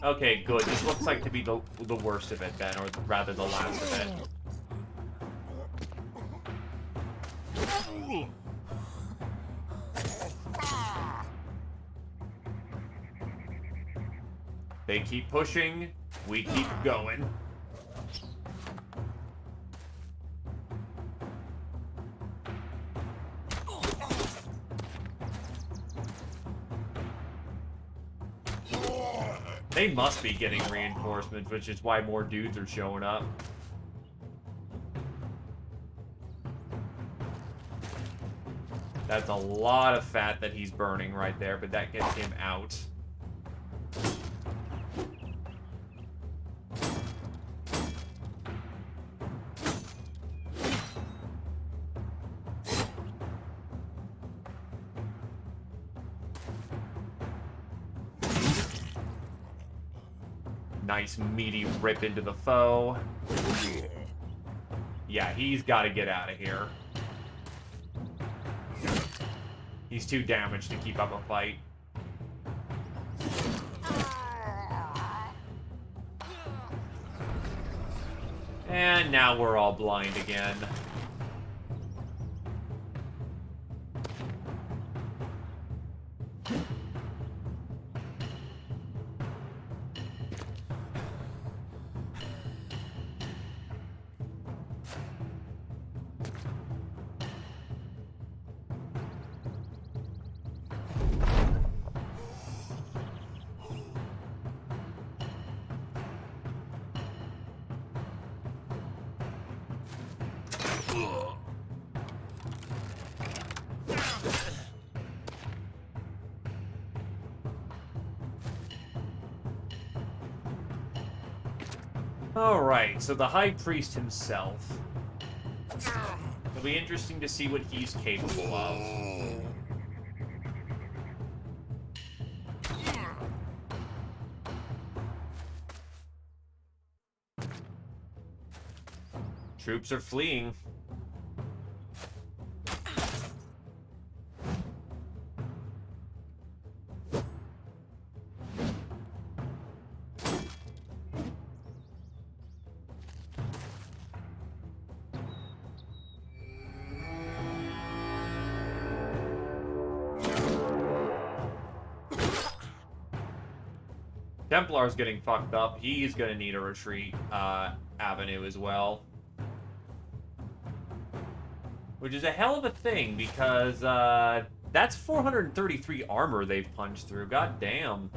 Okay, good. This looks like to be the worst of it, then, or rather the last of it. They keep pushing, we keep going. They must be getting reinforcements, which is why more dudes are showing up. That's a lot of fat that he's burning right there, but that gets him out. Nice meaty rip into the foe. Yeah, he's got to get out of here. He's too damaged to keep up a fight. And now we're all blind again. Alright, so the High Priest himself. It'll be interesting to see what he's capable of. Troops are fleeing. Templar's getting fucked up. He's gonna need a retreat avenue as well. Which is a hell of a thing, because that's 433 armor they've punched through. God damn.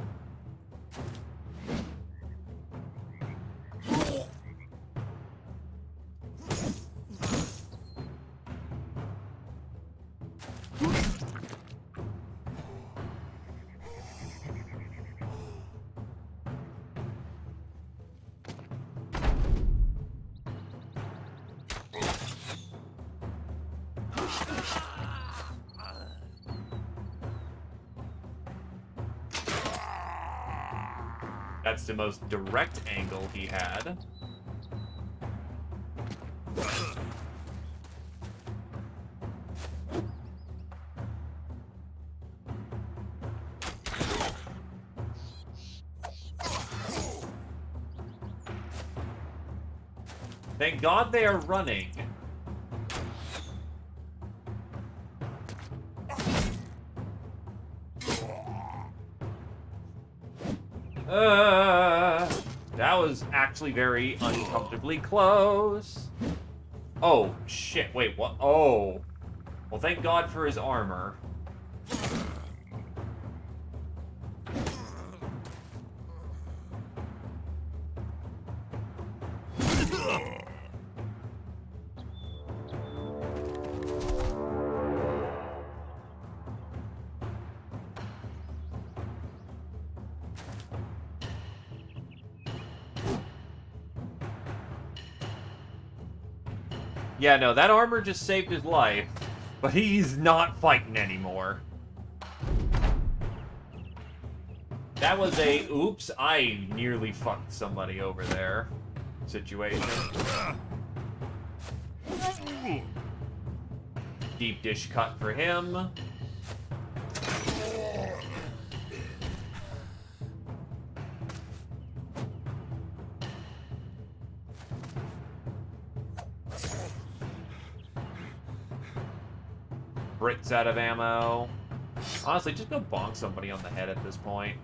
That's the most direct angle he had. Thank God they are running. That was actually very uncomfortably close. Oh, shit. Wait, what? Oh. Well, thank God for his armor. Yeah, no, that armor just saved his life, but he's not fighting anymore. That was a, oops, I nearly fucked somebody over there situation. Deep dish cut for him. Brits out of ammo. Honestly, just go bonk somebody on the head at this point.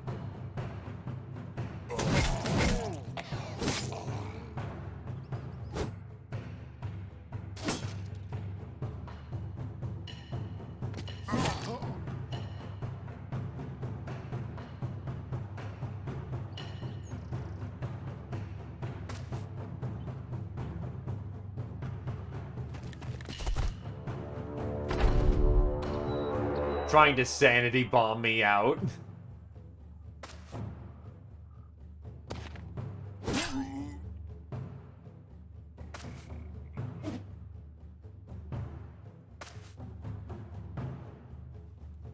Trying to sanity bomb me out.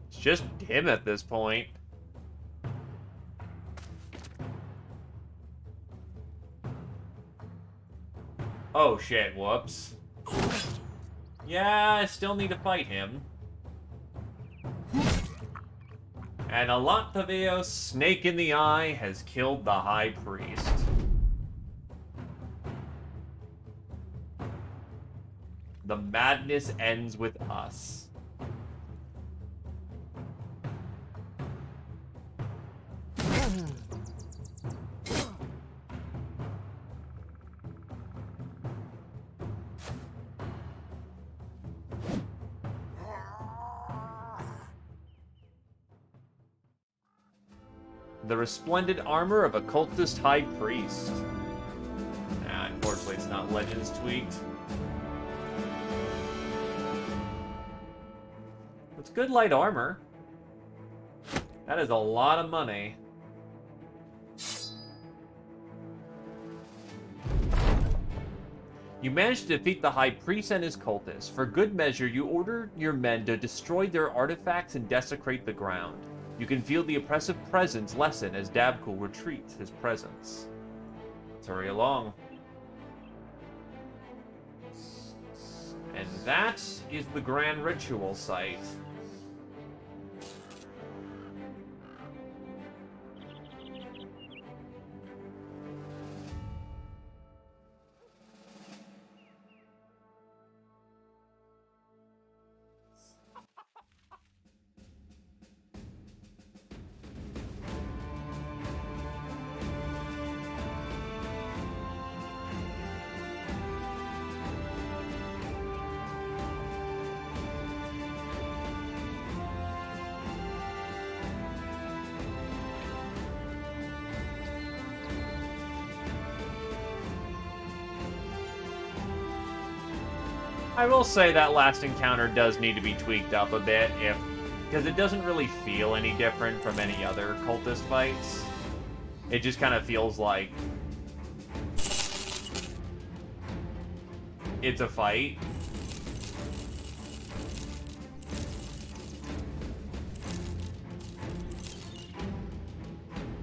It's just him at this point. Oh shit, whoops. Yeah, I still need to fight him. And Alantavio's snake in the eye has killed the High Priest. The madness ends with us. The resplendent armor of a cultist high priest. Nah, unfortunately it's not Legends tweaked. It's good light armor. That is a lot of money. You managed to defeat the High Priest and his cultists. For good measure, you ordered your men to destroy their artifacts and desecrate the ground. You can feel the oppressive presence lessen as Dabkul retreats his presence. Let's hurry along. And that is the Grand Ritual site. I will say that last encounter does need to be tweaked up a bit, because it doesn't really feel any different from any other cultist fights. It just kind of feels like it's a fight.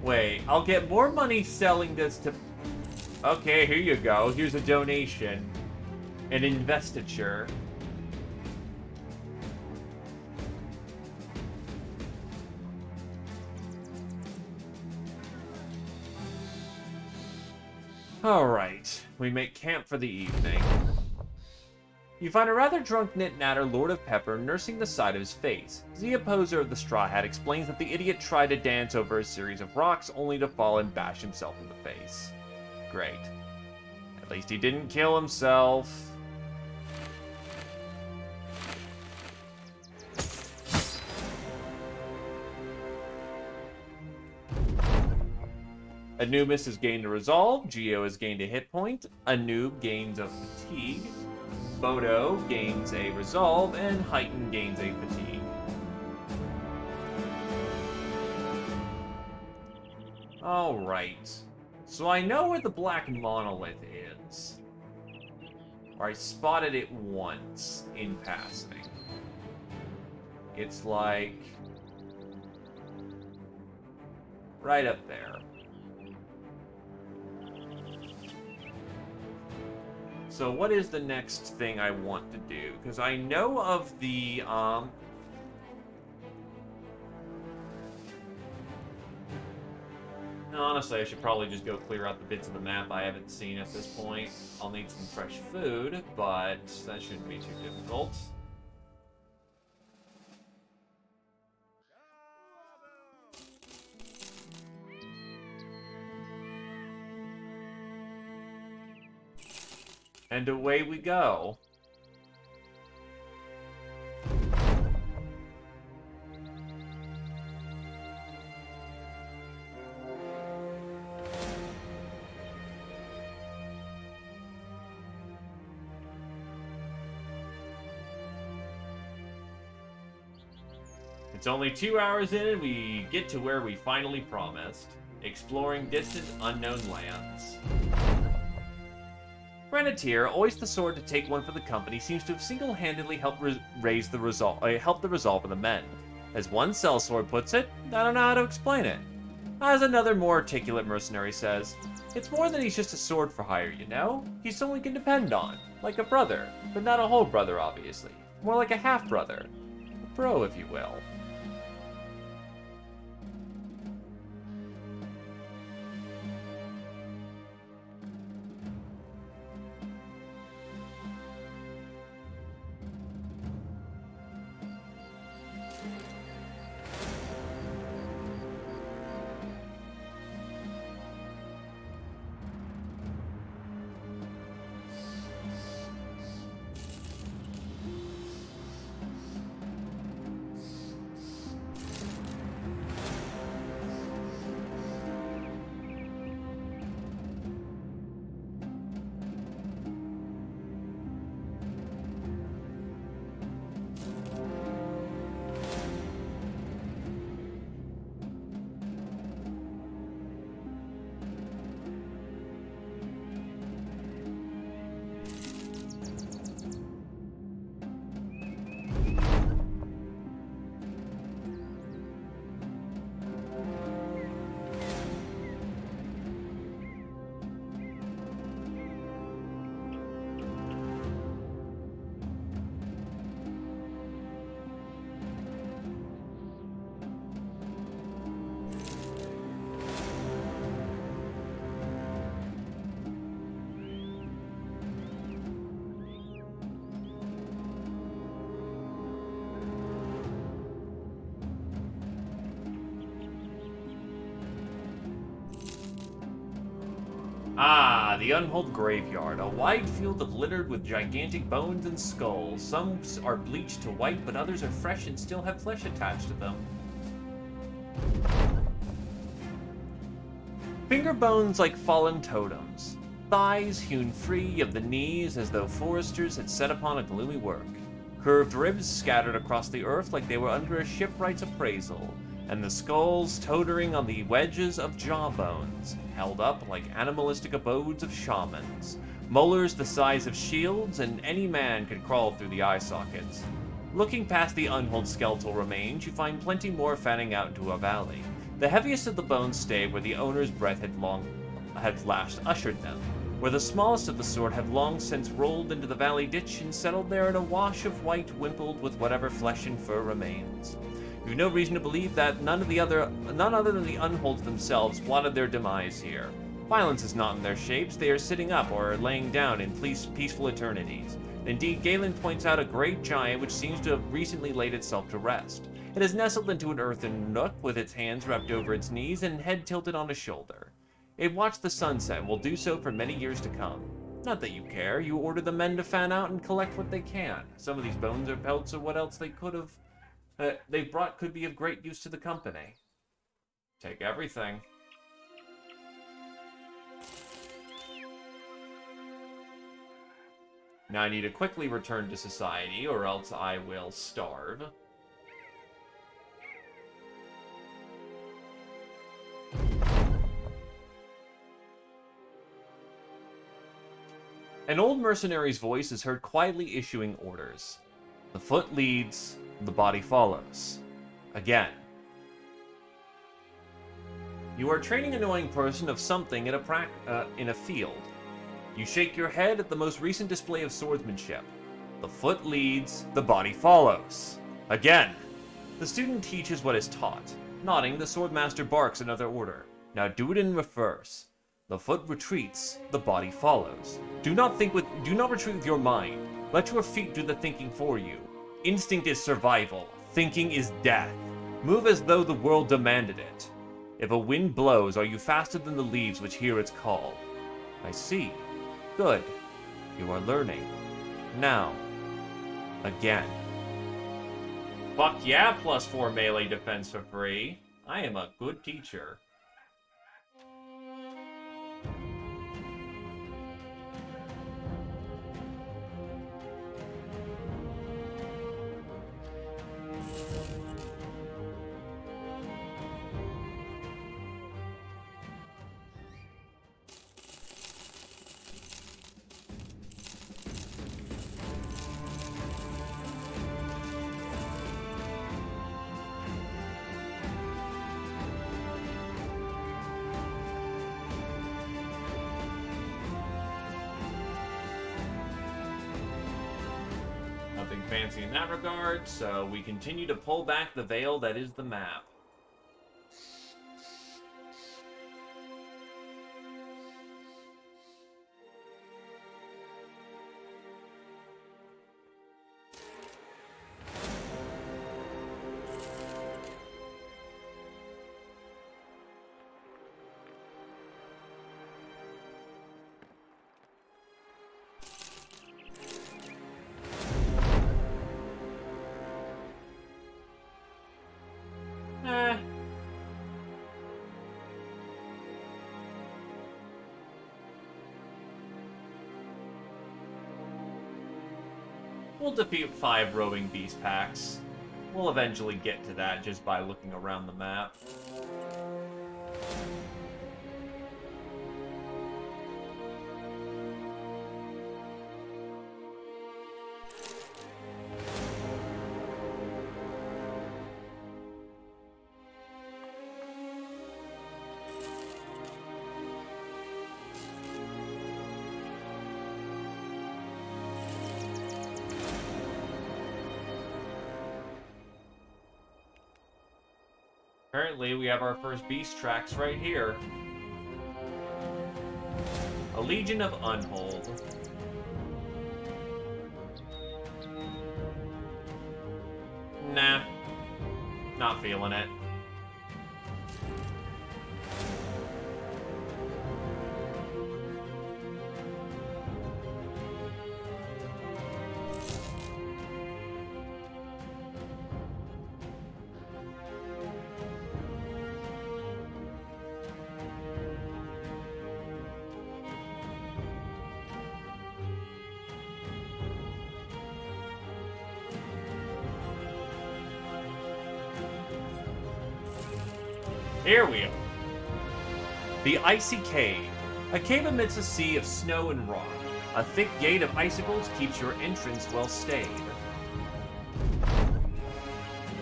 Wait, I'll get more money selling this to... Okay, here you go. Here's a donation. An investiture. Alright, we make camp for the evening. You find a rather drunk Knit-Natter Lord of Pepper nursing the side of his face. The opposer of the Straw Hat explains that the idiot tried to dance over a series of rocks only to fall and bash himself in the face. Great. At least he didn't kill himself. Anubis has gained a resolve, Geo has gained a hit point, Anub gains a fatigue, Bodo gains a resolve, and Heighten gains a fatigue. Alright. So I know where the black monolith is. Or I spotted it once in passing. It's like... right up there. So what is the next thing I want to do? Because I know of the, honestly, I should probably just go clear out the bits of the map I haven't seen at this point. I'll need some fresh food, but that shouldn't be too difficult. And away we go. It's only 2 hours in and we get to where we finally promised. Exploring distant, unknown lands. Grenadier, always the sword to take one for the company, seems to have single-handedly helped raise the resolve of the men. As one sellsword puts it, I don't know how to explain it. As another more articulate mercenary says, it's more than he's just a sword for hire, you know? He's someone we can depend on, like a brother, but not a whole brother, obviously. More like a half-brother. A bro, if you will. Ah, the Unhold Graveyard, a wide field littered with gigantic bones and skulls. Some are bleached to white, but others are fresh and still have flesh attached to them. Finger bones like fallen totems. thighs hewn free of the knees as though foresters had set upon a gloomy work. Curved ribs scattered across the earth like they were under a shipwright's appraisal, and the skulls tottering on the wedges of jawbones, held up like animalistic abodes of shamans. Molars the size of shields, and any man could crawl through the eye sockets. Looking past the unhulled skeletal remains, you find plenty more fanning out into a valley. The heaviest of the bones stay where the owner's breath had last ushered them, where the smallest of the sort have long since rolled into the valley ditch and settled there in a wash of white wimpled with whatever flesh and fur remains. You've no reason to believe that none other than the unholds themselves plotted their demise here. Violence is not in their shapes, they are sitting up or laying down in peaceful eternities. Indeed, Galen points out a great giant which seems to have recently laid itself to rest. It is nestled into an earthen nook with its hands wrapped over its knees and head tilted on a shoulder. It watched the sunset and will do so for many years to come. Not that you care, you order the men to fan out and collect what they can. Some of these bones or pelts or what else they brought could be of great use to the company. Take everything. Now I need to quickly return to society, or else I will starve. An old mercenary's voice is heard quietly issuing orders. The foot leads, the body follows. Again. You are training an annoying person of something in a field. You shake your head at the most recent display of swordsmanship. The foot leads, the body follows. Again. The student teaches what is taught. Nodding, the swordmaster barks another order. Now do it in reverse. The foot retreats, the body follows. Do not retreat with your mind. Let your feet do the thinking for you. Instinct is survival. Thinking is death. Move as though the world demanded it. If a wind blows, are you faster than the leaves which hear its call? I see. Good. You are learning. Now. Again. Fuck yeah, +4 melee defense for free. I am a good teacher. Fancy in that regard, so we continue to pull back the veil that is the map. We'll defeat 5 roving beast packs. We'll eventually get to that just by looking around the map. Apparently, we have our first beast tracks right here. A legion of Unhold. Nah. Not feeling it. Here we are. The Icy Cave. A cave amidst a sea of snow and rock. A thick gate of icicles keeps your entrance well stayed.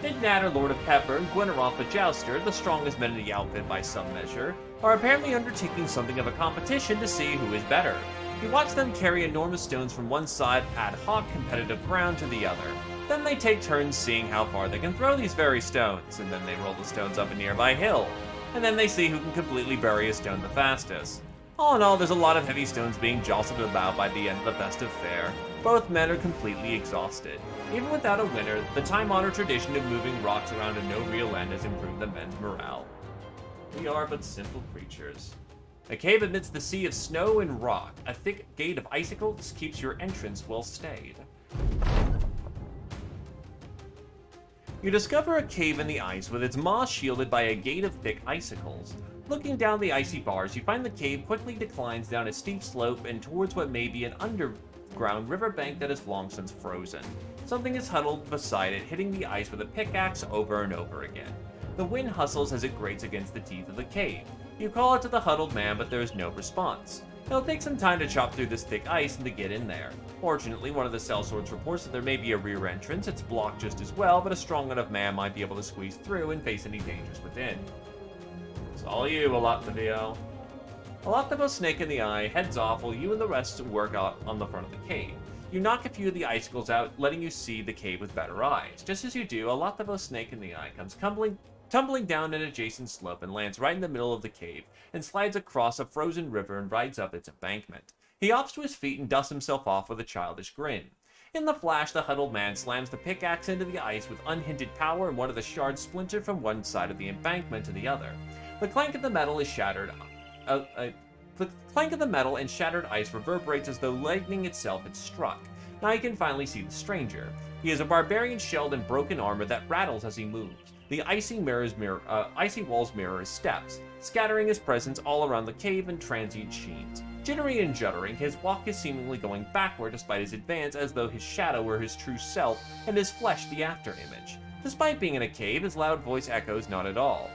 Midnatter, Lord of Pepper, and Gwyneroth the Jouster, the strongest men in the outfit by some measure, are apparently undertaking something of a competition to see who is better. You watch them carry enormous stones from one side ad hoc competitive ground to the other. Then they take turns seeing how far they can throw these very stones, and then they roll the stones up a nearby hill. And then they see who can completely bury a stone the fastest. All in all, there's a lot of heavy stones being jostled about by the end of the festive fair. Both men are completely exhausted. Even without a winner, the time-honored tradition of moving rocks around to no real end has improved the men's morale. We are but simple creatures. A cave amidst the sea of snow and rock. A thick gate of icicles keeps your entrance well stayed. You discover a cave in the ice with its maw shielded by a gate of thick icicles. Looking down the icy bars, you find the cave quickly declines down a steep slope and towards what may be an underground riverbank that is long since frozen. Something is huddled beside it, hitting the ice with a pickaxe over and over again. The wind hustles as it grates against the teeth of the cave. You call it to the huddled man, but there is no response. It'll take some time to chop through this thick ice and to get in there. Fortunately, one of the sellswords reports that there may be a rear entrance. It's blocked just as well, but a strong enough man might be able to squeeze through and face any dangers within. It's all you, Alathavio. Alathavio, Snake in the Eye, heads off while you and the rest work out on the front of the cave. You knock a few of the icicles out, letting you see the cave with better eyes. Just as you do, Alathavio, Snake in the Eye comes tumbling down an adjacent slope and lands right in the middle of the cave, and slides across a frozen river and rides up its embankment. He hops to his feet and dusts himself off with a childish grin. In the flash, the huddled man slams the pickaxe into the ice with unhindered power, and one of the shards splintered from one side of the embankment to the other. The clank of the metal is shattered. The clank of the metal and shattered ice reverberates as though lightning itself had struck. Now you can finally see the stranger. He has a barbarian shelled and broken armor that rattles as he moves. The icy walls mirror his steps, scattering his presence all around the cave in transient sheens. Jittery and juddering, his walk is seemingly going backward despite his advance, as though his shadow were his true self and his flesh the after-image. Despite being in a cave, his loud voice echoes not at all.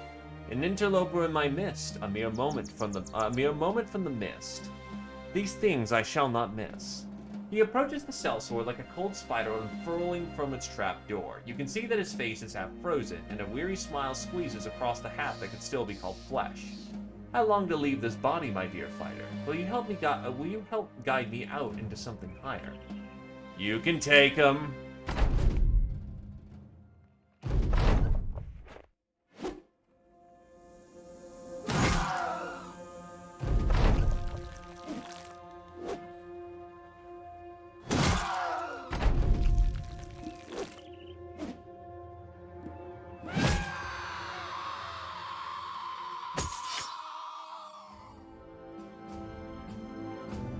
An interloper in my mist, a mere moment from the mist. These things I shall not miss. He approaches the sellsword like a cold spider unfurling from its trap door. You can see that his face is half frozen, and a weary smile squeezes across the half that could still be called flesh. I long to leave this body, my dear fighter. Will you help guide me out into something higher? You can take him.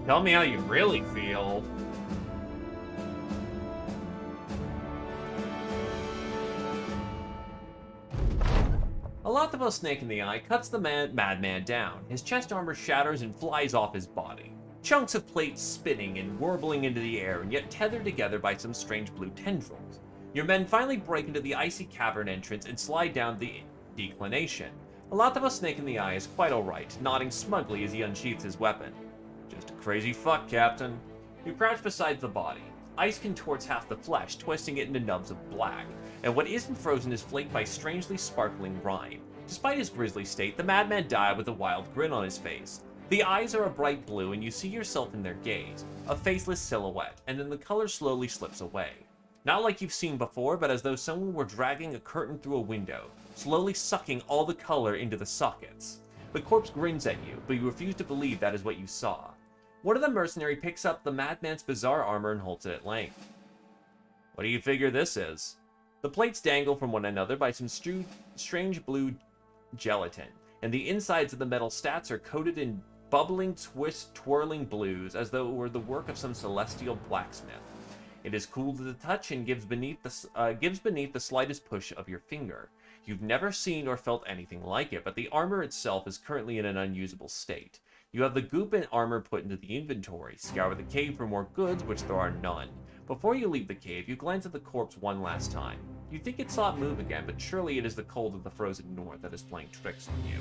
Tell me how you really feel. Alathavio, Snake in the Eye, cuts the madman down. His chest armor shatters and flies off his body. Chunks of plate spinning and warbling into the air, and yet tethered together by some strange blue tendrils. Your men finally break into the icy cavern entrance and slide down the declination. Alathavio, Snake in the Eye is quite alright, nodding smugly as he unsheaths his weapon. Just a crazy fuck, Captain. You crouch beside the body. Ice contorts half the flesh, twisting it into nubs of black, and what isn't frozen is flaked by strangely sparkling rime. Despite his grisly state, the madman died with a wild grin on his face. The eyes are a bright blue, and you see yourself in their gaze, a faceless silhouette, and then the color slowly slips away. Not like you've seen before, but as though someone were dragging a curtain through a window, slowly sucking all the color into the sockets. The corpse grins at you, but you refuse to believe that is what you saw. One of the mercenary picks up the madman's bizarre armor and holds it at length. What do you figure this is? The plates dangle from one another by some strange blue gelatin, and the insides of the metal stats are coated in bubbling, twirling blues, as though it were the work of some celestial blacksmith. It is cool to the touch and gives beneath the slightest push of your finger. You've never seen or felt anything like it, but the armor itself is currently in an unusable state. You have the goop and armor put into the inventory, scour the cave for more goods, which there are none. Before you leave the cave, you glance at the corpse one last time. You think it saw it move again, but surely it is the cold of the frozen north that is playing tricks on you.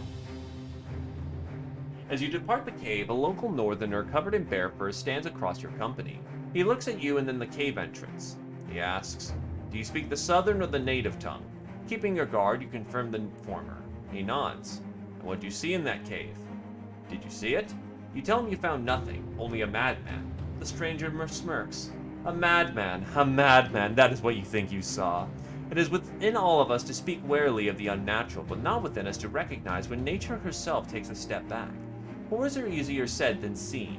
As you depart the cave, a local northerner covered in bear fur stands across your company. He looks at you and then the cave entrance. He asks, "Do you speak the southern or the native tongue?" Keeping your guard, you confirm the former. He nods. "And what do you see in that cave?" "Did you see it?" You tell him you found nothing, only a madman. The stranger smirks. A madman, that is what you think you saw. It is within all of us to speak warily of the unnatural, but not within us to recognize when nature herself takes a step back. Horrors are easier said than seen.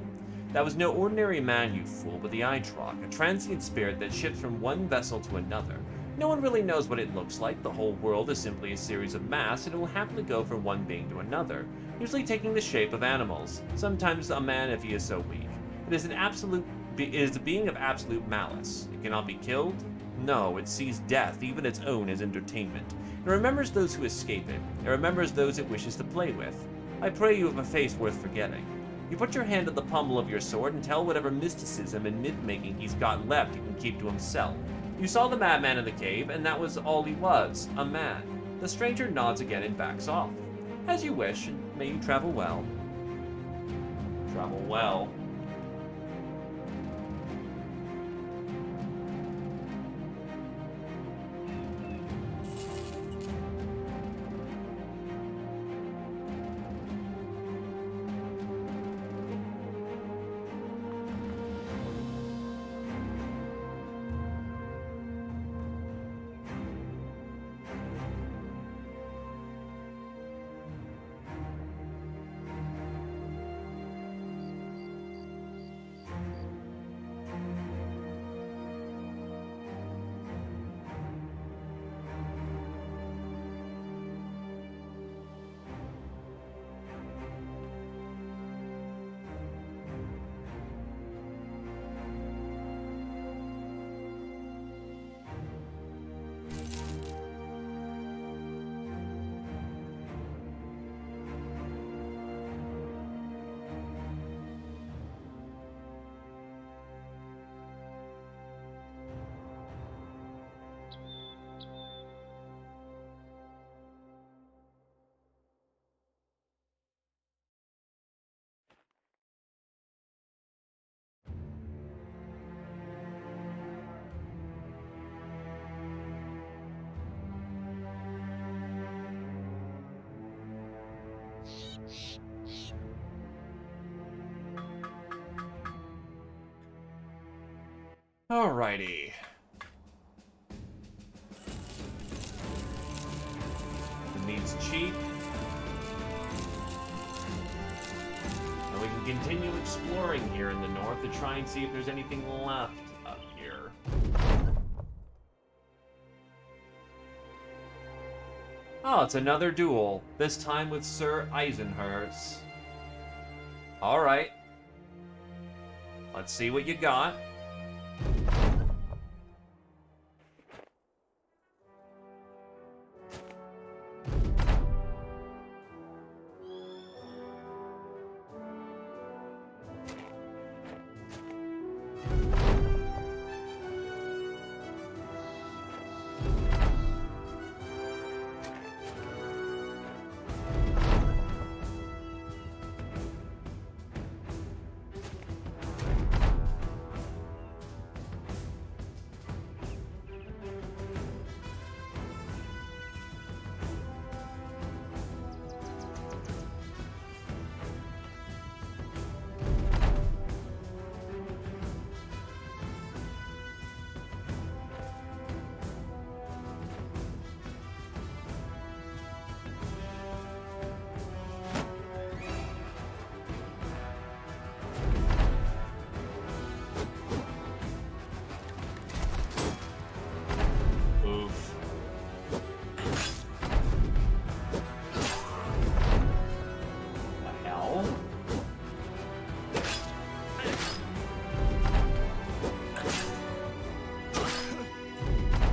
That was no ordinary man, you fool, but the Idrok, a transient spirit that shifts from one vessel to another. No one really knows what it looks like. The whole world is simply a series of masks, and it will happily go from one being to another, usually taking the shape of animals, sometimes a man if he is so weak. It is a being of absolute malice. It cannot be killed. No, it sees death, even its own, as entertainment. It remembers those who escape it. It remembers those it wishes to play with. I pray you have a face worth forgetting. You put your hand on the pommel of your sword and tell whatever mysticism and myth-making he's got left he can keep to himself. You saw the madman in the cave, and that was all he was, a man. The stranger nods again and backs off. As you wish, and may you travel well. Travel well. Alrighty. It needs cheap. And we can continue exploring here in the north to try and see if there's anything left up here. Oh, it's another duel. This time with Sir Eisenherz. Alright. Let's see what you got.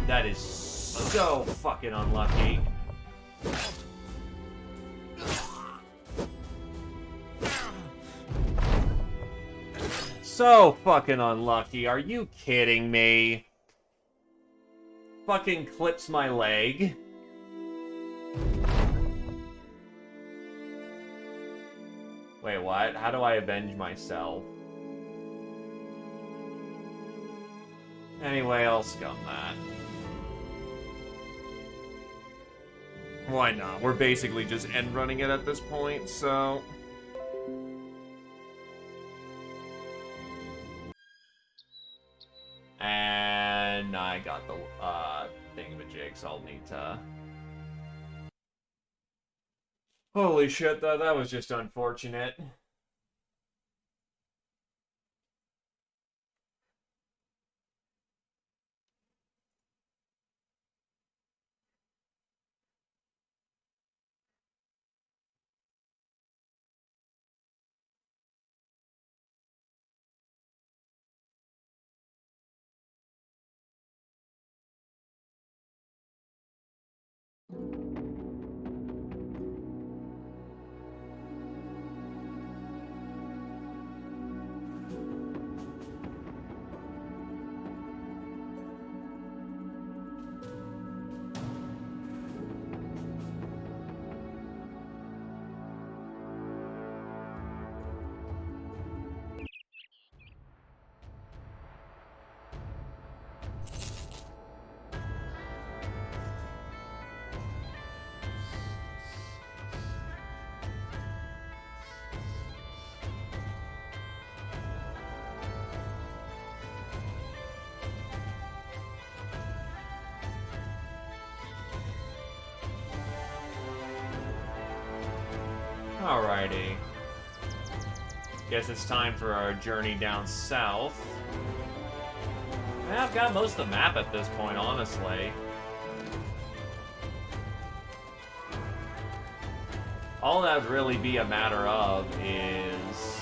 That is so fucking unlucky. So fucking unlucky. Are you kidding me? fucking clips my leg. Wait, what? How do I avenge myself? Anyway, I'll scum that. Why not? We're basically just end running it at this point, so... And I got the thingamajig, so I'll need to... Holy shit, that was just unfortunate. Alrighty. Guess it's time for our journey down south. I've got most of the map at this point, honestly. All that would really be a matter of is...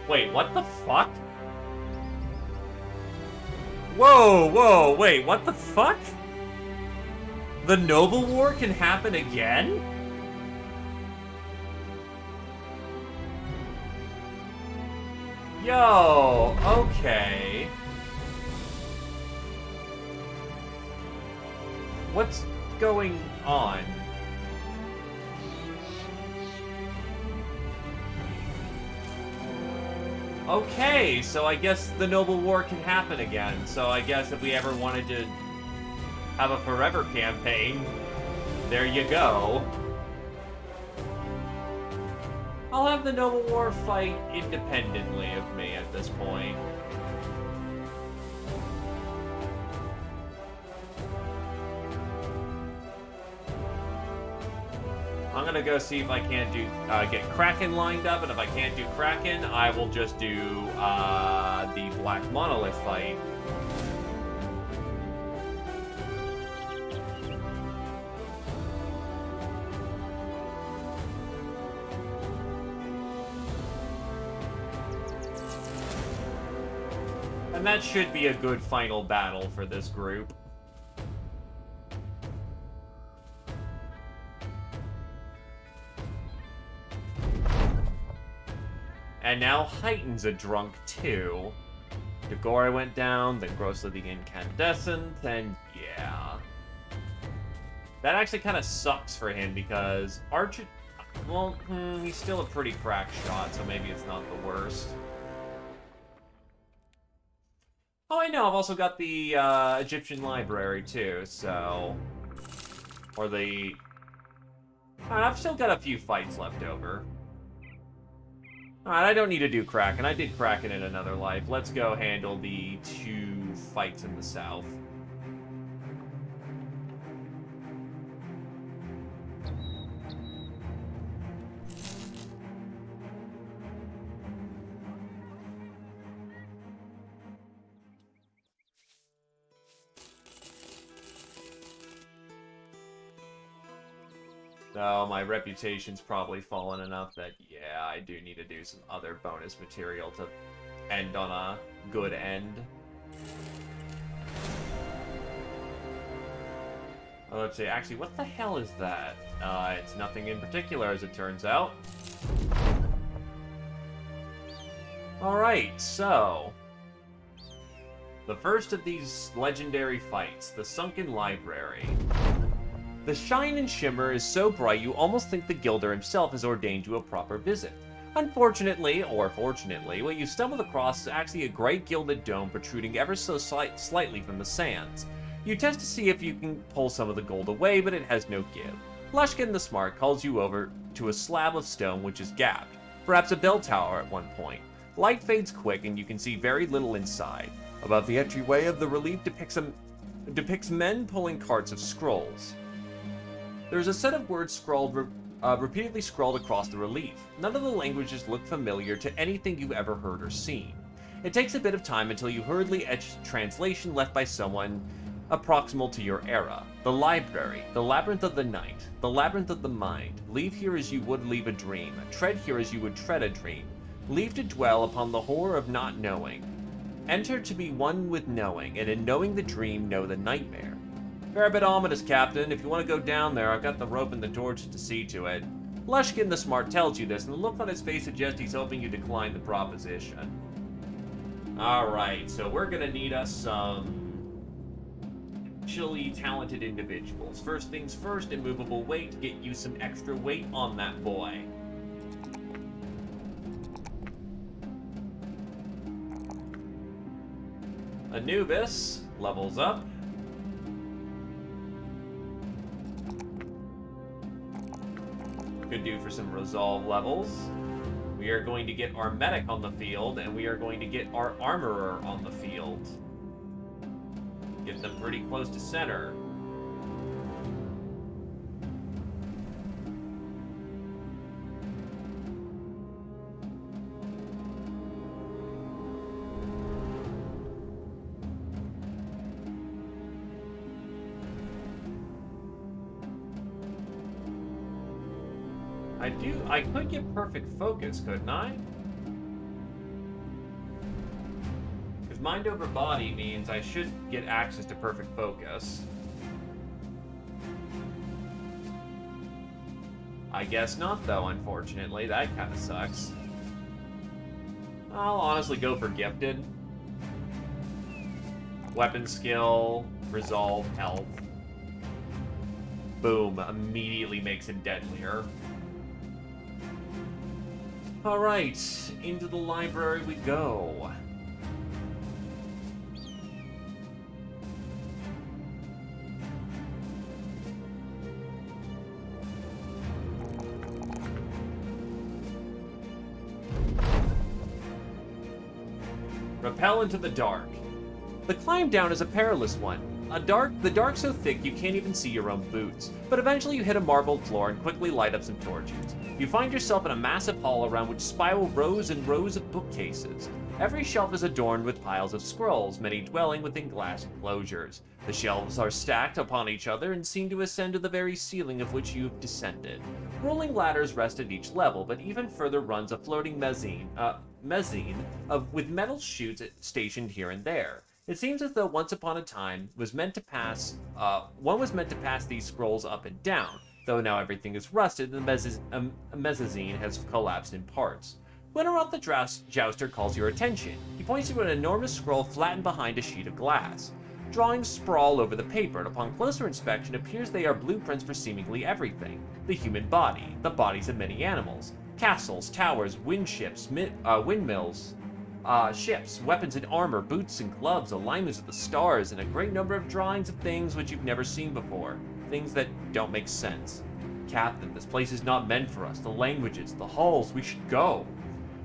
Wait, what the fuck? Whoa, whoa, wait, what the fuck? The Noble War can happen again? Yo, okay. What's going on? Okay, so I guess the Noble War can happen again. So I guess if we ever wanted to have a forever campaign, there you go. I'll have the Noble War fight independently of me at this point. I'm gonna go see if I can't do get Kraken lined up, and if I can't do Kraken, I will just do the Black Monolith fight. And that should be a good final battle for this group. And now Heighten's a drunk too. Dagora went down, then Grossly the Incandescent, and yeah. That actually kind of sucks for him because Archer... Well, he's still a pretty crack shot, so maybe it's not the worst. Oh, I know, I've also got the Egyptian Library too, so... Or the... I've still got a few fights left over. Alright, I don't need to do Kraken. I did Kraken in another life. Let's go handle the 2 fights in the south. So my reputation's probably fallen enough that, yeah, I do need to do some other bonus material to end on a good end. Let's see, actually, what the hell is that? It's nothing in particular, as it turns out. Alright, so... the first of these legendary fights, the Sunken Library. The shine and shimmer is so bright you almost think the Gilder himself has ordained you a proper visit. Unfortunately, or fortunately, what you stumbled across is actually a great gilded dome protruding ever so slightly from the sands. You test to see if you can pull some of the gold away, but it has no give. Lushkin the Smart calls you over to a slab of stone which is gapped, perhaps a bell tower at one point. Light fades quick and you can see very little inside. Above the entryway of the relief depicts men pulling carts of scrolls. There is a set of words repeatedly scrawled across the relief. None of the languages look familiar to anything you've ever heard or seen. It takes a bit of time until you hurriedly etch translation left by someone approximal to your era. The library, the labyrinth of the night, the labyrinth of the mind. Leave here as you would leave a dream. Tread here as you would tread a dream. Leave to dwell upon the horror of not knowing. Enter to be one with knowing, and in knowing the dream, know the nightmare. Fair bit ominous, Captain. If you want to go down there, I've got the rope and the torches to see to it. Lushkin the Smart tells you this, and the look on his face suggests he's hoping you decline the proposition. Alright, so we're gonna need us some chilly, talented individuals. First things first, immovable weight. Get you some extra weight on that boy. Anubis levels up. Could do for some resolve levels. We are going to get our medic on the field, and we are going to get our armorer on the field. Get them pretty close to center. I could get perfect focus, couldn't I? Because mind over body means I should get access to perfect focus. I guess not, though, unfortunately. That kind of sucks. I'll honestly go for gifted. Weapon skill, resolve, health. Boom, immediately makes it deadlier. Alright, into the library we go. Rappel into the dark. The climb down is a perilous one. The dark so thick you can't even see your own boots. But eventually you hit a marble floor and quickly light up some torches. You find yourself in a massive hall around which spiral rows and rows of bookcases. Every shelf is adorned with piles of scrolls, many dwelling within glass enclosures. The shelves are stacked upon each other and seem to ascend to the very ceiling of which you've descended. Rolling ladders rest at each level, but even further runs a floating mezzanine with metal chutes stationed here and there. It seems as though once upon a time one was meant to pass these scrolls up and down, though now everything is rusted and the mezzanine has collapsed in parts. Winteroth the Jouster calls your attention. He points to an enormous scroll flattened behind a sheet of glass. Drawings sprawl over the paper, and upon closer inspection it appears they are blueprints for seemingly everything. The human body, the bodies of many animals, castles, towers, windmills, ships, weapons and armor, boots and gloves, alignments of the stars, and a great number of drawings of things which you've never seen before. Things that don't make sense. Captain, this place is not meant for us. The languages, the halls, we should go.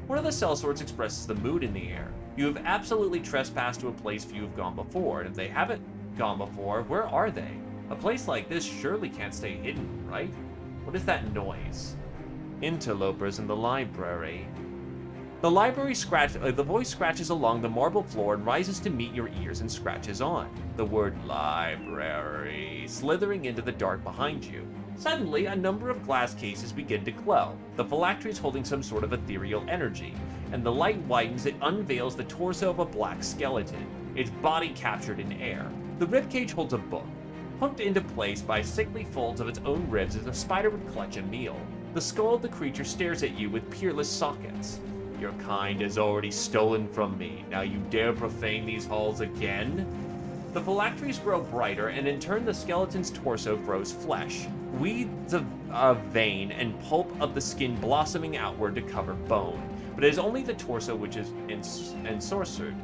One of the sellswords expresses the mood in the air. You have absolutely trespassed to a place few have gone before, and if they haven't gone before, where are they? A place like this surely can't stay hidden, right? What is that noise? Interlopers in the library. The voice scratches along the marble floor and rises to meet your ears and scratches on. The word library slithering into the dark behind you. Suddenly, a number of glass cases begin to glow. The phylactery is holding some sort of ethereal energy, and the light widens. It unveils the torso of a black skeleton, its body captured in air. The ribcage holds a book. Hooked into place by sickly folds of its own ribs as a spider would clutch a meal. The skull of the creature stares at you with peerless sockets. Your kind has already stolen from me. Now you dare profane these halls again? The phylacteries grow brighter, and in turn the skeleton's torso grows flesh. Weeds of vein and pulp of the skin blossoming outward to cover bone. But it is only the torso which is ensorcered.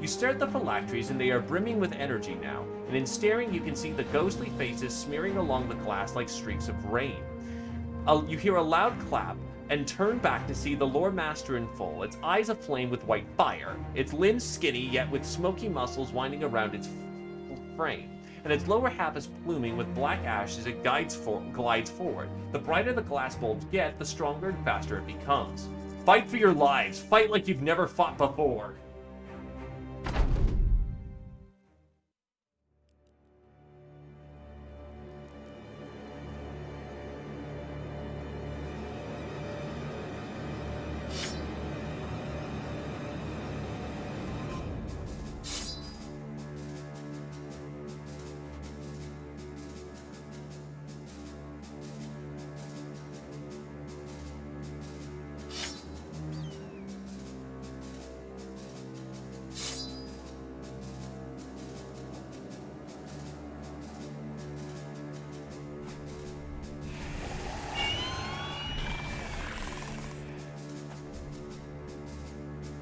You stare at the phylacteries, and they are brimming with energy now, and in staring you can see the ghostly faces smearing along the glass like streaks of rain. You hear a loud clap, and turn back to see the Lore Master in full, its eyes aflame with white fire, its limbs skinny yet with smoky muscles winding around its frame, and its lower half is pluming with black ash as it glides forward. The brighter the glass bulbs get, the stronger and faster it becomes. Fight for your lives! Fight like you've never fought before!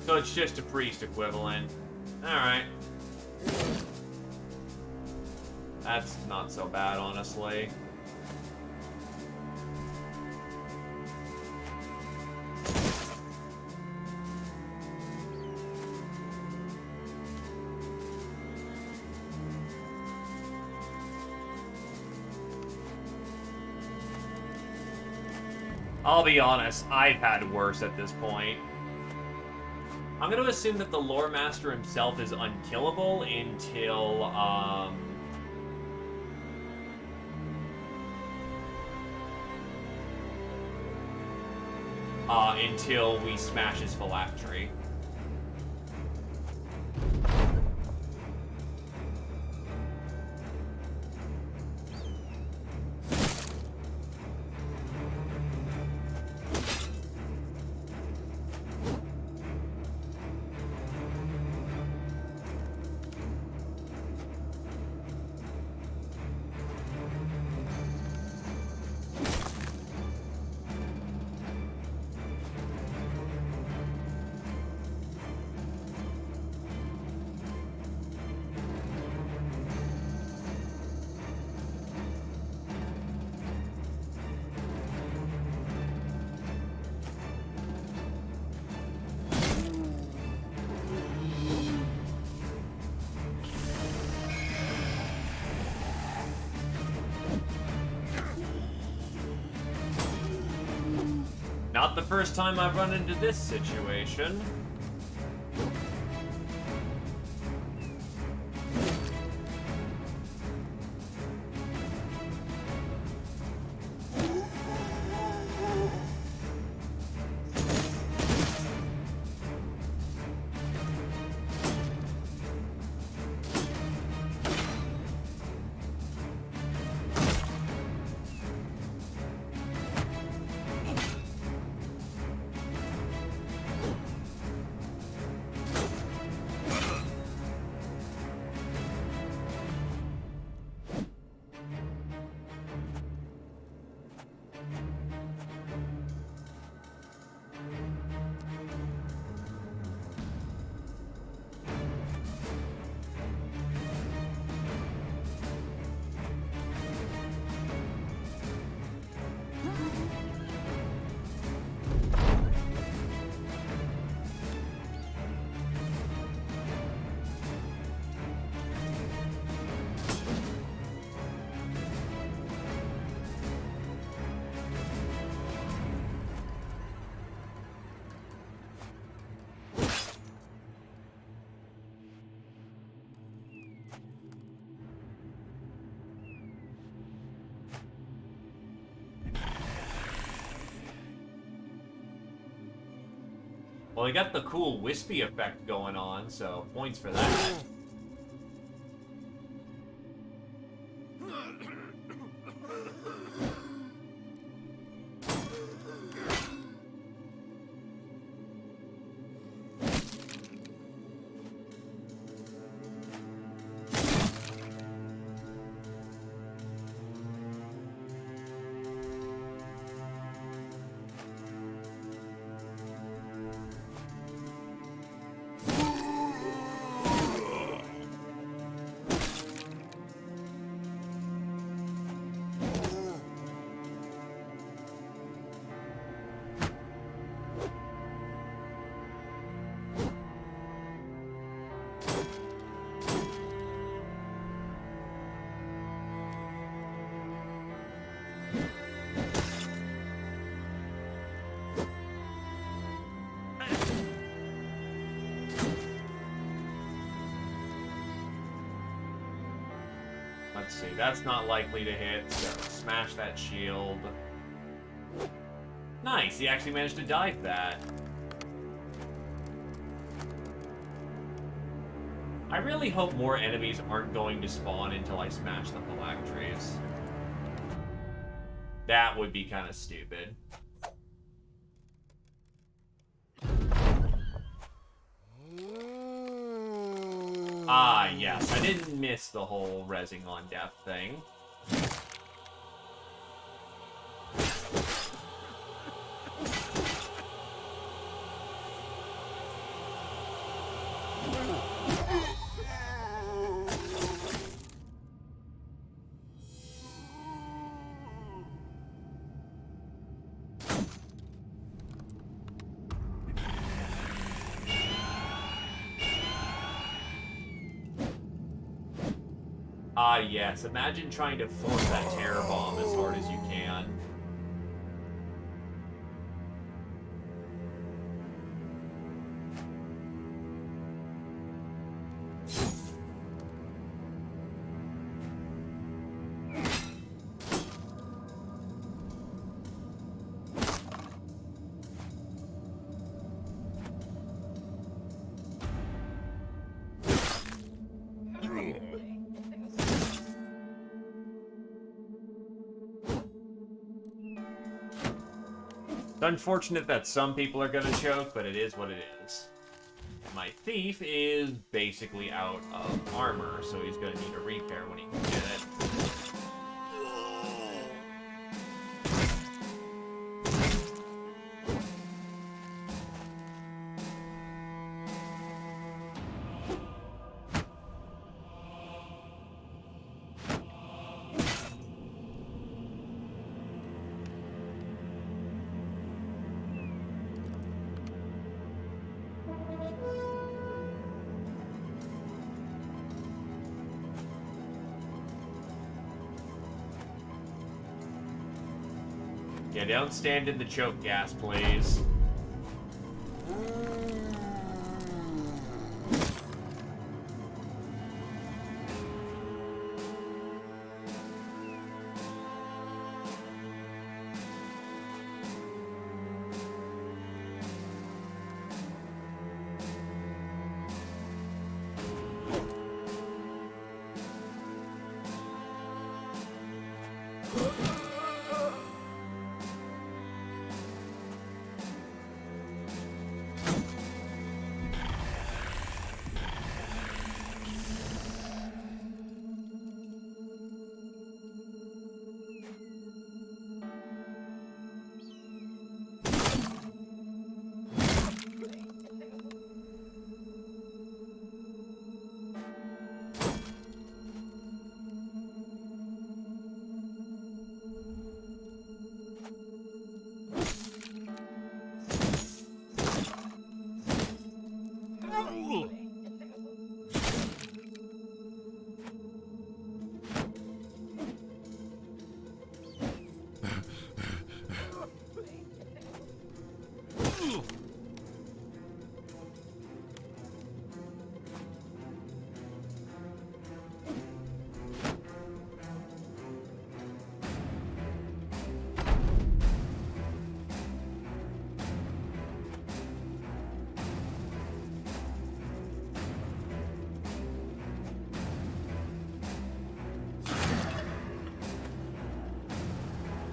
So it's just a priest equivalent. Alright. That's not so bad, honestly. I'll be honest, I've had worse at this point. I'm going to assume that the Lore Master himself is unkillable until we smash his phylactery. Not the first time I've run into this situation. Well, he got the cool wispy effect going on, so points for that. Let's see, that's not likely to hit, so smash that shield. Nice, he actually managed to dive that. I really hope more enemies aren't going to spawn until I smash the phylacteries. That would be kind of stupid. Ah, yes, I didn't miss the whole rezzing on death thing. Ah, yes. Imagine trying to force that terror bomb as hard as you can. It's unfortunate that some people are gonna choke, but it is what it is. My thief is basically out of armor, so he's gonna need a repair when he can get it. Yeah, don't stand in the choke gas, please.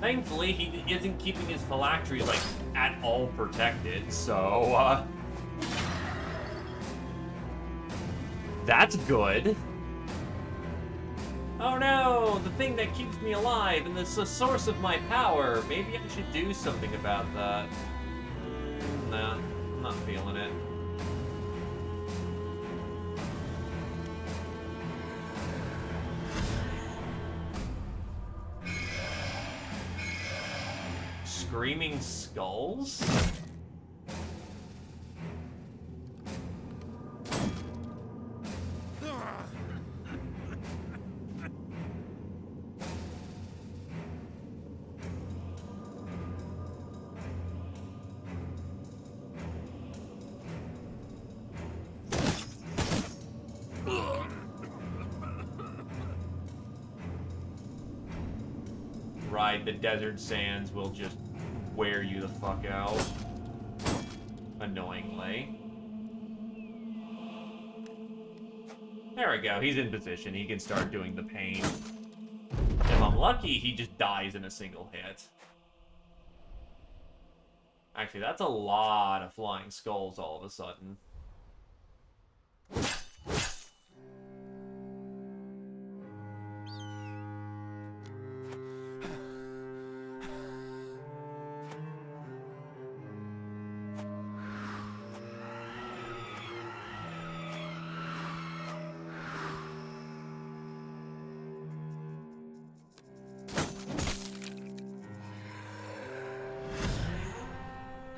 Thankfully, he isn't keeping his phylacteries, like, at all protected, so, that's good. Oh no, the thing that keeps me alive, and it's the source of my power. Maybe I should do something about that. Nah, I'm not feeling it. Screaming skulls? right, the desert sands will just wear you the fuck out. Annoyingly. There we go, he's in position. He can start doing the pain. If I'm lucky, he just dies in a single hit. Actually, that's a lot of flying skulls all of a sudden.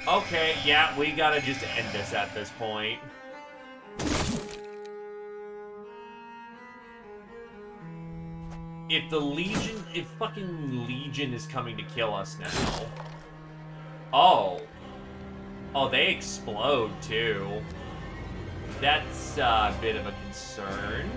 Okay, yeah, we gotta just end this at this point. If fucking Legion is coming to kill us now. Oh. Oh, they explode, too. That's a bit of a concern.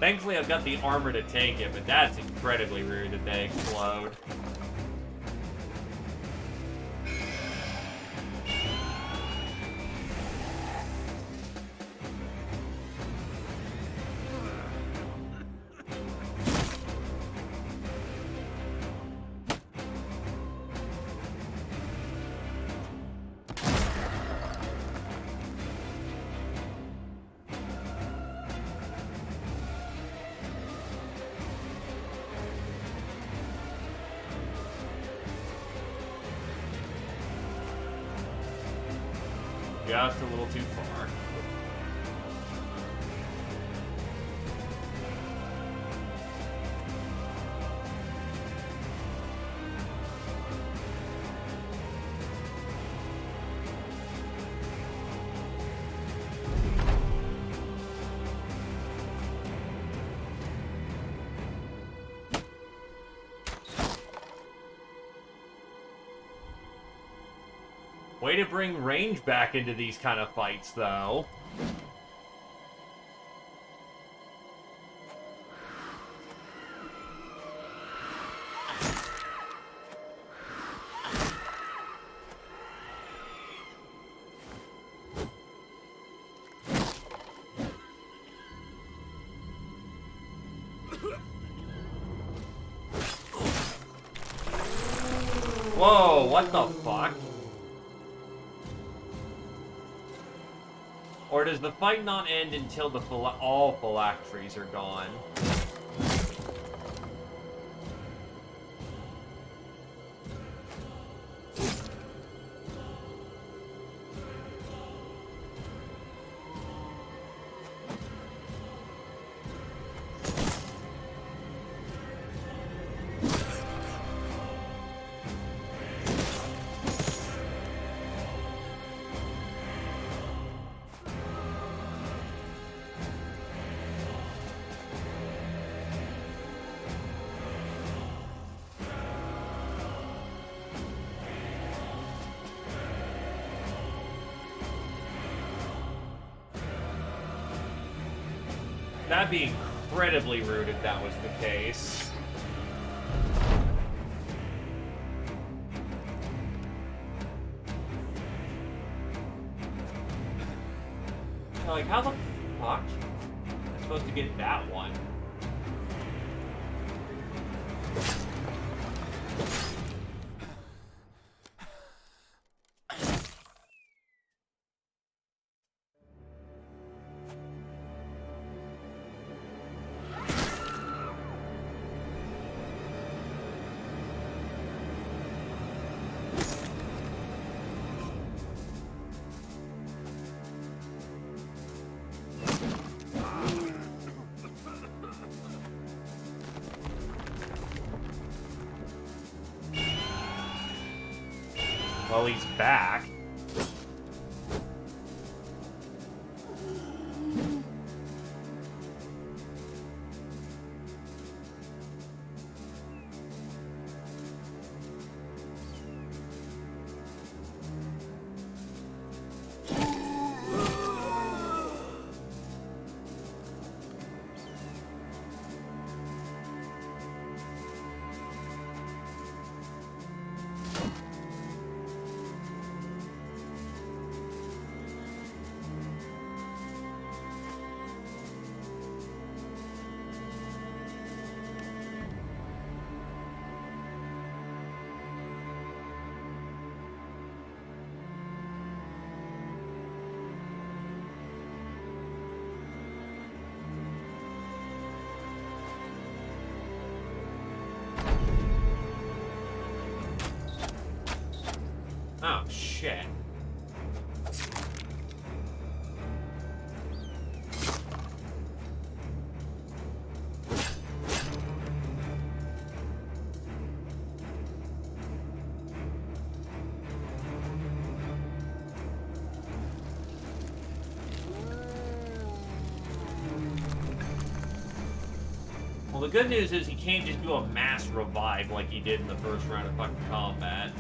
Thankfully, I've got the armor to take it, but that's incredibly rude that they explode. Just a little too far. Way to bring range back into these kind of fights, though. Whoa, what the fuck? Or does the fight not end until the all phylacteries are gone? That'd be incredibly rude if that was the case. Like, how the fuck am I supposed to get that one? Well, he's back. Oh, shit. Well, the good news is he can't just do a mass revive like he did in the first round of fucking combat.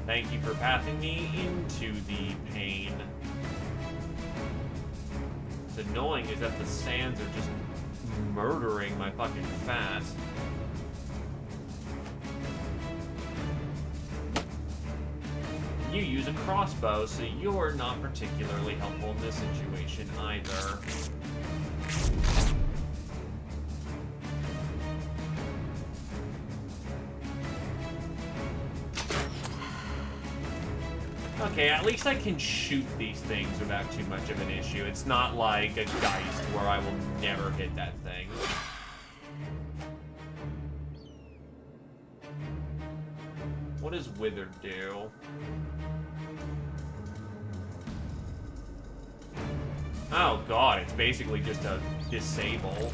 Thank you for passing me into the pain. What's annoying is that the sands are just murdering my fucking fat. You use a crossbow, so you're not particularly helpful in this situation either. Okay, at least I can shoot these things without too much of an issue. It's not like a Geist where I will never hit that thing. What does Withered do? Oh god, it's basically just a disable.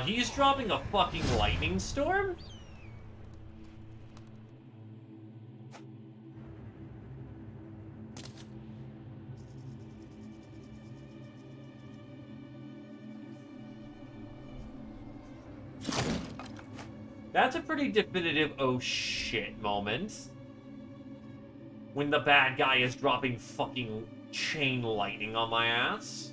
He's dropping a fucking lightning storm? That's a pretty definitive oh shit moment. When the bad guy is dropping fucking chain lightning on my ass.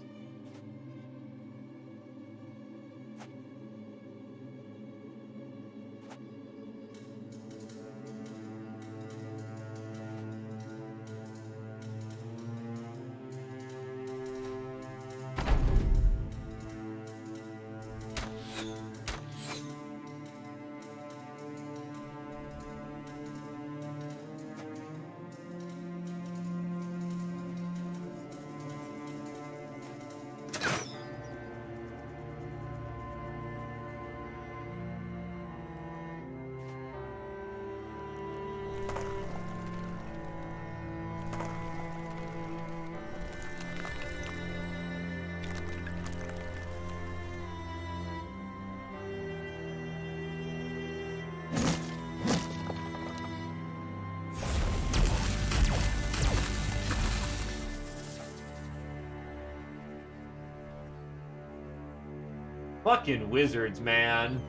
Fucking wizards, man.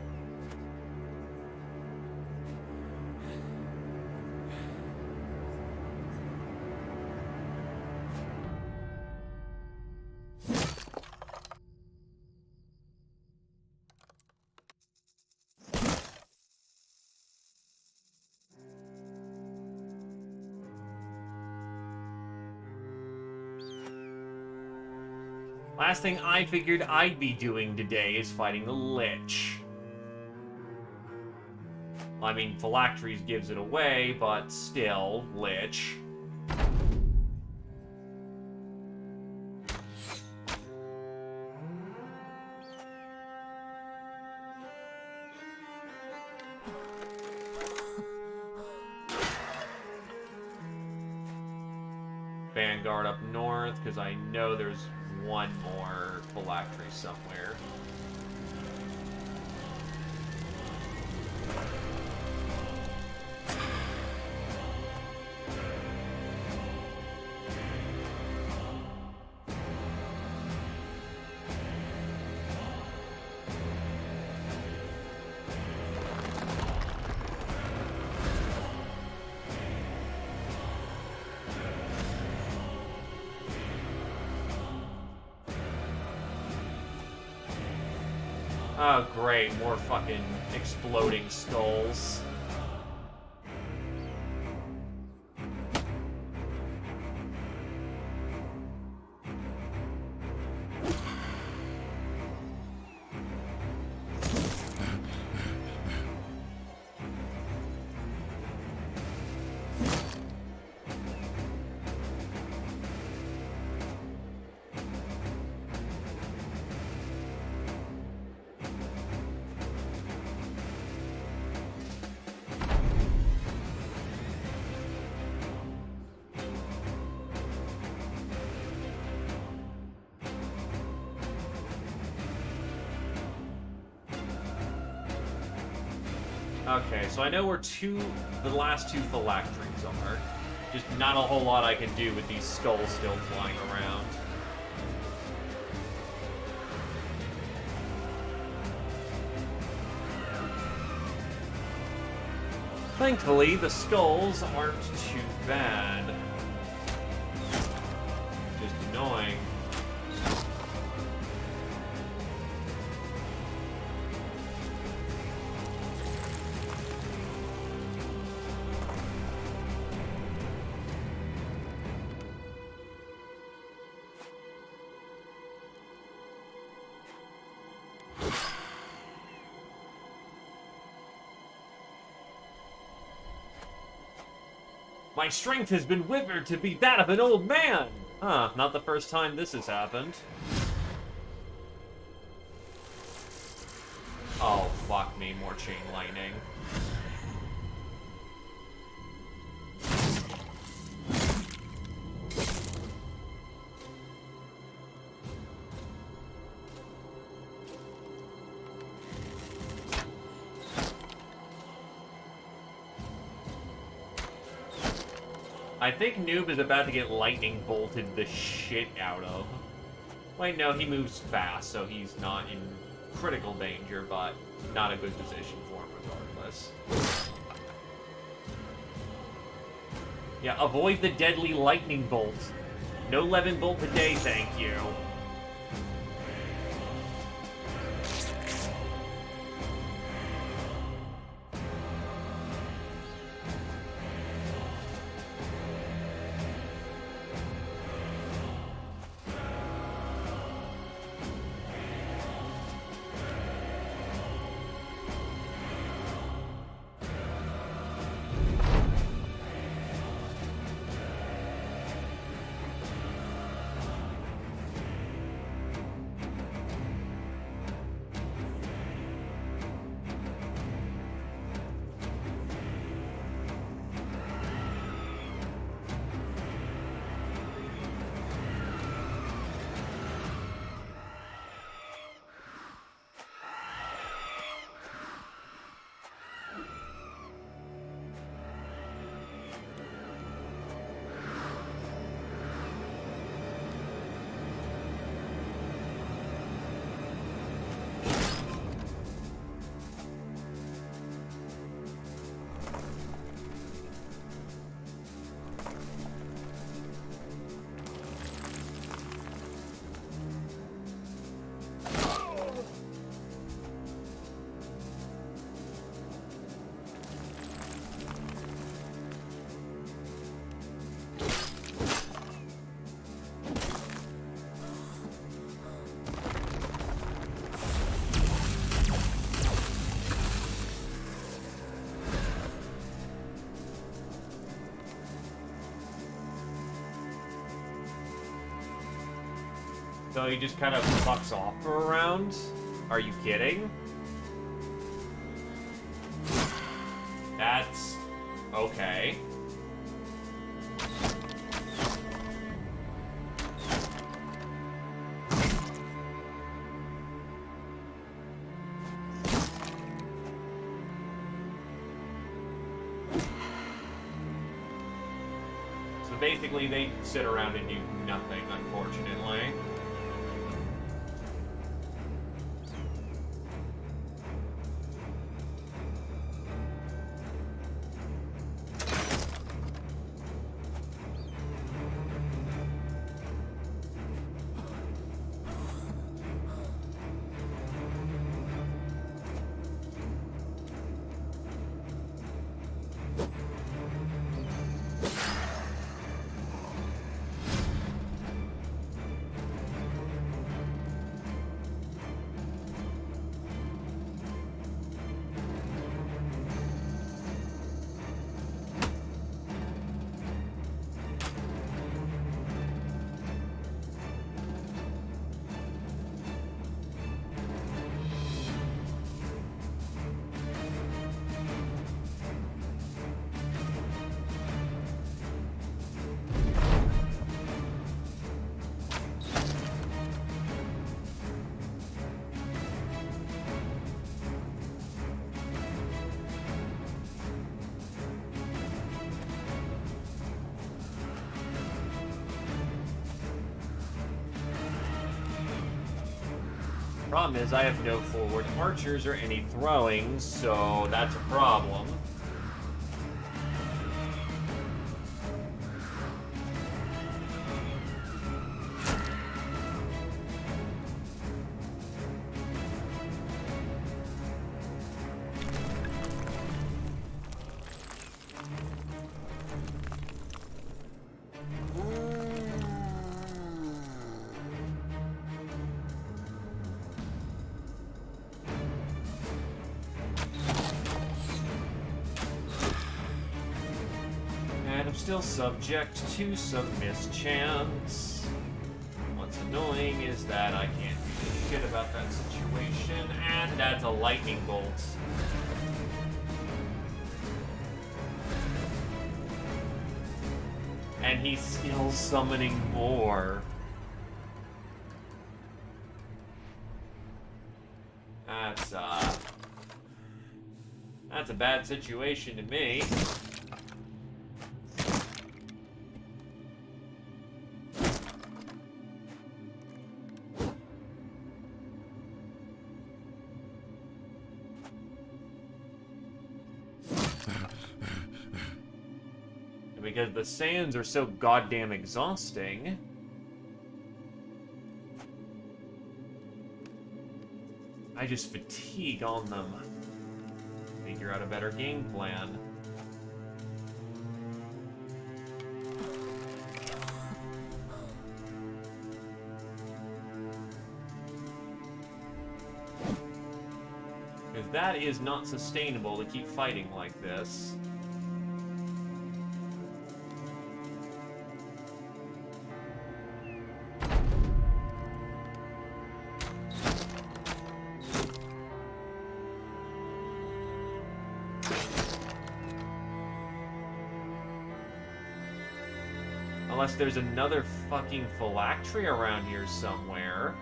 Last thing I figured I'd be doing today is fighting the Lich. I mean, Phylacteries gives it away, but still, Lich. Vanguard up north, because I know there's one more Phylactery somewhere. Oh, great. More fucking exploding skulls. Okay, so I know where the last two Phylacteries are. Just not a whole lot I can do with these skulls still flying around. Thankfully, the skulls aren't too bad. Just annoying. My strength has been withered to be that of an old man! Huh, not the first time this has happened. Oh, fuck me, more chain lightning. I think Noob is about to get lightning bolted the shit out of. Wait, no, he moves fast, so he's not in critical danger, but not a good position for him regardless. Yeah, avoid the deadly lightning bolt. No Levin bolt today, thank you. So he just kind of fucks off for a round? Are you kidding? That's... okay. So basically they sit around and do nothing, unfortunately. Problem is, I have no forward archers or any throwing, so that's a problem. Still subject to some mischance. What's annoying is that I can't do shit about that situation, and that's a lightning bolt. And he's still summoning more. That's a bad situation to me. Because the sands are so goddamn exhausting. I just fatigue on them. Figure out a better game plan. Because that is not sustainable to keep fighting like this. Unless there's another fucking phylactery around here somewhere.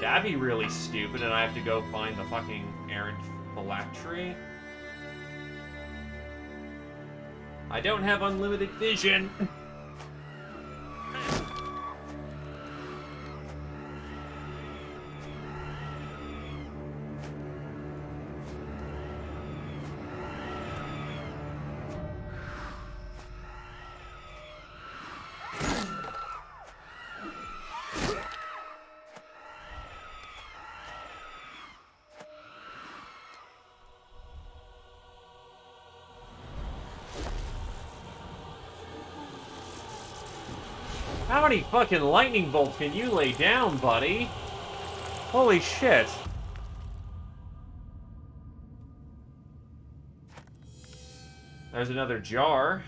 That'd be really stupid, and I have to go find the fucking errant phylactery. I don't have unlimited vision. How many fucking lightning bolts can you lay down, buddy? Holy shit. There's another jar.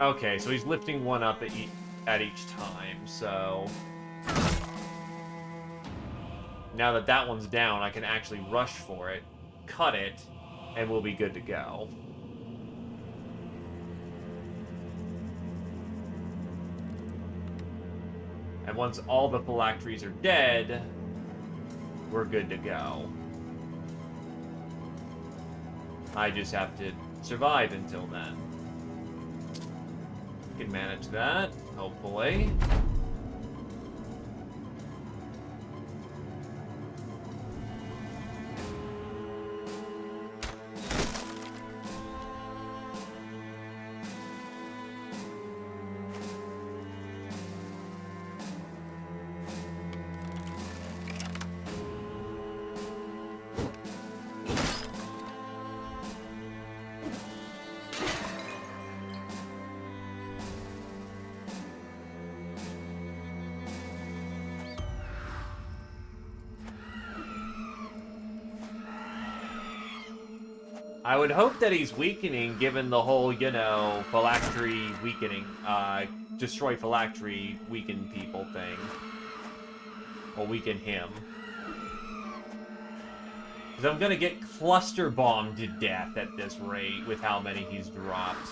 Okay, so he's lifting one up at each time, so... Now that that one's down, I can actually rush for it, cut it, and we'll be good to go. And once all the phylacteries are dead, we're good to go. I just have to survive until then. Can manage that, hopefully. I would hope that he's weakening, given the whole, you know, phylactery weakening, destroy phylactery, weaken people thing. Or weaken him. Because I'm gonna get cluster bombed to death at this rate with how many he's dropped.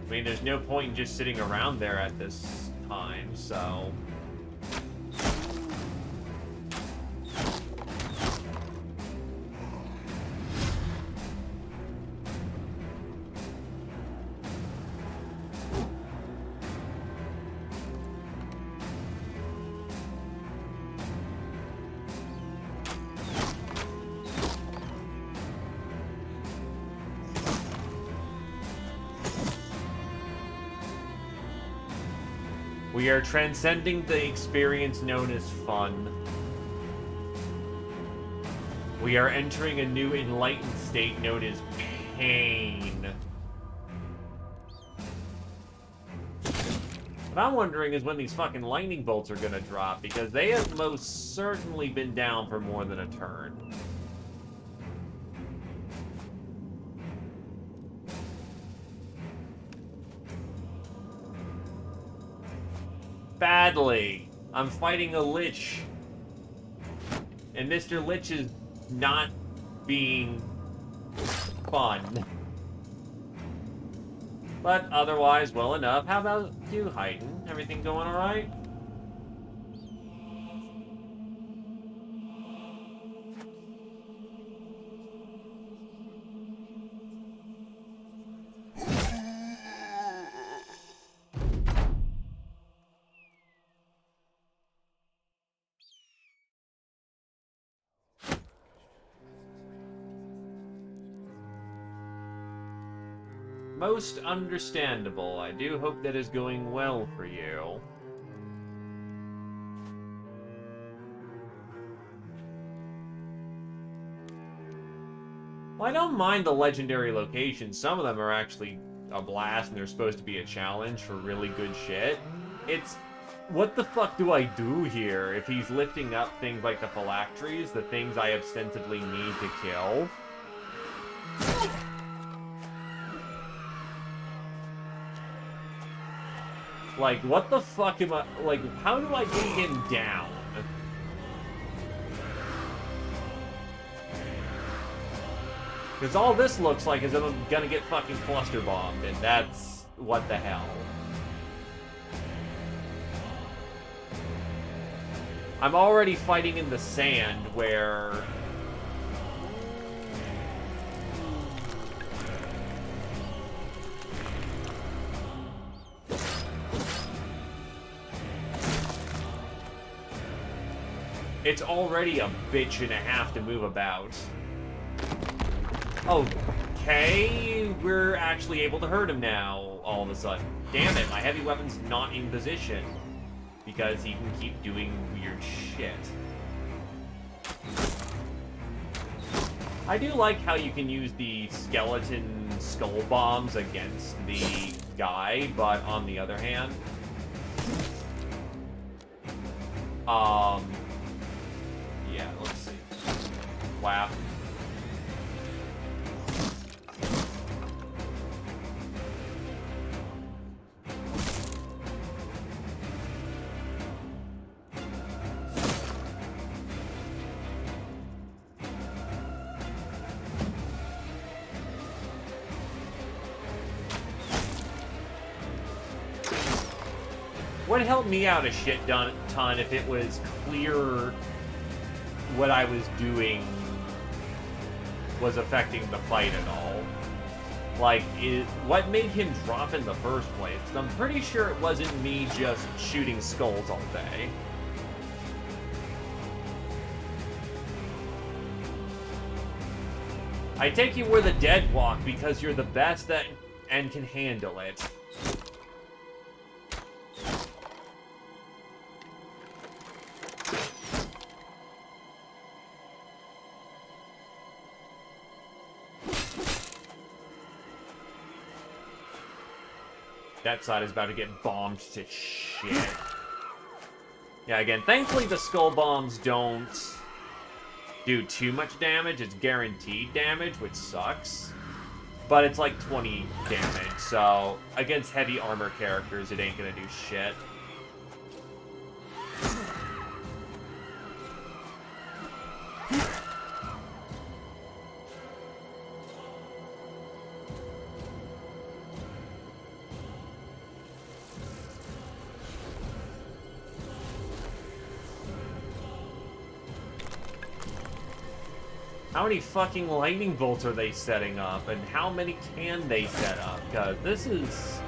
I mean, there's no point in just sitting around there at this time, so... We are transcending the experience known as fun. We are entering a new enlightened state known as pain. What I'm wondering is when these fucking lightning bolts are gonna drop, because they have most certainly been down for more than a turn. Badly. I'm fighting a Lich. And Mr. Lich is not being fun. But otherwise, well enough. How about you, Heighten? Everything going alright? Most understandable. I do hope that is going well for you. Well, I don't mind the legendary locations. Some of them are actually a blast and they're supposed to be a challenge for really good shit. It's... what the fuck do I do here if he's lifting up things like the phylacteries, the things I ostensibly need to kill? Like, what the fuck am I... like, how do I get him down? Because all this looks like is I'm gonna get fucking cluster bombed, and that's... what the hell. I'm already fighting in the sand, where... it's already a bitch and a half to move about. Okay, we're actually able to hurt him now, all of a sudden. Damn it, my heavy weapon's not in position. Because he can keep doing weird shit. I do like how you can use the skeleton skull bombs against the guy, but on the other hand... yeah, let's see. Wow. Would help me out a shit ton if it was clear what I was doing was affecting the fight at all. Like, what made him drop in the first place? 'Cause I'm pretty sure it wasn't me just shooting skulls all day. I take you where the dead walk because you're the best at and can handle it. That side is about to get bombed to shit. Yeah, again, thankfully the skull bombs don't do too much damage. It's guaranteed damage, which sucks. But it's like 20 damage, so against heavy armor characters, it ain't gonna do shit. How many fucking lightning bolts are they setting up, and how many can they set up? Because this is...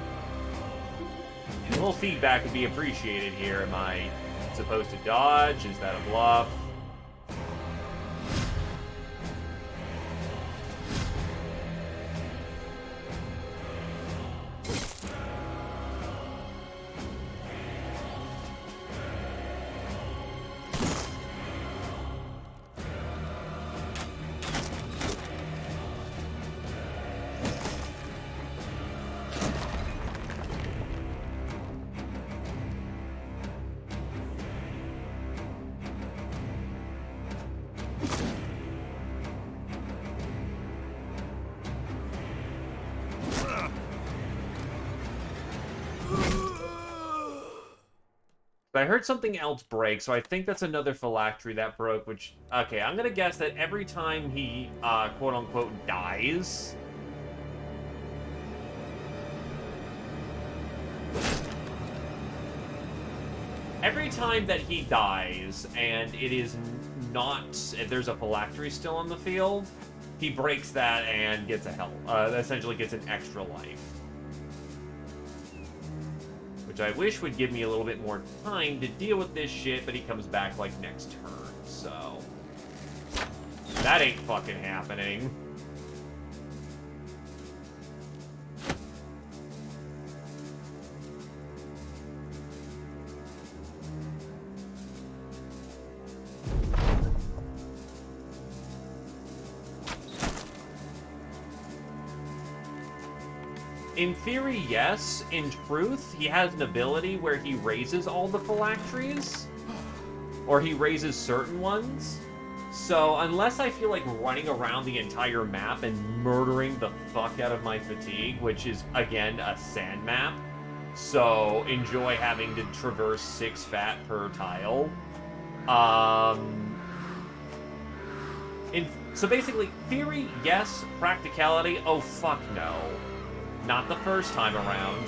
A little feedback would be appreciated here. Am I supposed to dodge? Is that a bluff? But I heard something else break, so I think that's another phylactery that broke, which... Okay, I'm gonna guess that every time he, quote-unquote, dies... Every time that he dies, and it is not... If there's a phylactery still on the field, he breaks that and gets a health... essentially gets an extra life. Which I wish would give me a little bit more time to deal with this shit, but he comes back, like, next turn, so... That ain't fucking happening. In theory, yes. In truth, he has an ability where he raises all the phylacteries. Or he raises certain ones. So, unless I feel like running around the entire map and murdering the fuck out of my fatigue, which is, again, a sand map, so enjoy having to traverse 6 fat per tile. So basically, theory, yes. Practicality, oh fuck no. Not the first time around.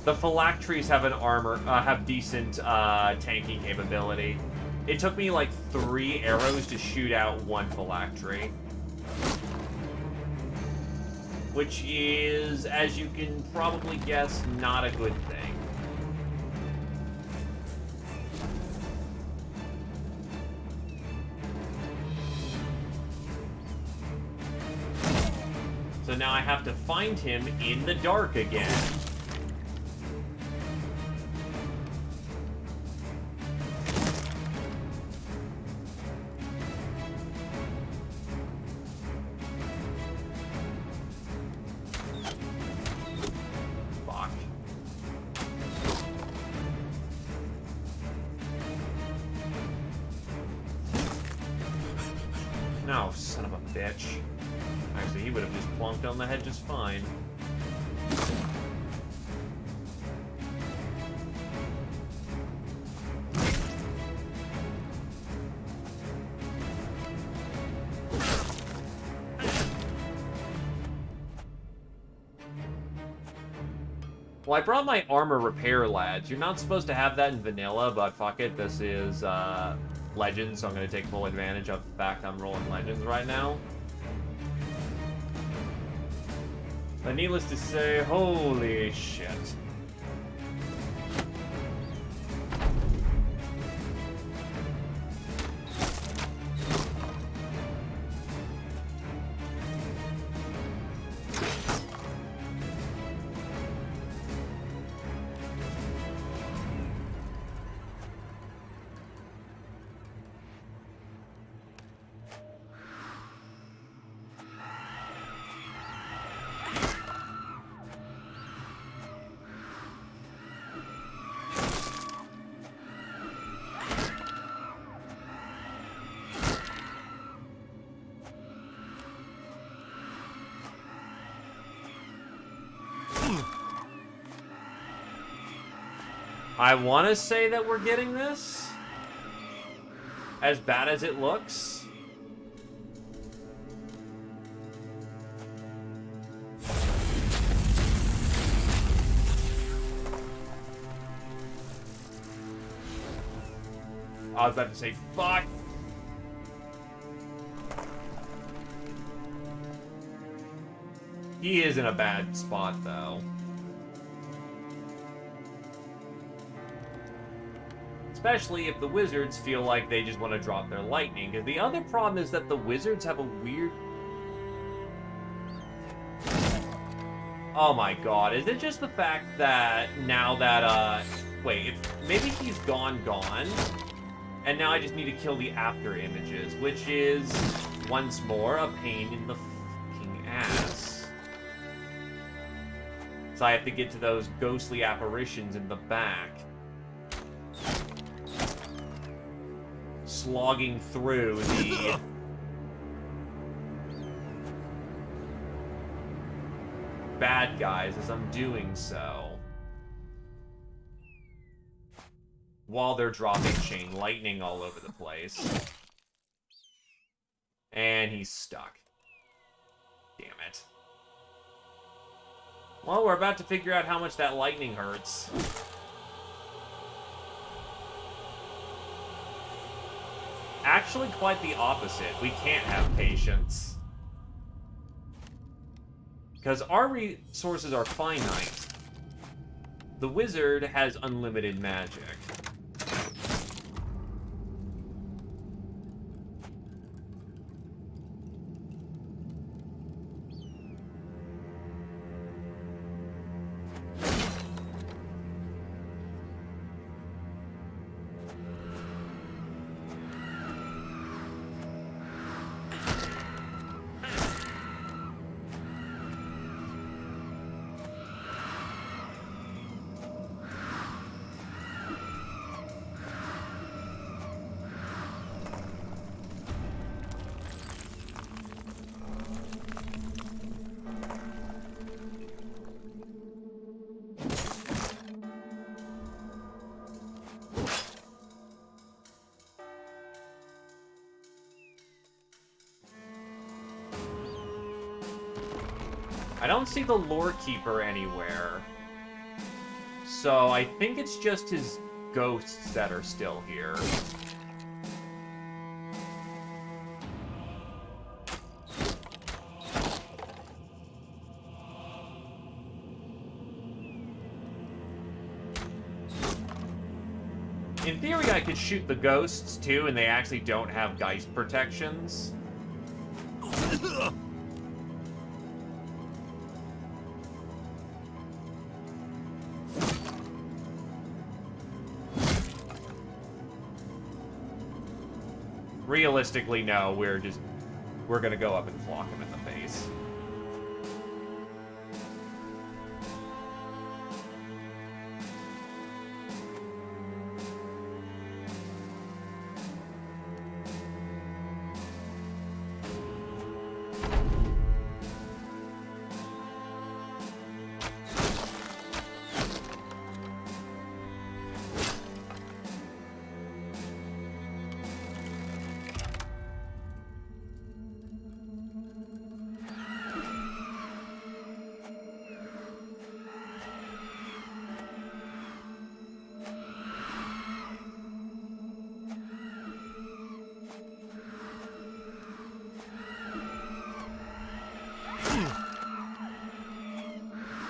The phylacteries have have decent tanking capability. It took me like 3 arrows to shoot out 1 phylactery. Which is, as you can probably guess, not a good thing. So now I have to find him in the dark again. Fuck. No, son of a bitch. Actually, he would have just plonked on the head just fine. Well, I brought my armor repair, lads. You're not supposed to have that in vanilla, but fuck it. This is, Legends, so I'm going to take full advantage of the fact I'm rolling Legends right now. But needless to say, holy shit. I want to say that we're getting this. As bad as it looks. I was about to say, fuck. He is in a bad spot, though. Especially if the wizards feel like they just want to drop their lightning. Because the other problem is that the wizards have a weird... Oh my god, is it just the fact that now that, wait, maybe he's gone, and now I just need to kill the after images, which is, once more, a pain in the fucking ass. So I have to get to those ghostly apparitions in the back. Slogging through the... bad guys as I'm doing so. While they're dropping chain lightning all over the place. And he's stuck. Damn it. Well, we're about to figure out how much that lightning hurts. Actually, quite the opposite. We can't have patience. Because our resources are finite. The wizard has unlimited magic. I don't see the lore keeper anywhere. So I think it's just his ghosts that are still here. In theory, I could shoot the ghosts, too, and they actually don't have Geist protections. Realistically, no, we're gonna go up and clock him in the face.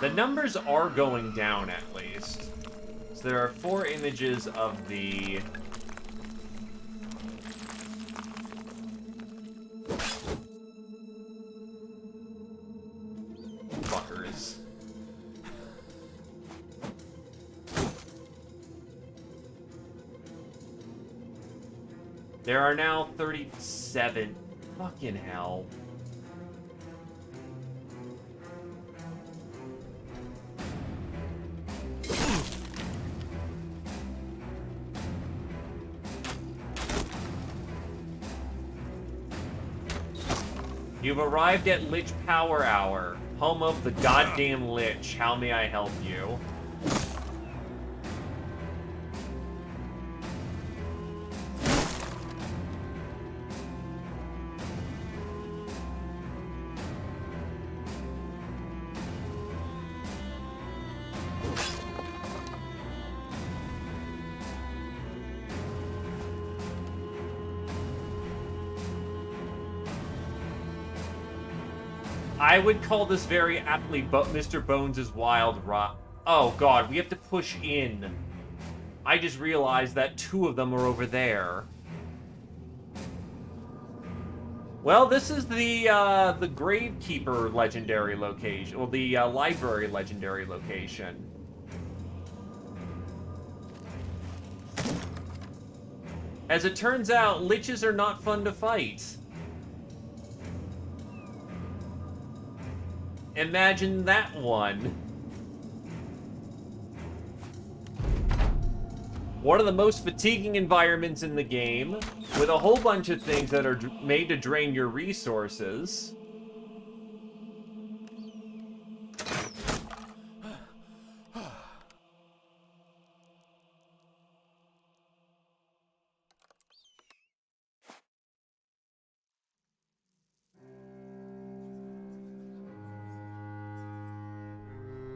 The numbers are going down, at least. So there are 4 images of the... fuckers. There are now 37. Fucking hell. You've arrived at Lich Power Hour, home of the goddamn Lich. How may I help you? I would call this very aptly Mr. Bones' Wild Rock. Oh god, we have to push in. I just realized that 2 of them are over there. Well, this is the Gravekeeper legendary location, well, the library legendary location. As it turns out, liches are not fun to fight. Imagine that one. One of the most fatiguing environments in the game, with a whole bunch of things that are made to drain your resources.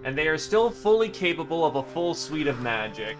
And they are still fully capable of a full suite of magic.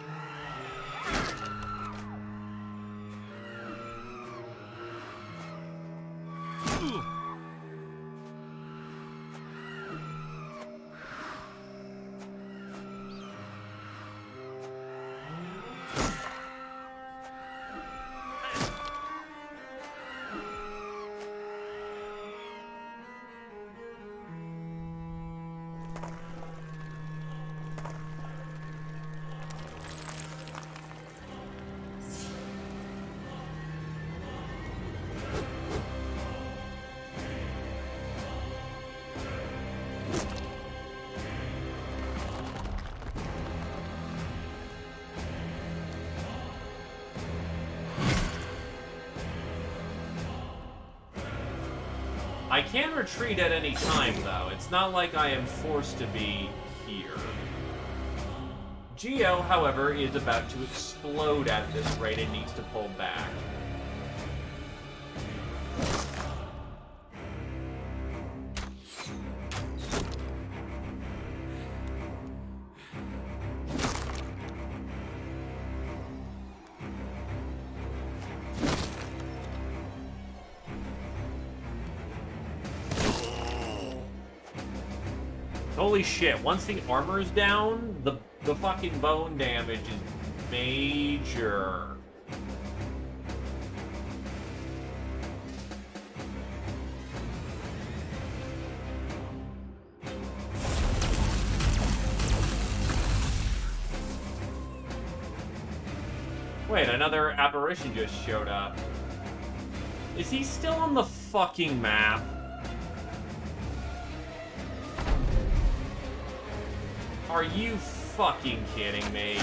I can retreat at any time, though. It's not like I am forced to be here. Geo, however, is about to explode at this rate and needs to pull back. Holy shit, once the armor's down, the fucking bone damage is major. Wait, another apparition just showed up. Is he still on the fucking map? Are you fucking kidding me?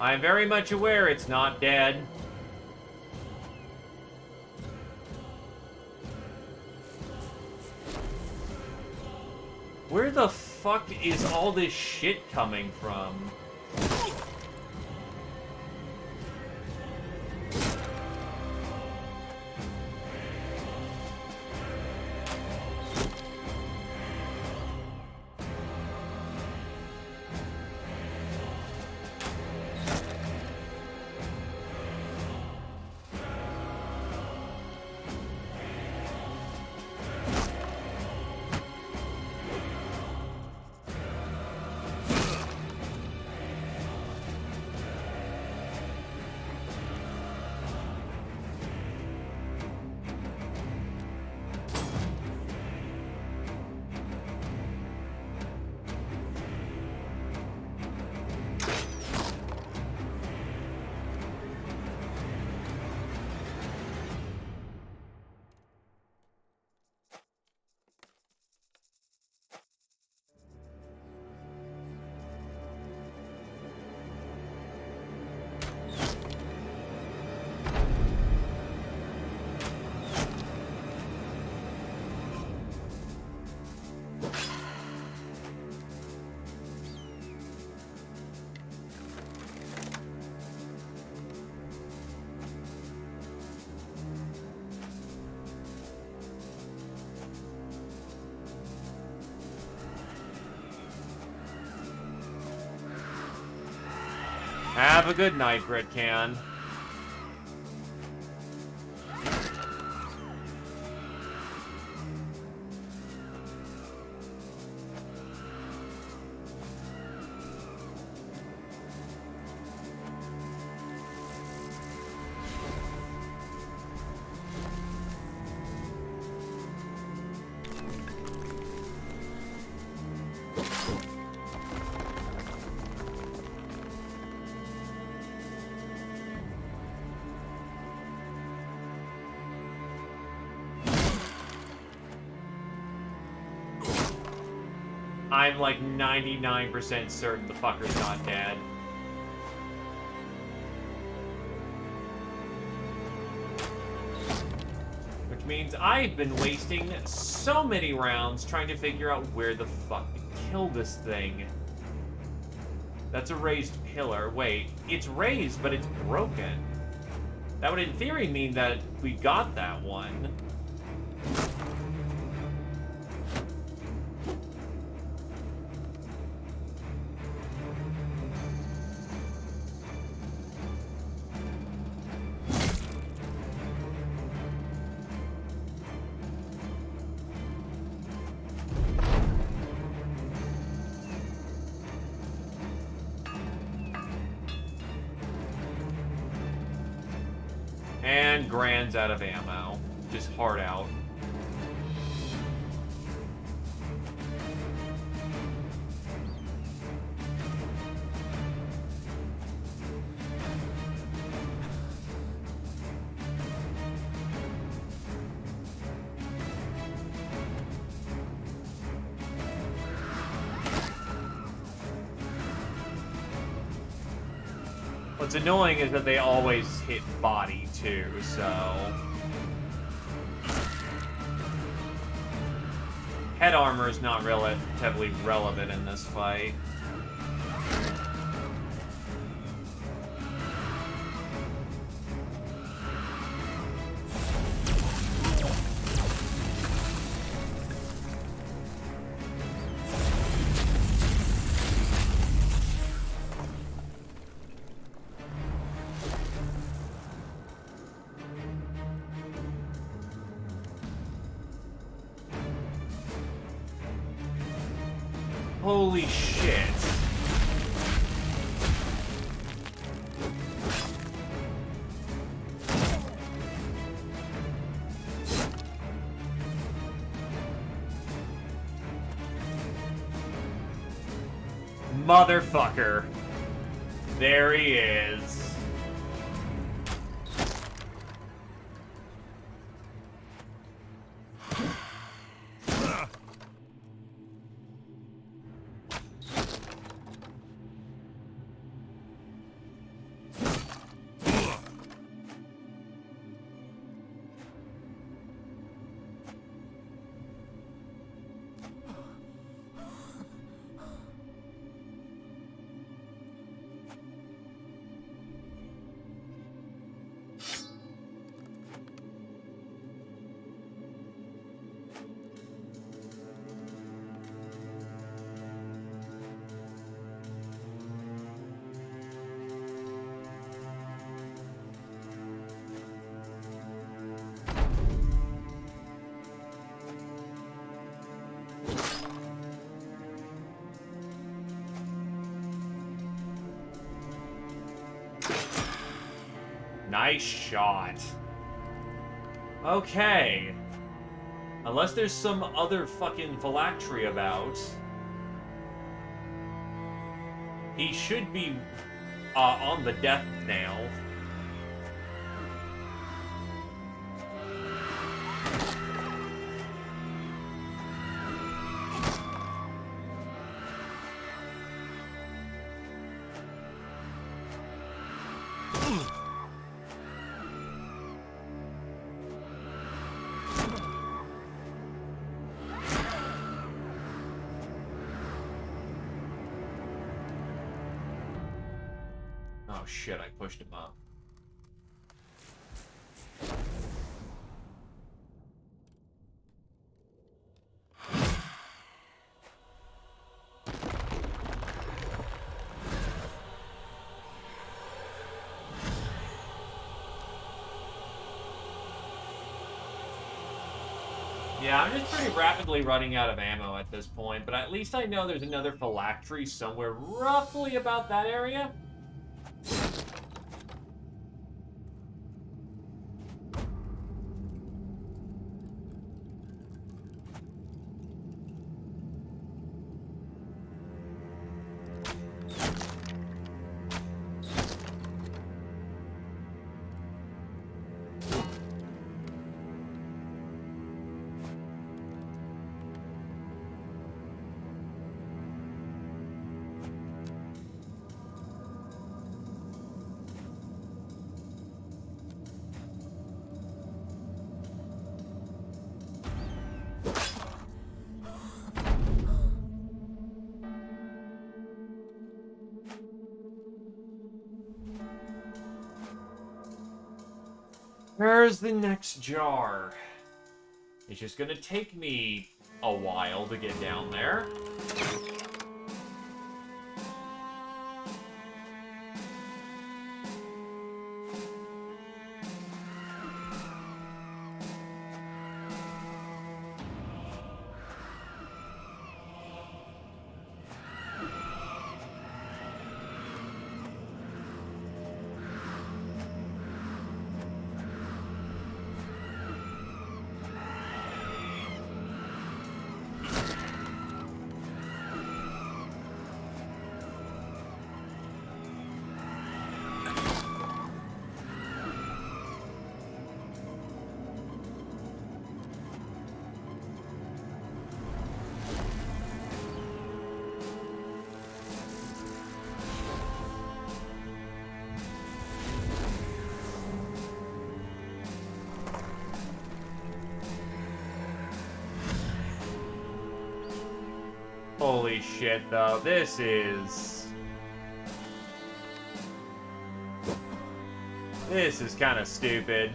I'm very much aware it's not dead. Where the fuck is all this shit coming from? Have a good night, Bread Can. I'm like 99% certain the fucker's not dead. Which means I've been wasting so many rounds trying to figure out where the fuck to kill this thing. That's a raised pillar. Wait, it's raised, but it's broken. That would in theory mean that we got that one. And Grand's out of ammo. Just hard out. What's annoying is that they always hit body, too, so... Head armor is not relatively relevant in this fight. Holy shit. Motherfucker. There he is. Nice shot. Okay. Unless there's some other fucking phylactery about. He should be on the death nail. Oh shit, I pushed him up. Yeah, I'm just pretty rapidly running out of ammo at this point, but at least I know there's another phylactery somewhere roughly about that area. Where's the next jar? It's just gonna take me a while to get down there. Holy shit, though. This is kind of stupid.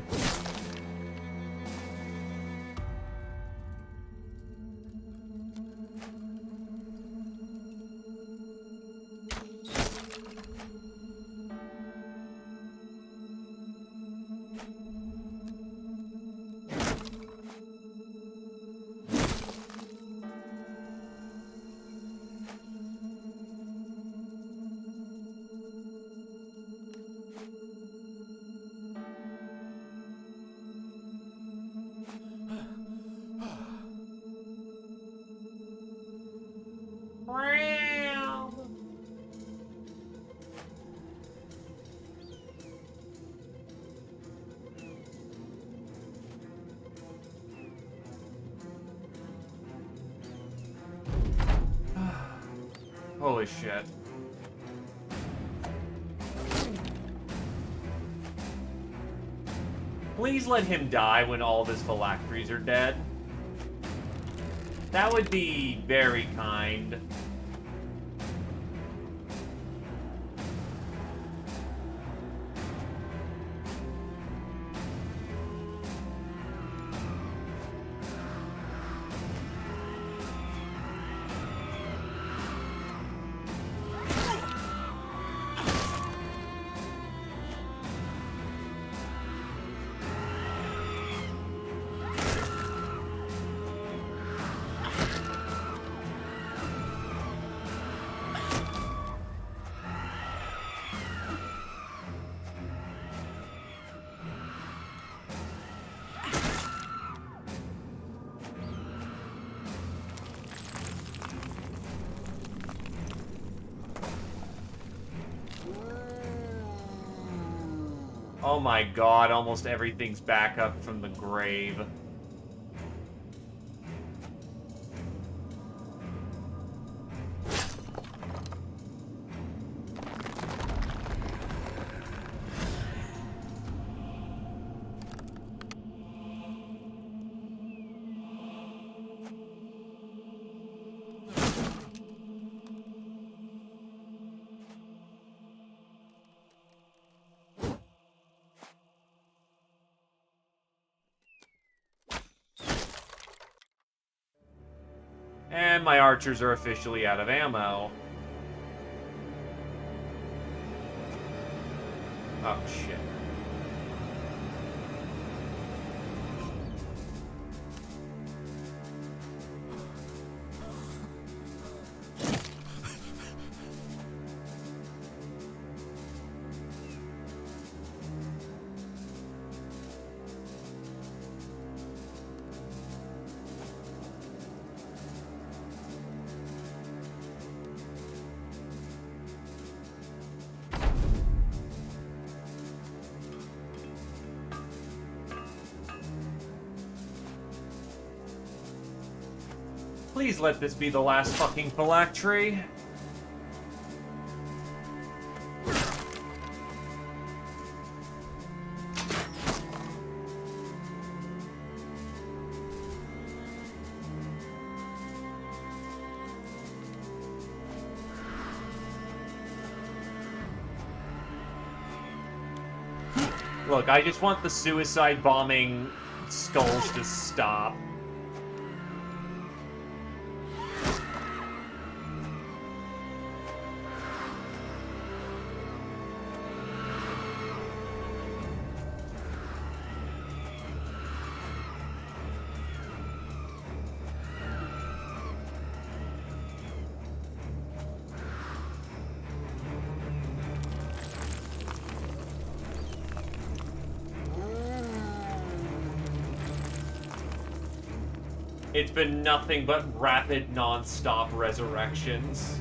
Holy shit. Please let him die when all of his phylacteries are dead. That would be very kind. Oh my god, almost everything's back up from the grave. And my archers are officially out of ammo. Oh, shit. Please let this be the last fucking phylactery. Look, I just want the suicide bombing skulls to stop. It's been nothing but rapid, non-stop resurrections.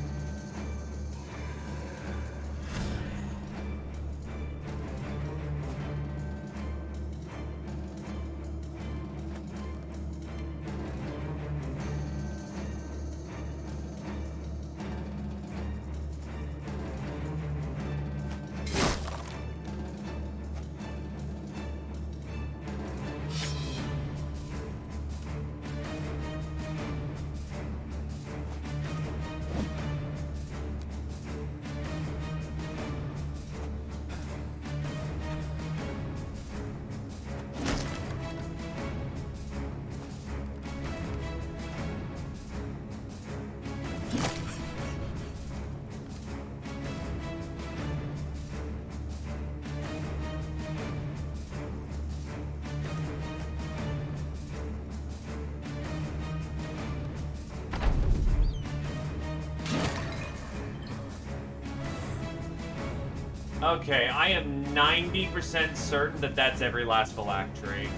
Okay, I am 90% certain that that's every last phylactery.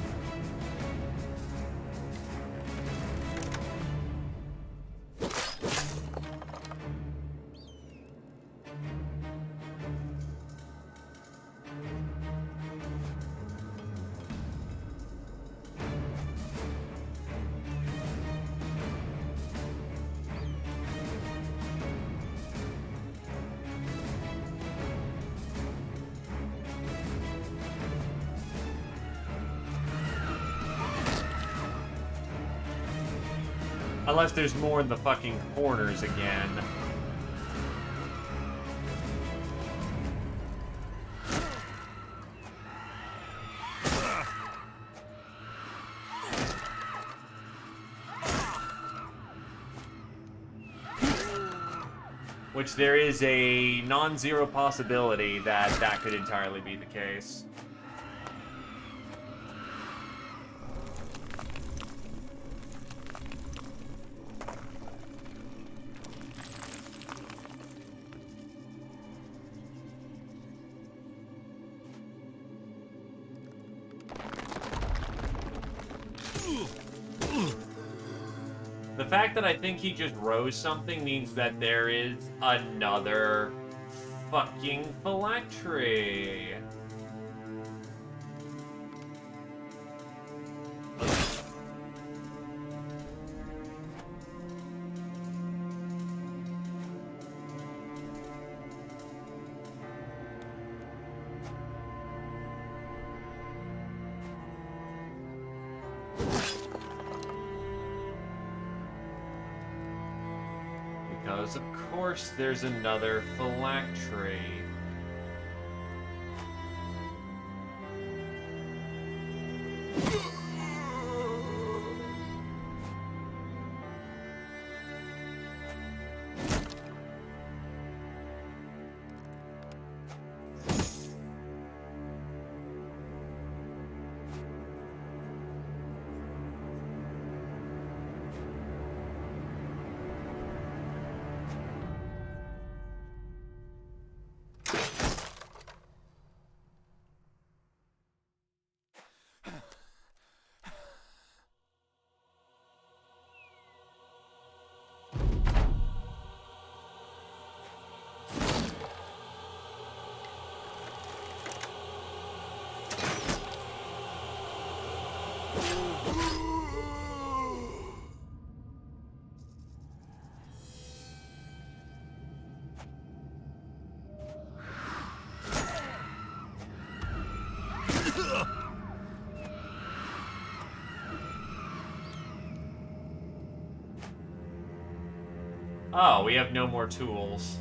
Unless there's more in the fucking corners again. Which there is a non-zero possibility that that could entirely be the case. The fact that I think he just rose something means that there is another fucking phylactery. Because, of course, there's another phylactery. Oh, we have no more tools.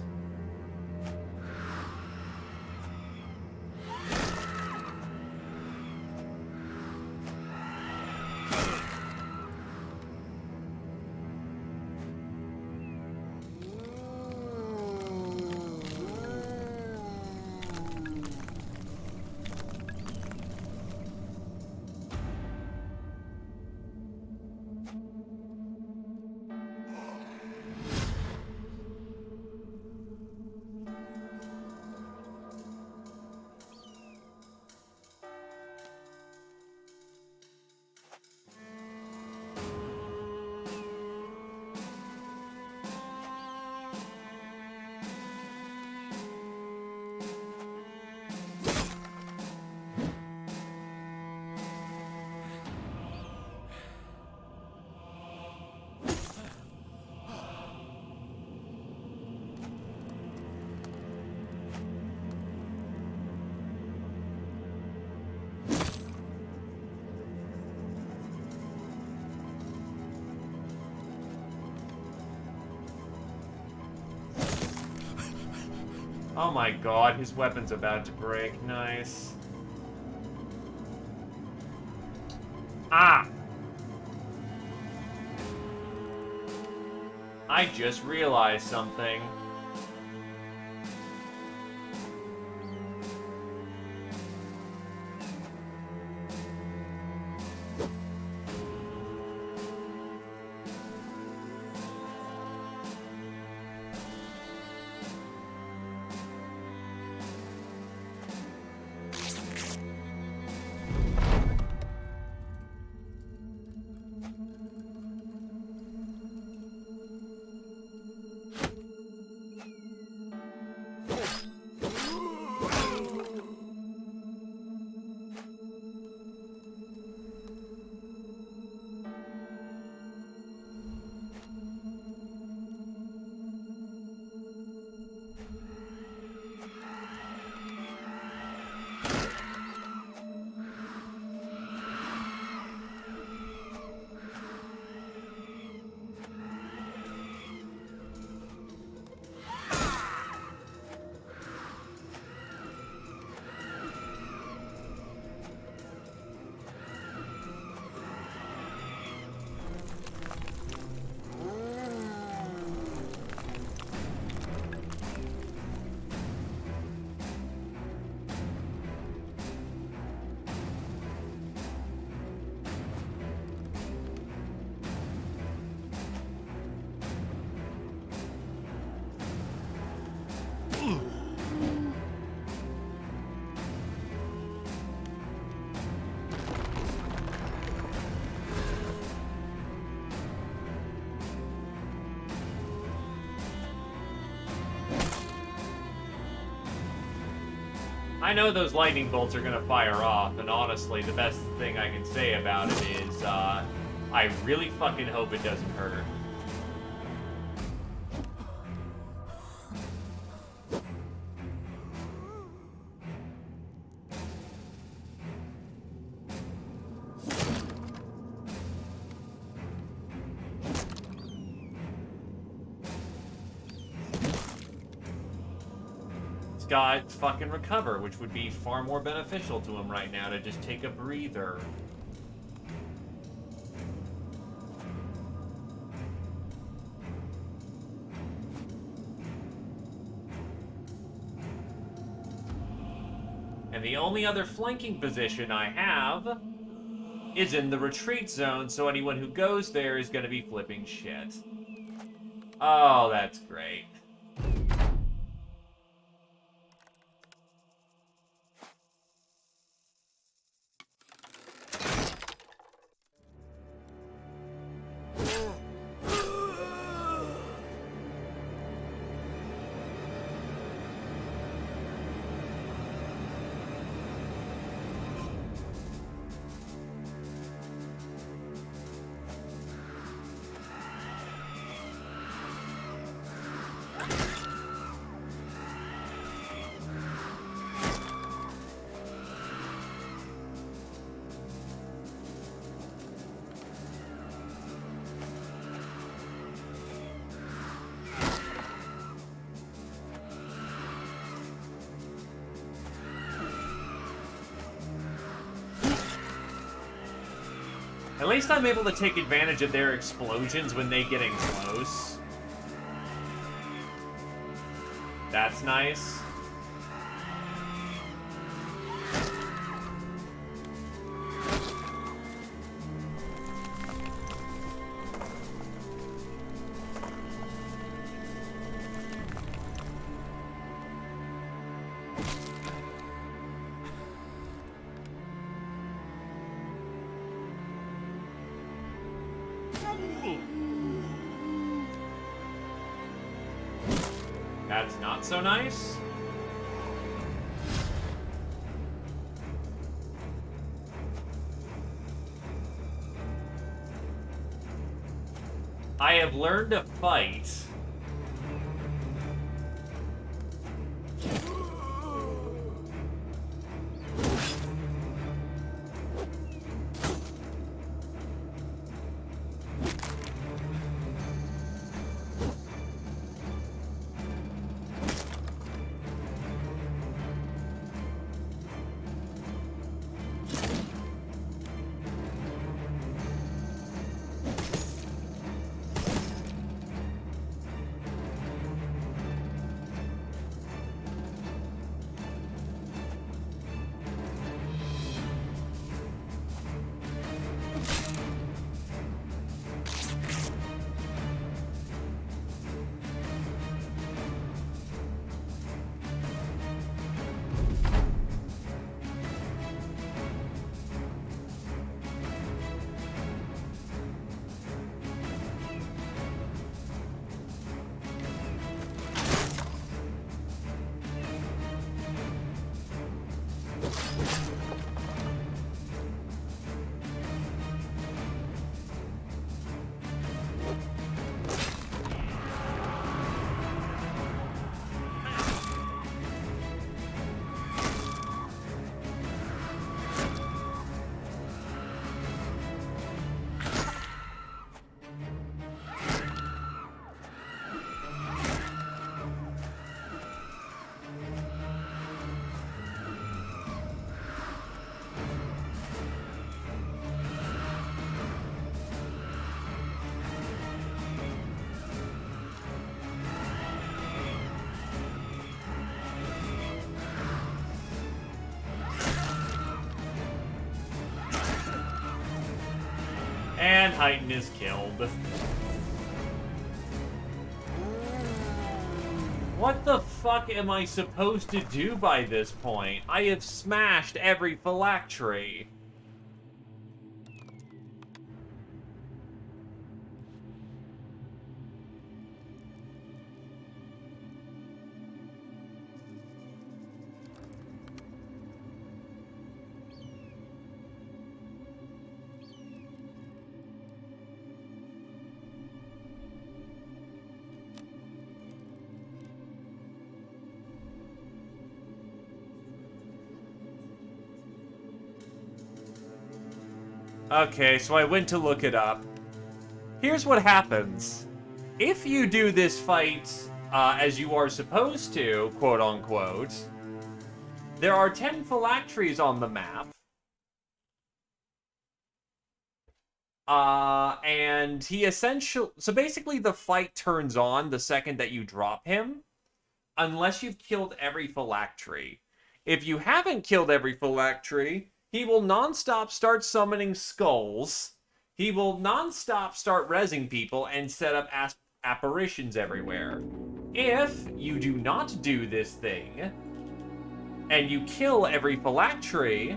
Oh my god, his weapon's about to break. Nice. Ah! I just realized something. I know those lightning bolts are gonna fire off, and honestly, the best thing I can say about it is, I really fucking hope it doesn't hurt. Got fucking recover, which would be far more beneficial to him right now to just take a breather. And the only other flanking position I have is in the retreat zone, so anyone who goes there is going to be flipping shit. Oh, that's great. At least I'm able to take advantage of their explosions when they get in close. That's nice. That's not so nice. I have learned to fight. And Heighten is killed. What the fuck am I supposed to do by this point? I have smashed every phylactery. Okay, so I went to look it up. Here's what happens. If you do this fight as you are supposed to, quote-unquote, there are 10 phylacteries on the map. And he essentially... So basically the fight turns on the second that you drop him, unless you've killed every phylactery. If you haven't killed every phylactery, he will non-stop start summoning skulls. He will non-stop start rezzing people and set up apparitions everywhere. If you do not do this thing, and you kill every phylactery,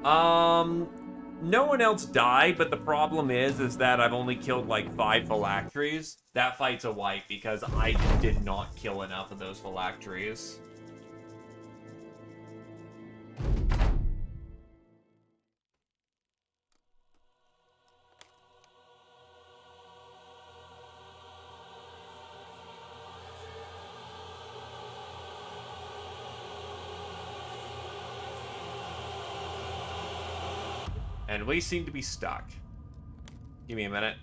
no one else died, but the problem is that I've only killed like 5 phylacteries. That fight's a wipe because I did not kill enough of those phylacteries. And we seem to be stuck. Give me a minute.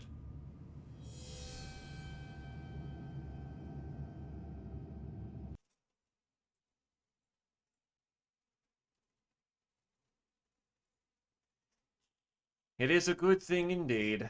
It is a good thing indeed.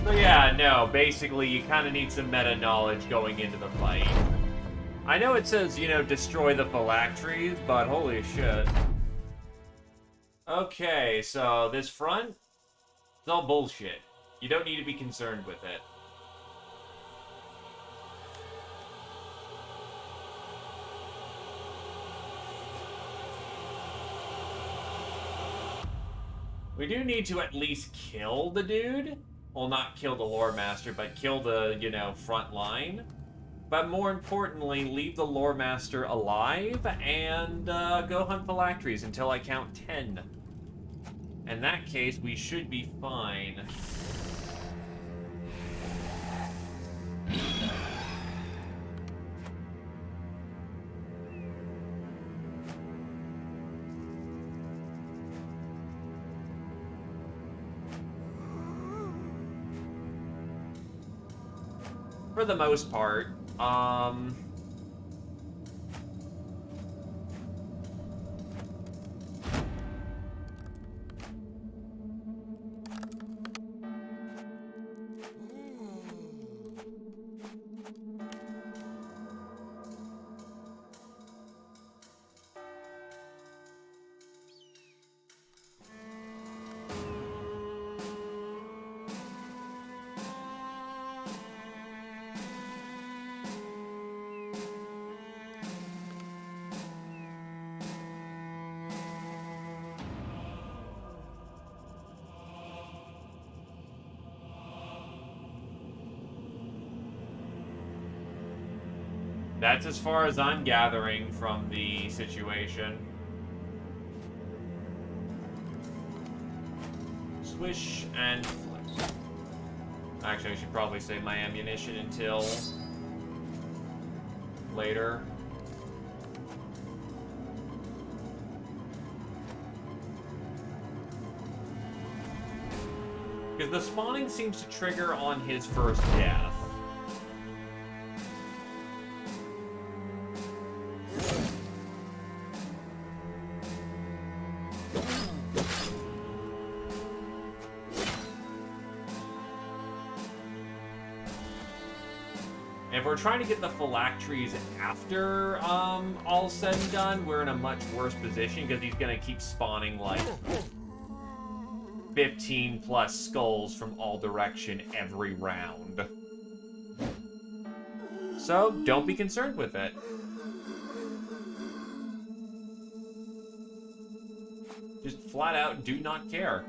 So yeah, no, basically you kind of need some meta knowledge going into the fight. I know it says, you know, destroy the phylacteries, but holy shit. Okay, so this front, it's all bullshit. You don't need to be concerned with it. We do need to at least kill the dude. Well, not kill the lore master, but kill the, you know, front line. But more importantly, leave the lore master alive and go hunt phylacteries until I count 10. In that case, we should be fine. For the most part, that's as far as I'm gathering from the situation. Swish and flick. Actually, I should probably save my ammunition until later. Because the spawning seems to trigger on his first death. If we're trying to get the phylacteries after all said and done, we're in a much worse position because he's going to keep spawning like 15 plus skulls from all direction every round. So don't be concerned with it. Just flat out do not care.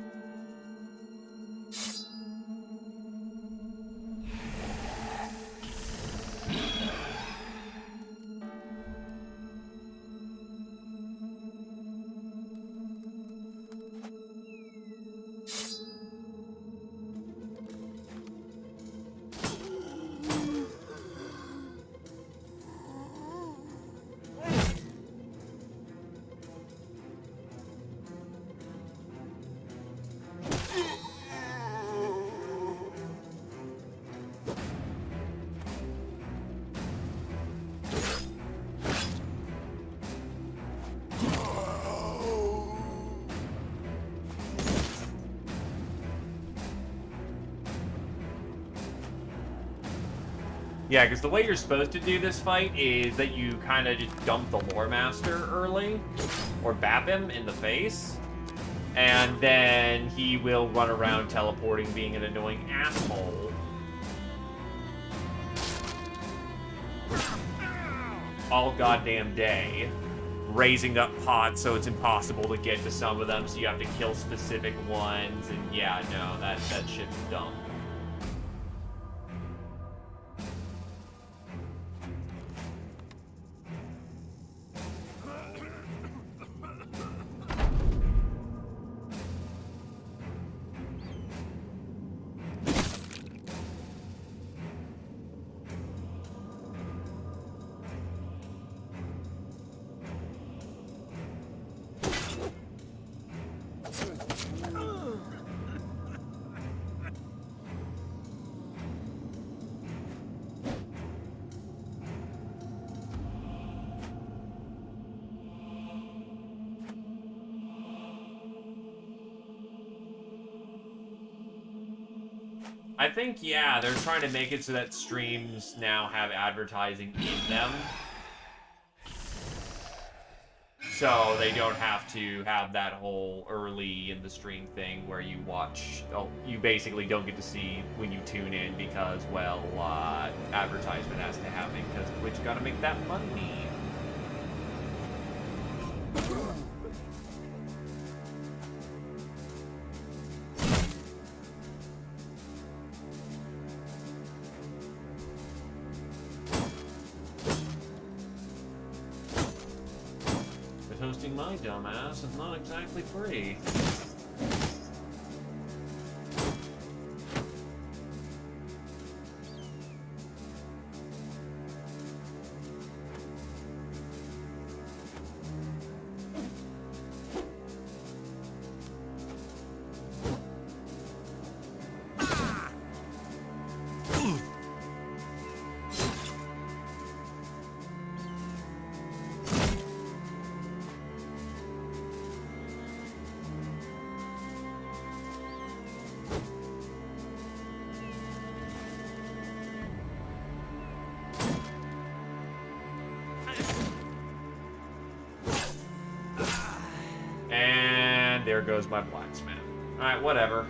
Yeah, because the way you're supposed to do this fight is that you kind of just dump the Lore Master early, or bap him in the face, and then he will run around teleporting, being an annoying asshole. All goddamn day, raising up pots so it's impossible to get to some of them, so you have to kill specific ones, and yeah, no, that shit's dumb. I think, yeah, they're trying to make it so that streams now have advertising in them. So they don't have to have that whole early in the stream thing where you watch, you basically don't get to see when you tune in because, well, advertisement has to happen because Twitch gotta make that money. Hosting my dumbass is not exactly free. There goes my blacksmith. Alright, whatever.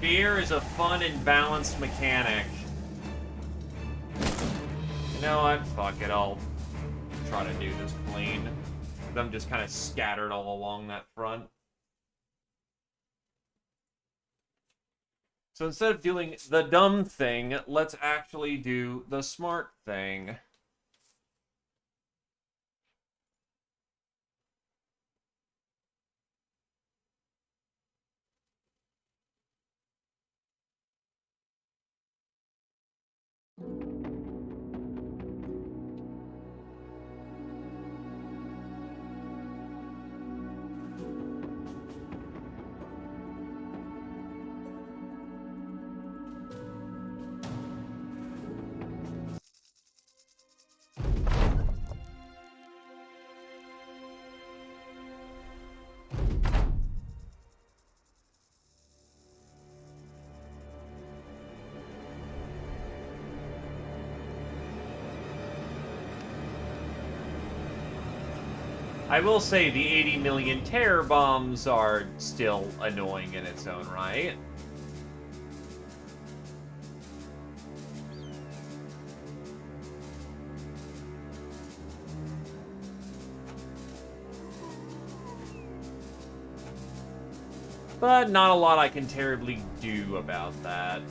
Fear is a fun and balanced mechanic. You know what? Fuck it, I'll try to do this clean. I'm just kind of scattered all along that front. So instead of doing the dumb thing, let's actually do the smart thing. I will say the 80 million terror bombs are still annoying in its own right. But not a lot I can terribly do about that.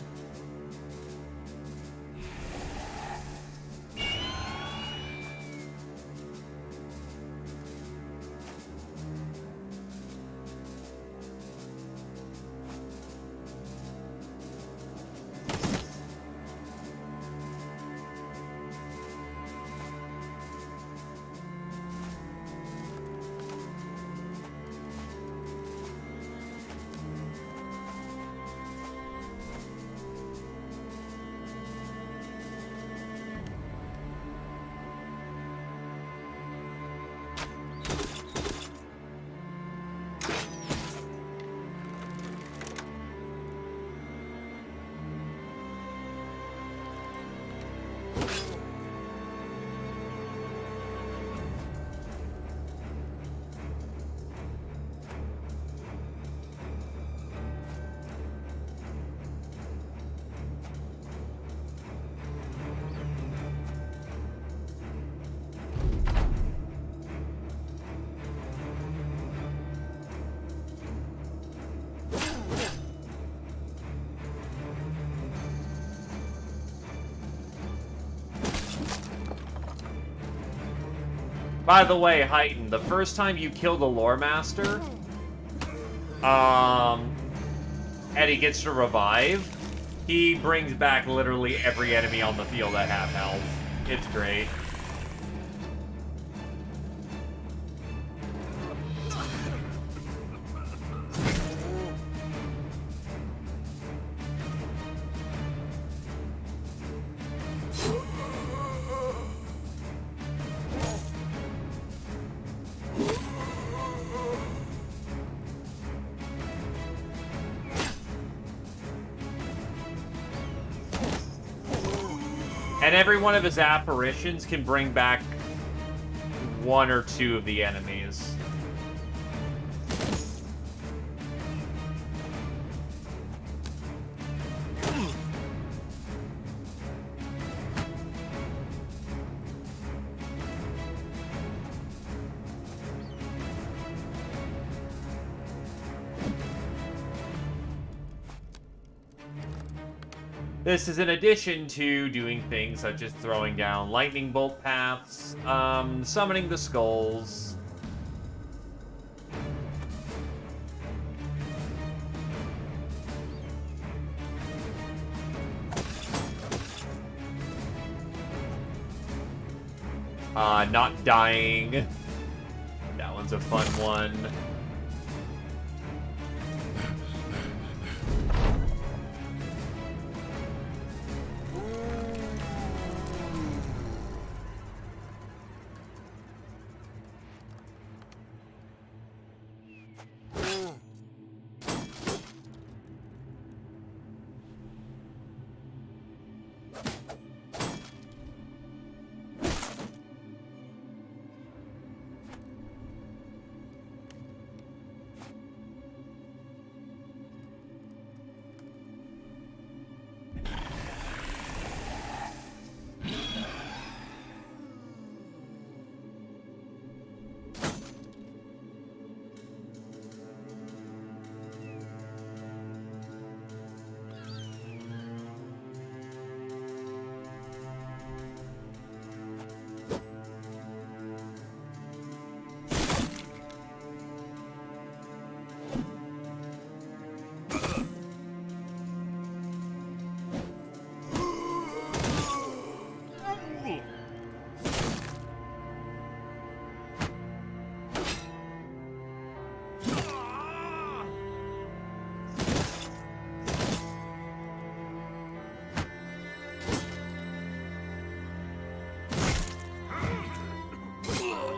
By the way, Heighten, the first time you kill the Lore Master, Eddie gets to revive, he brings back literally every enemy on the field at half health. It's great. And every one of his apparitions can bring back one or two of the enemies. This is in addition to doing things such as throwing down lightning bolt paths, summoning the skulls. Not dying. That one's a fun one.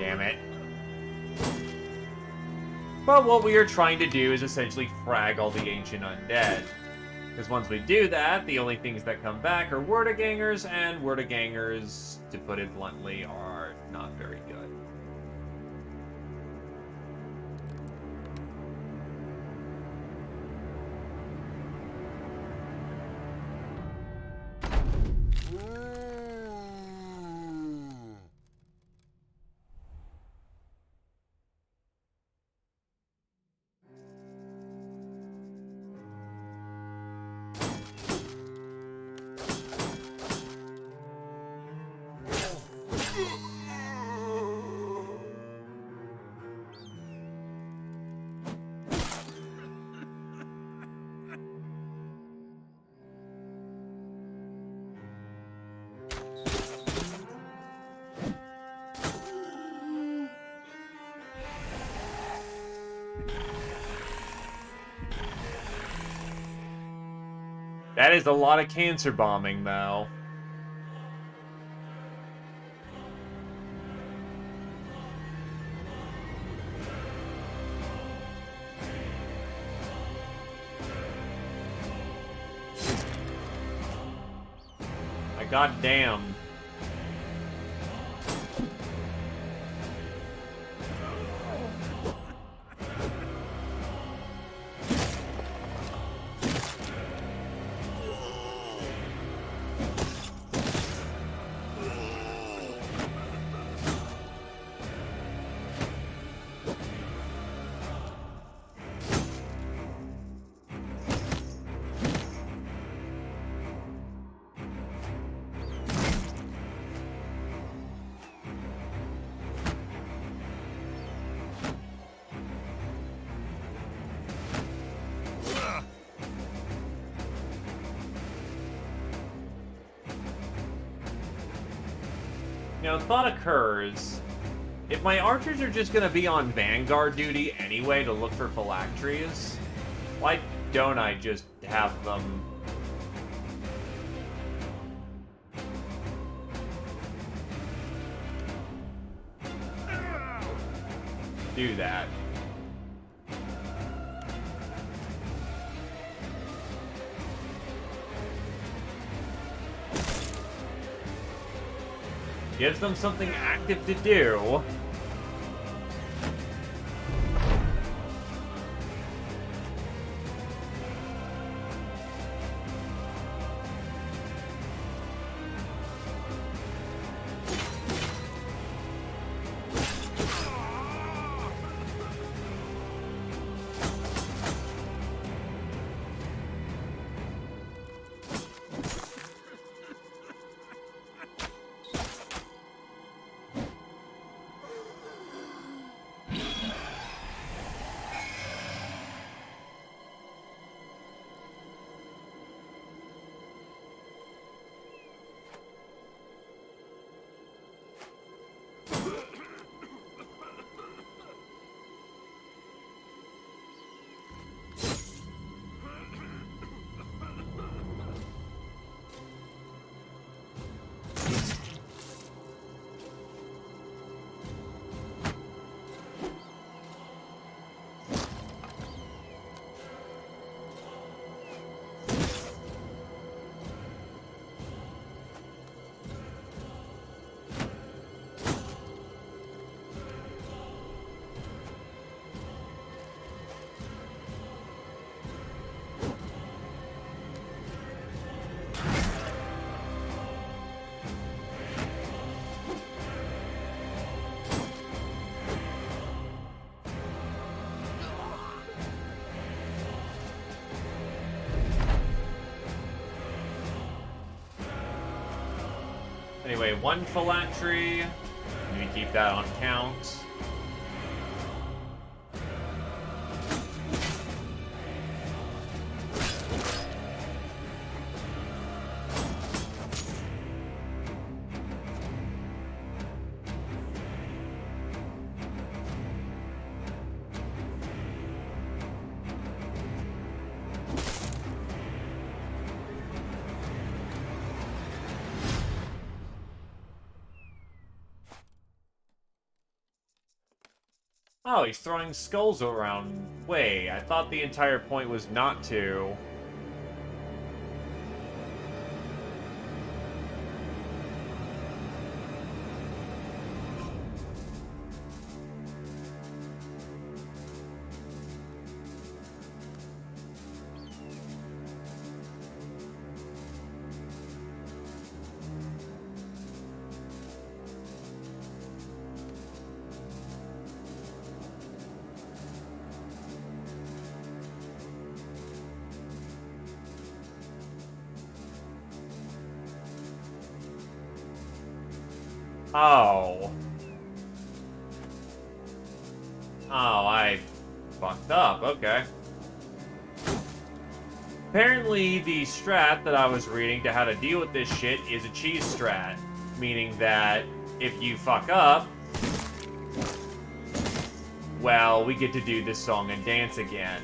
Damn it. But what we are trying to do is essentially frag all the ancient undead. Because once we do that, the only things that come back are Wordagangers, and Wordagangers, to put it bluntly, are not very good. That is a lot of cancer bombing, though. My goddamn. Now, thought occurs, if my archers are just going to be on vanguard duty anyway to look for phylacteries, why don't I just have them do that? Gives them something active to do. Anyway, one phylactery. Maybe keep that on count. Oh, he's throwing skulls around. Wait, I thought the entire point was not to. Oh. Oh, I fucked up. Okay. Apparently, the strat that I was reading to how to deal with this shit is a cheese strat. Meaning that if you fuck up, well, we get to do this song and dance again.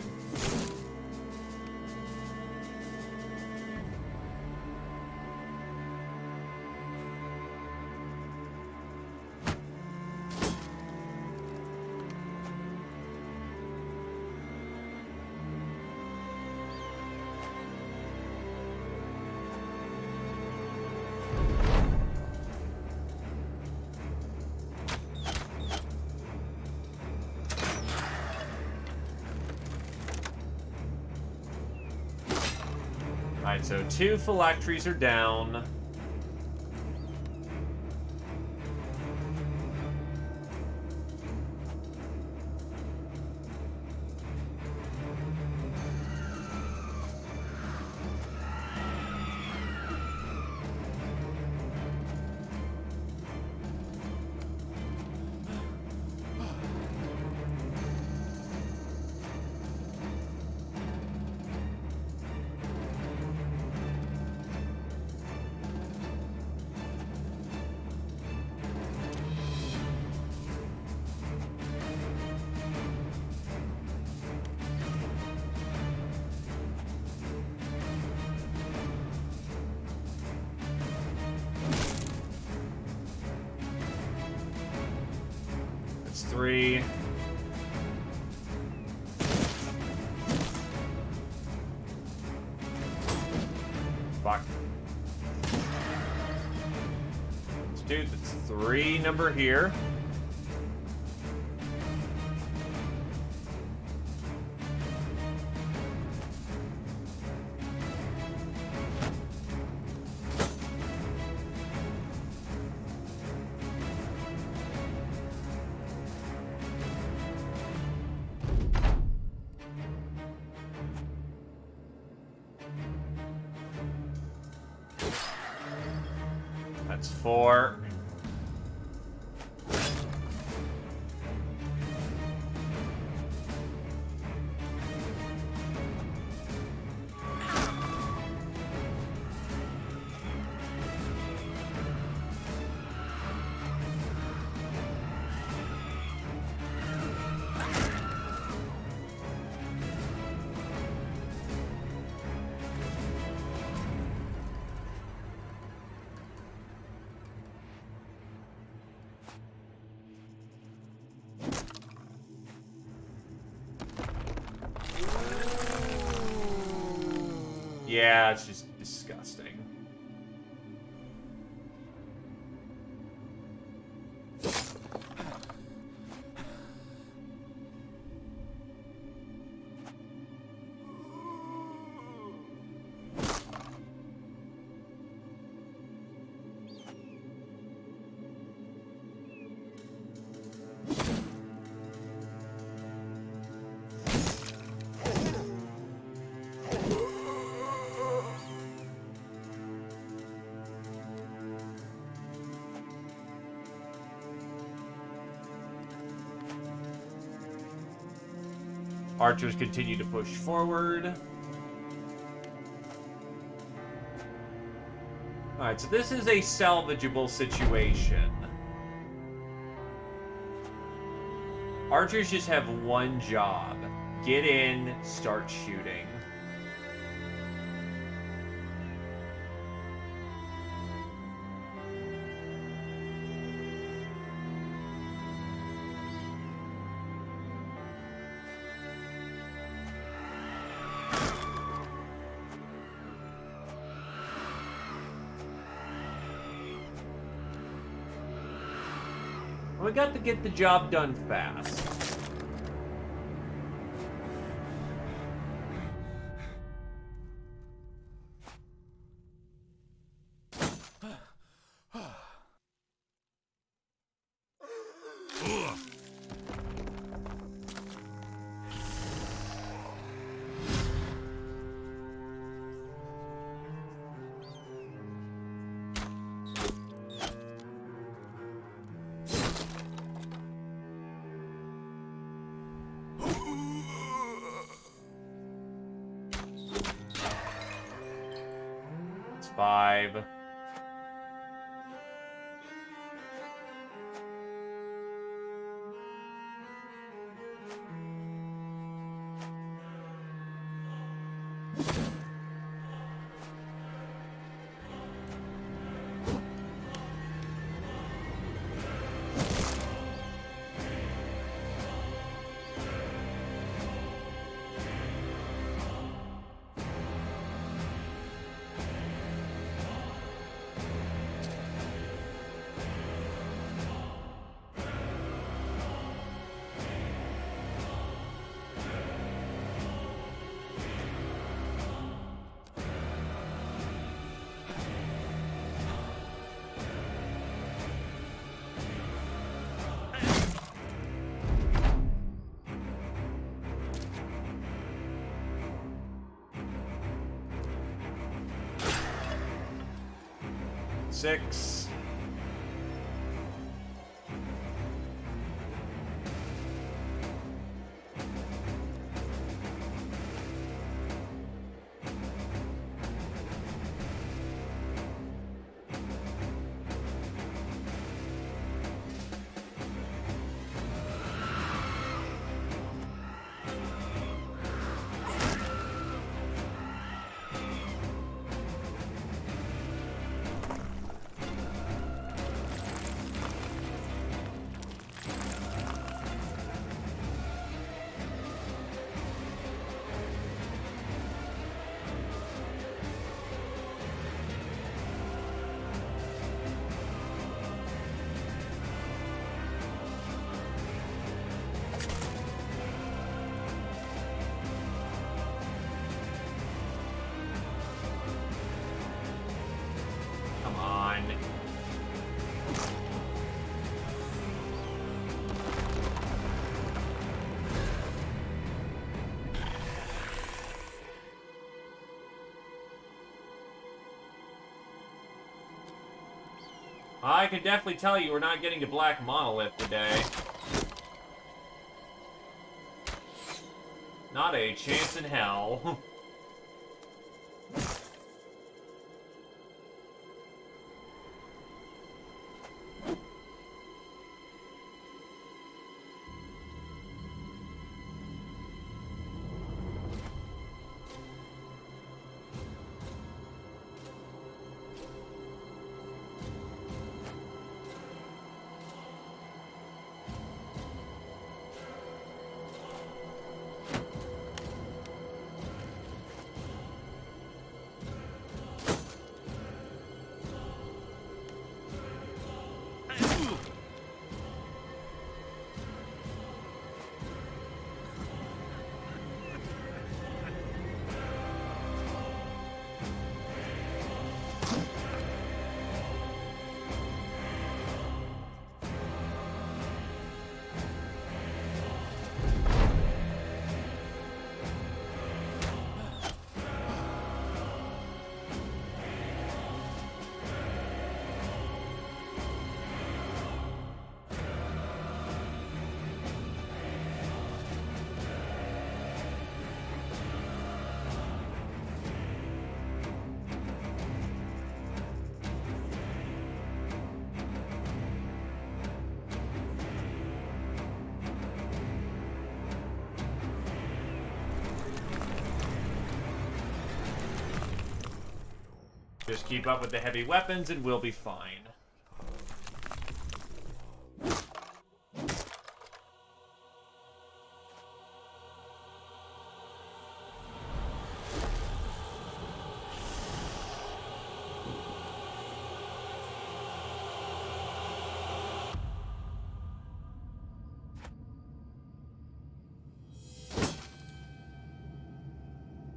Alright, so 2 phylacteries are down. That's 3. Fuck. Dude, that's 3 number here. That's 4. Yeah, it's just disgusting. Archers continue to push forward. Alright, so this is a salvageable situation. Archers just have one job. Get in, start shooting. We got to get the job done fast. It's 5. Six. Come on. I can definitely tell you we're not getting to Black Monolith today. Not a chance in hell. Just keep up with the heavy weapons and we'll be fine.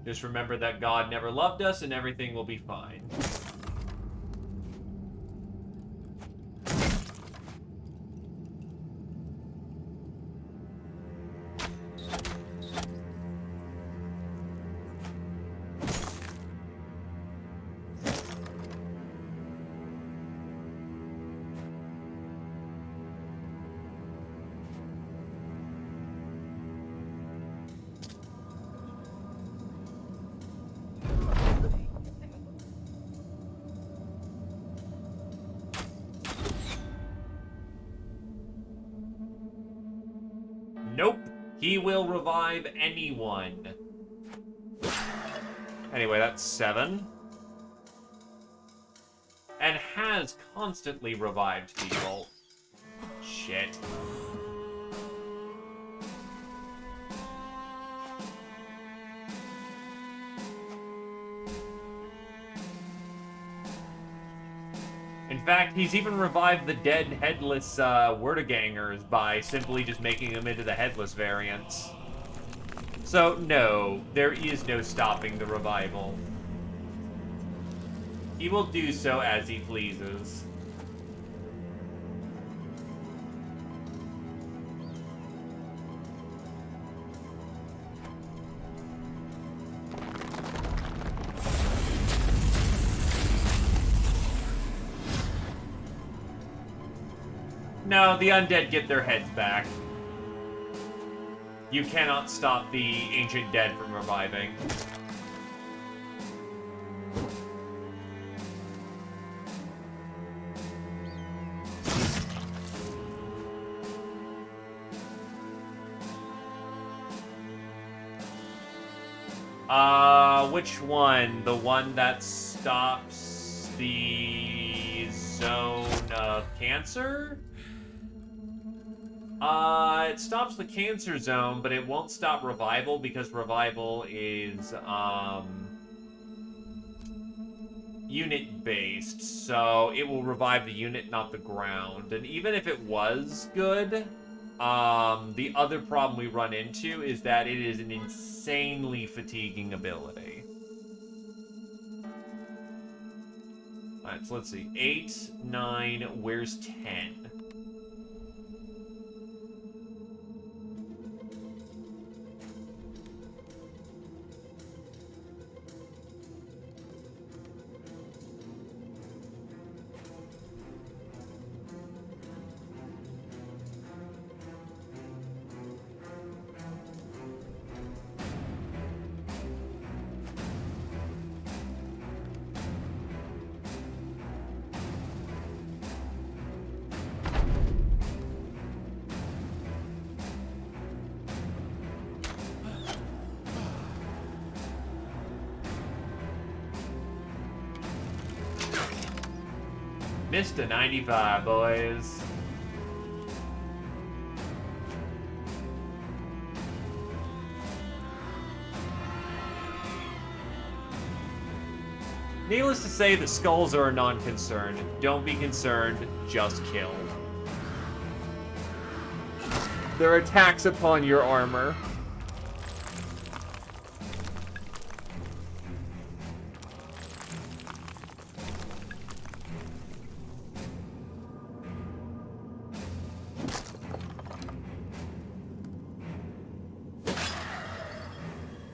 Just remember that God never loved us and everything will be fine. Nope. He will revive anyone. Anyway, that's 7. And has constantly revived people. Shit. In fact, he's even revived the dead headless Wordagangers by simply just making them into the headless variants. So, no, there is no stopping the revival. He will do so as he pleases. No, the undead get their heads back. You cannot stop the ancient dead from reviving. Which one? The one that stops the zone of cancer? It stops the cancer zone, but it won't stop revival because revival is, unit-based. So it will revive the unit, not the ground. And even if it was good, the other problem we run into is that it is an insanely fatiguing ability. Alright, so let's see. 8, 9, where's 10? Missed a 95, boys. Needless to say, the skulls are a non-concern. Don't be concerned, just kill. They're attacks upon your armor.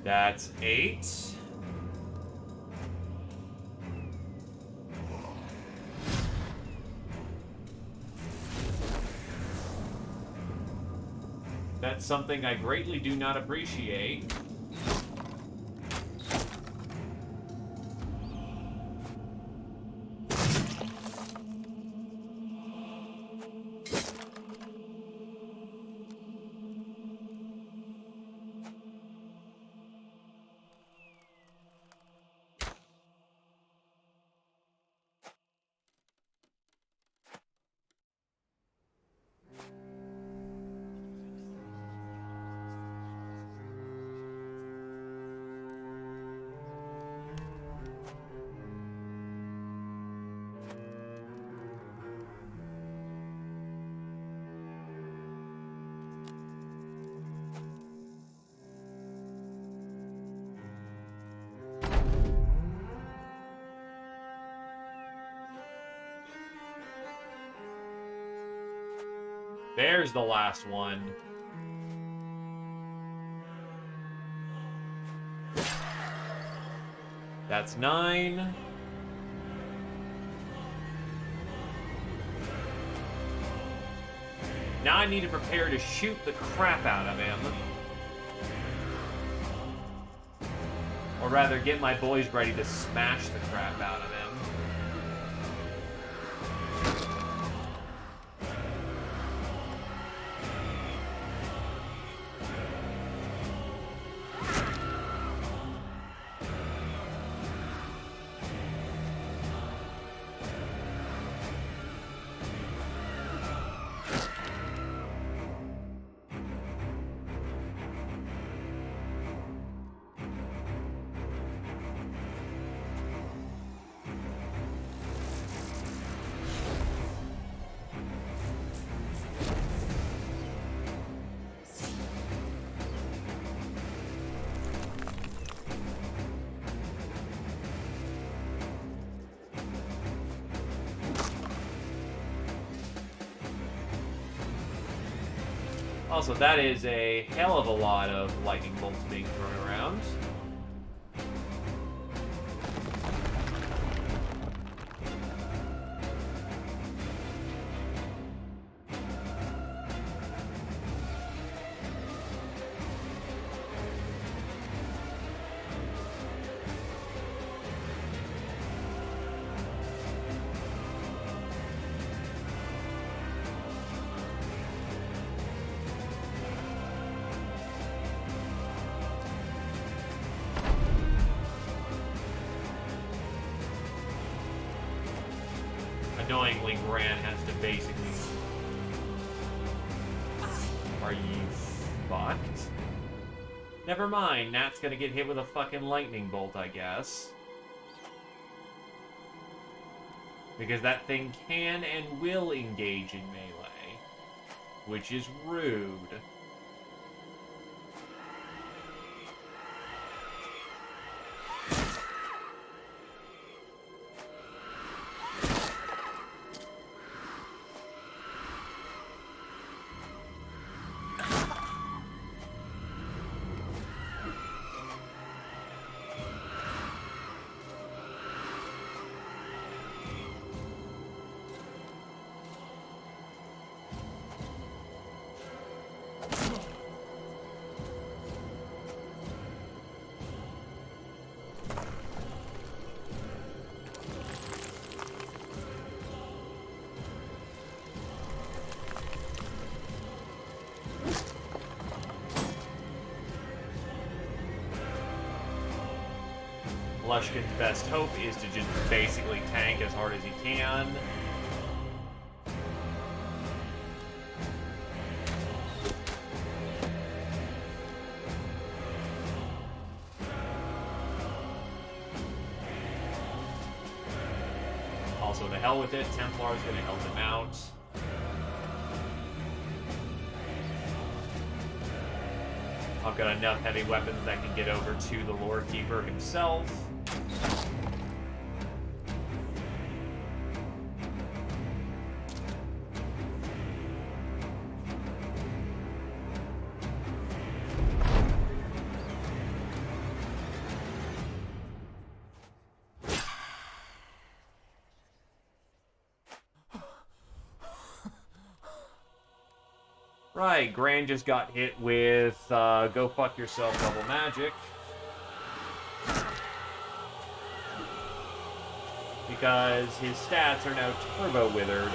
That's 8. That's something I greatly do not appreciate. There's the last one. That's 9. Now I need to prepare to shoot the crap out of him. Or rather, get my boys ready to smash the crap out of him. Also, that is a hell of a lot of lightning bolts being thrown around. Annoyingly, Gran has to basically... Are you fucked? Never mind, Nat's gonna get hit with a fucking lightning bolt, I guess. Because that thing can and will engage in melee. Which is rude. Lushkin's best hope is to just basically tank as hard as he can. Also, to hell with it, Templar's gonna help him out. I've got enough heavy weapons that can get over to the Lord Keeper himself. Right, Gran just got hit with go fuck yourself double magic. Because his stats are now turbo withered.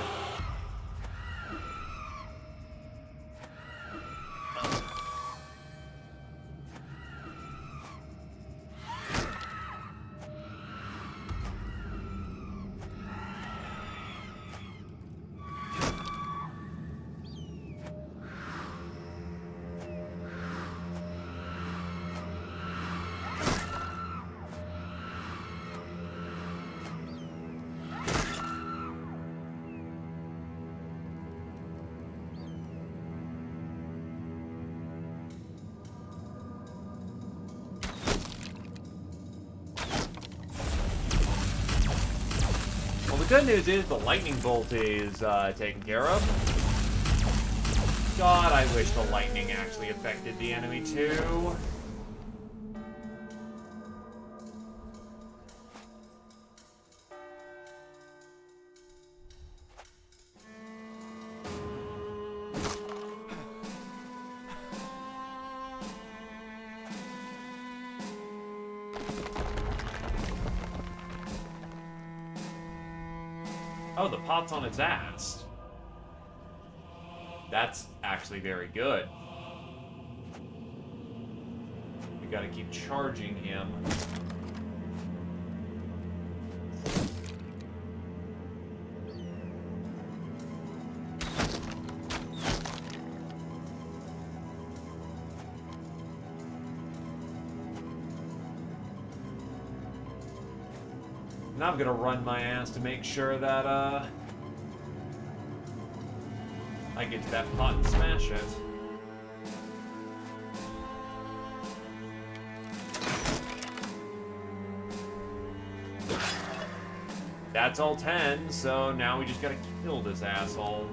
The good news is the lightning bolt is taken care of. God, I wish the lightning actually affected the enemy too. Oh, the pot's on its ass. That's actually very good. We gotta keep charging him. Now I'm gonna run my ass to make sure that, I get to that pot and smash it. That's all 10, so now we just gotta kill this asshole.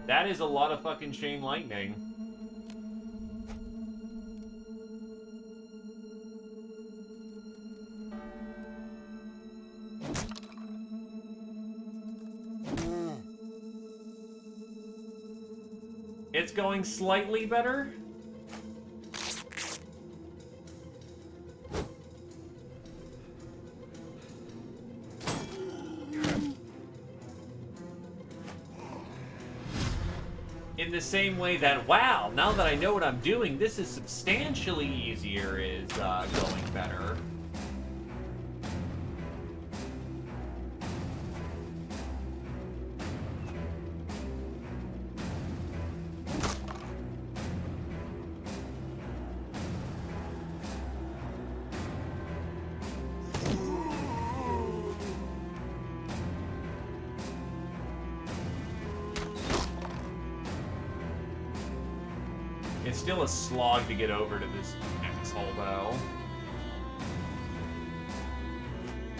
That is a lot of fucking chain lightning. It's going slightly better. In the same way that, wow, now that I know what I'm doing, this is substantially easier is going better. It's still a slog to get over to this asshole, though.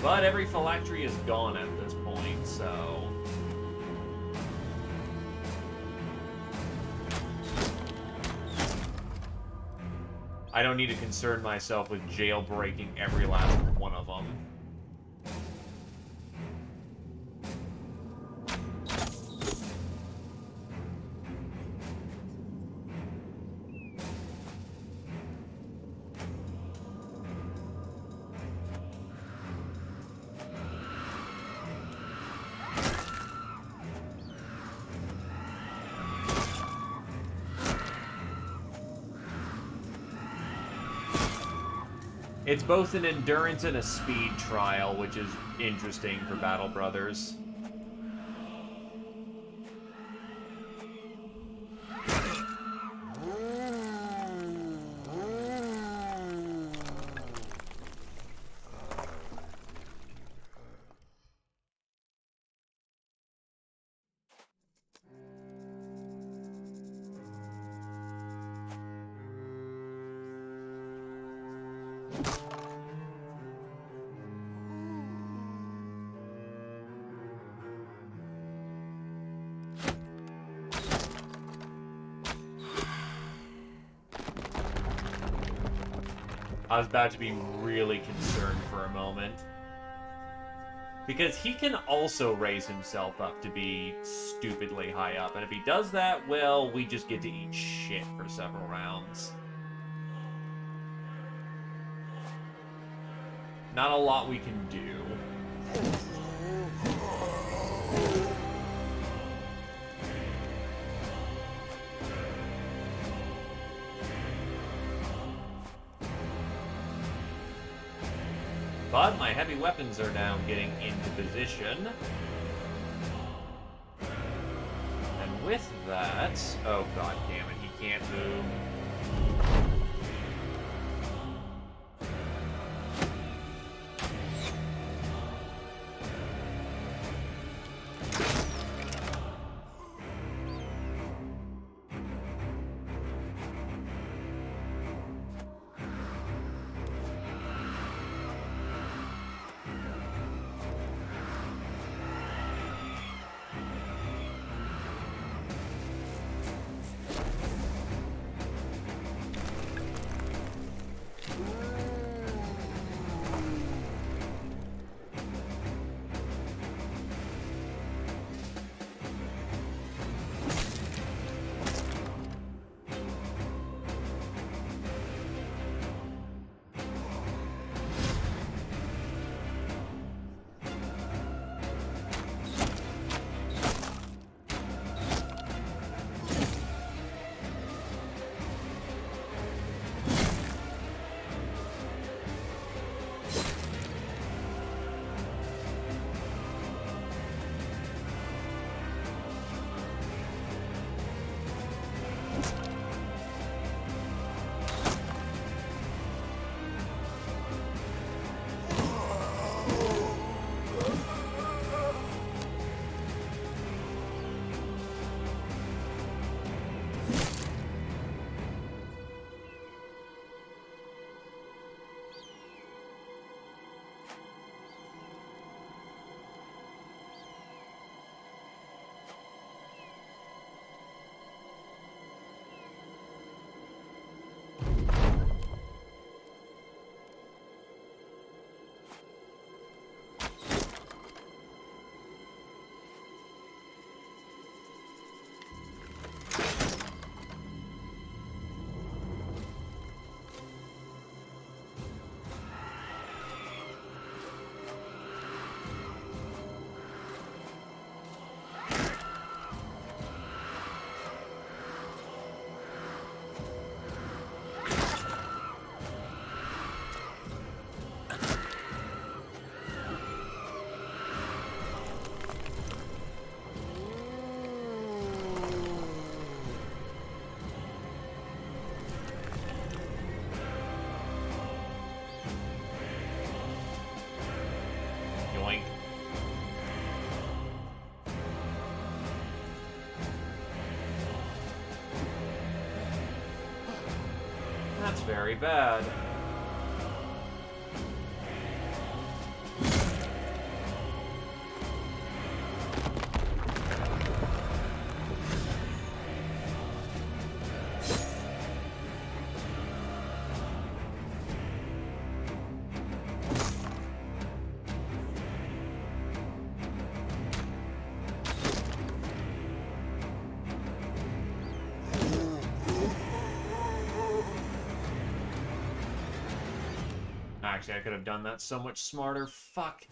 But every phylactery is gone at this point, so... I don't need to concern myself with jailbreaking every last one of them. It's both an endurance and a speed trial, which is interesting for Battle Brothers. I was about to be really concerned for a moment. Because he can also raise himself up to be stupidly high up. And if he does that, well, we just get to eat shit for several rounds. Not a lot we can do. But my heavy weapons are now getting into position. And with that. Oh, god damn it, he can't move. Yoink. That's very bad. Actually, I could have done that so much smarter. Fuck.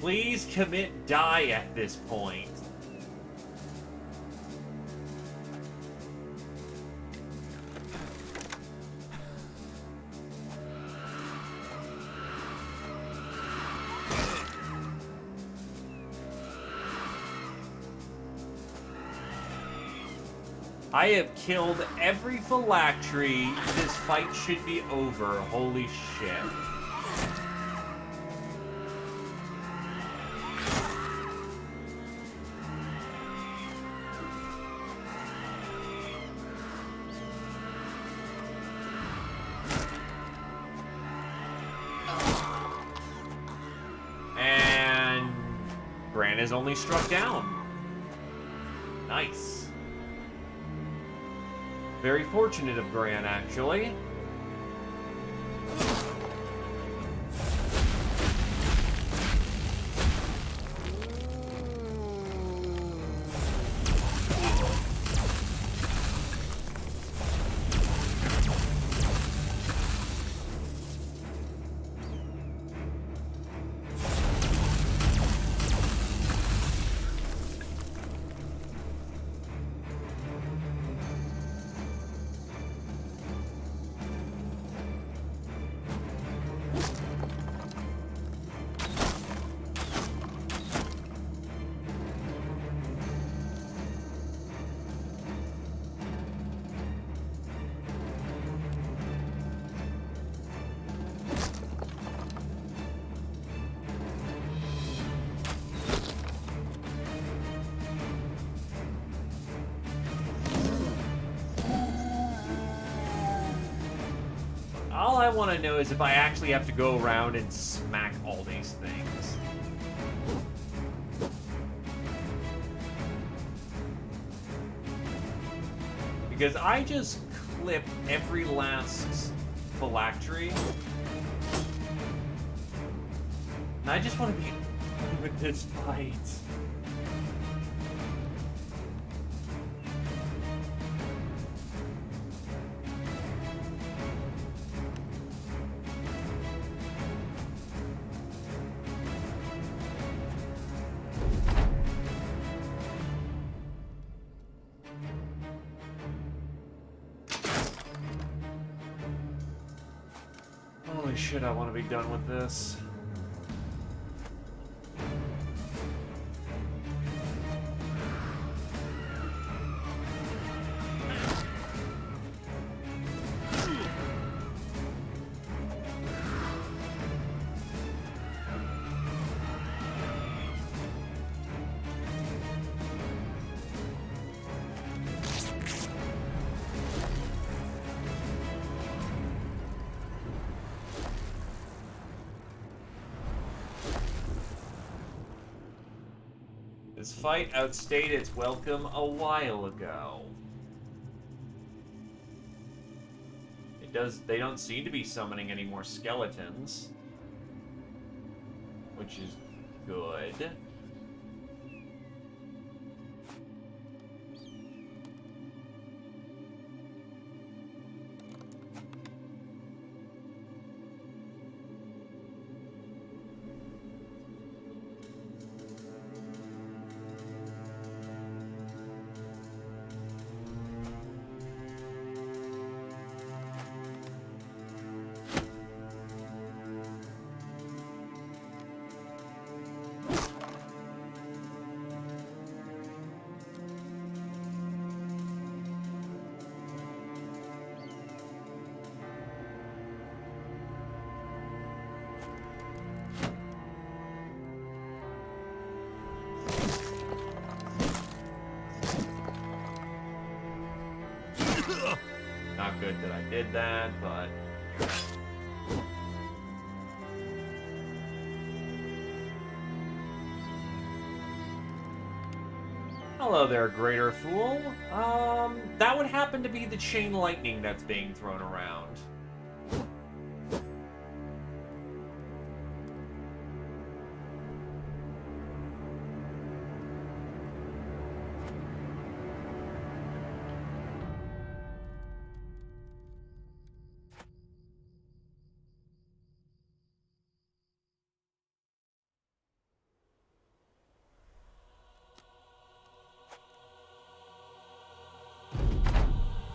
Please commit die at this point. I have killed every phylactery. This fight should be over. Holy shit. Is only struck down. Nice. Very fortunate of Gran, actually. I want to know is if I actually have to go around and smack all these things. Because I just clip every last phylactery. And I just want to be done with this fight. Holy shit, I want to be done with this. This fight outstayed its welcome a while ago. They don't seem to be summoning any more skeletons, which is good. Not good that I did that, but... Hello there, Greater Fool. That would happen to be the chain lightning that's being thrown around.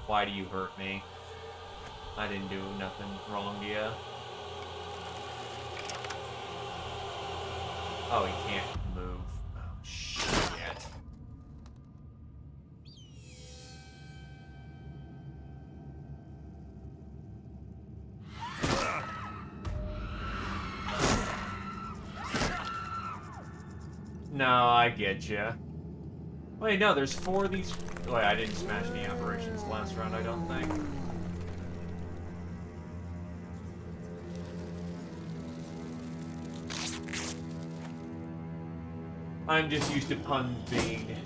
Why do you hurt me? I didn't do nothing wrong to you. Oh, he can't move. Oh, shit. No, I get you. Wait, no, there's 4 of these... Wait, I didn't smash any aberrations last round, I don't think. I'm just used to puns being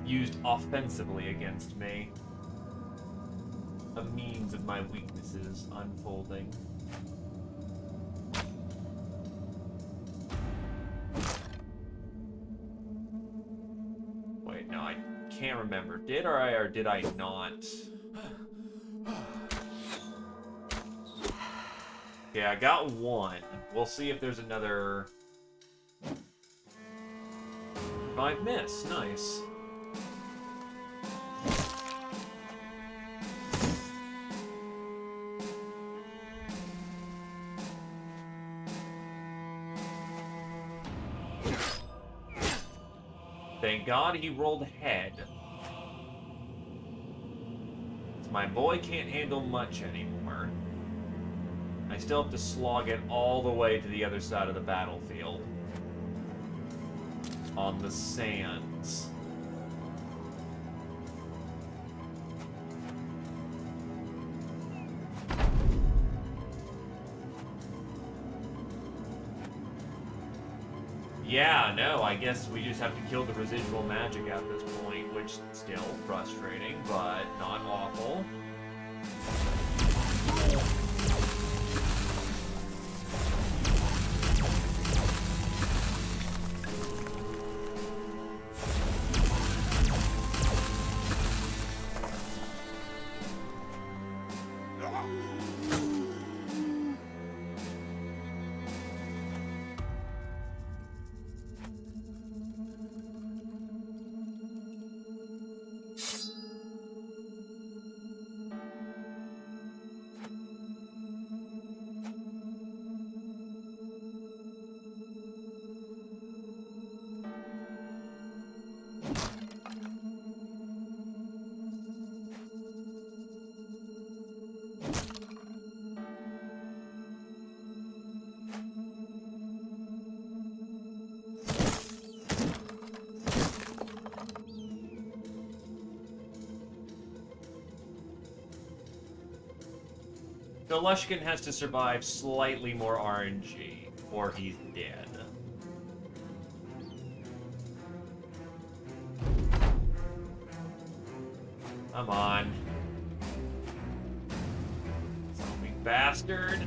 used offensively against me. A means of my weaknesses unfolding. Wait, no, I can't remember. Did or did I not? Okay, I got 1. We'll see if there's another... 5 miss. Nice. Thank God he rolled head. My boy can't handle much anymore. I still have to slog it all the way to the other side of the battlefield. On the sands. Yeah, no, I guess we just have to kill the residual magic at this point, which still frustrating, but not awful. So Lushkin has to survive slightly more RNG, or he's dead. Come on. Zombie bastard.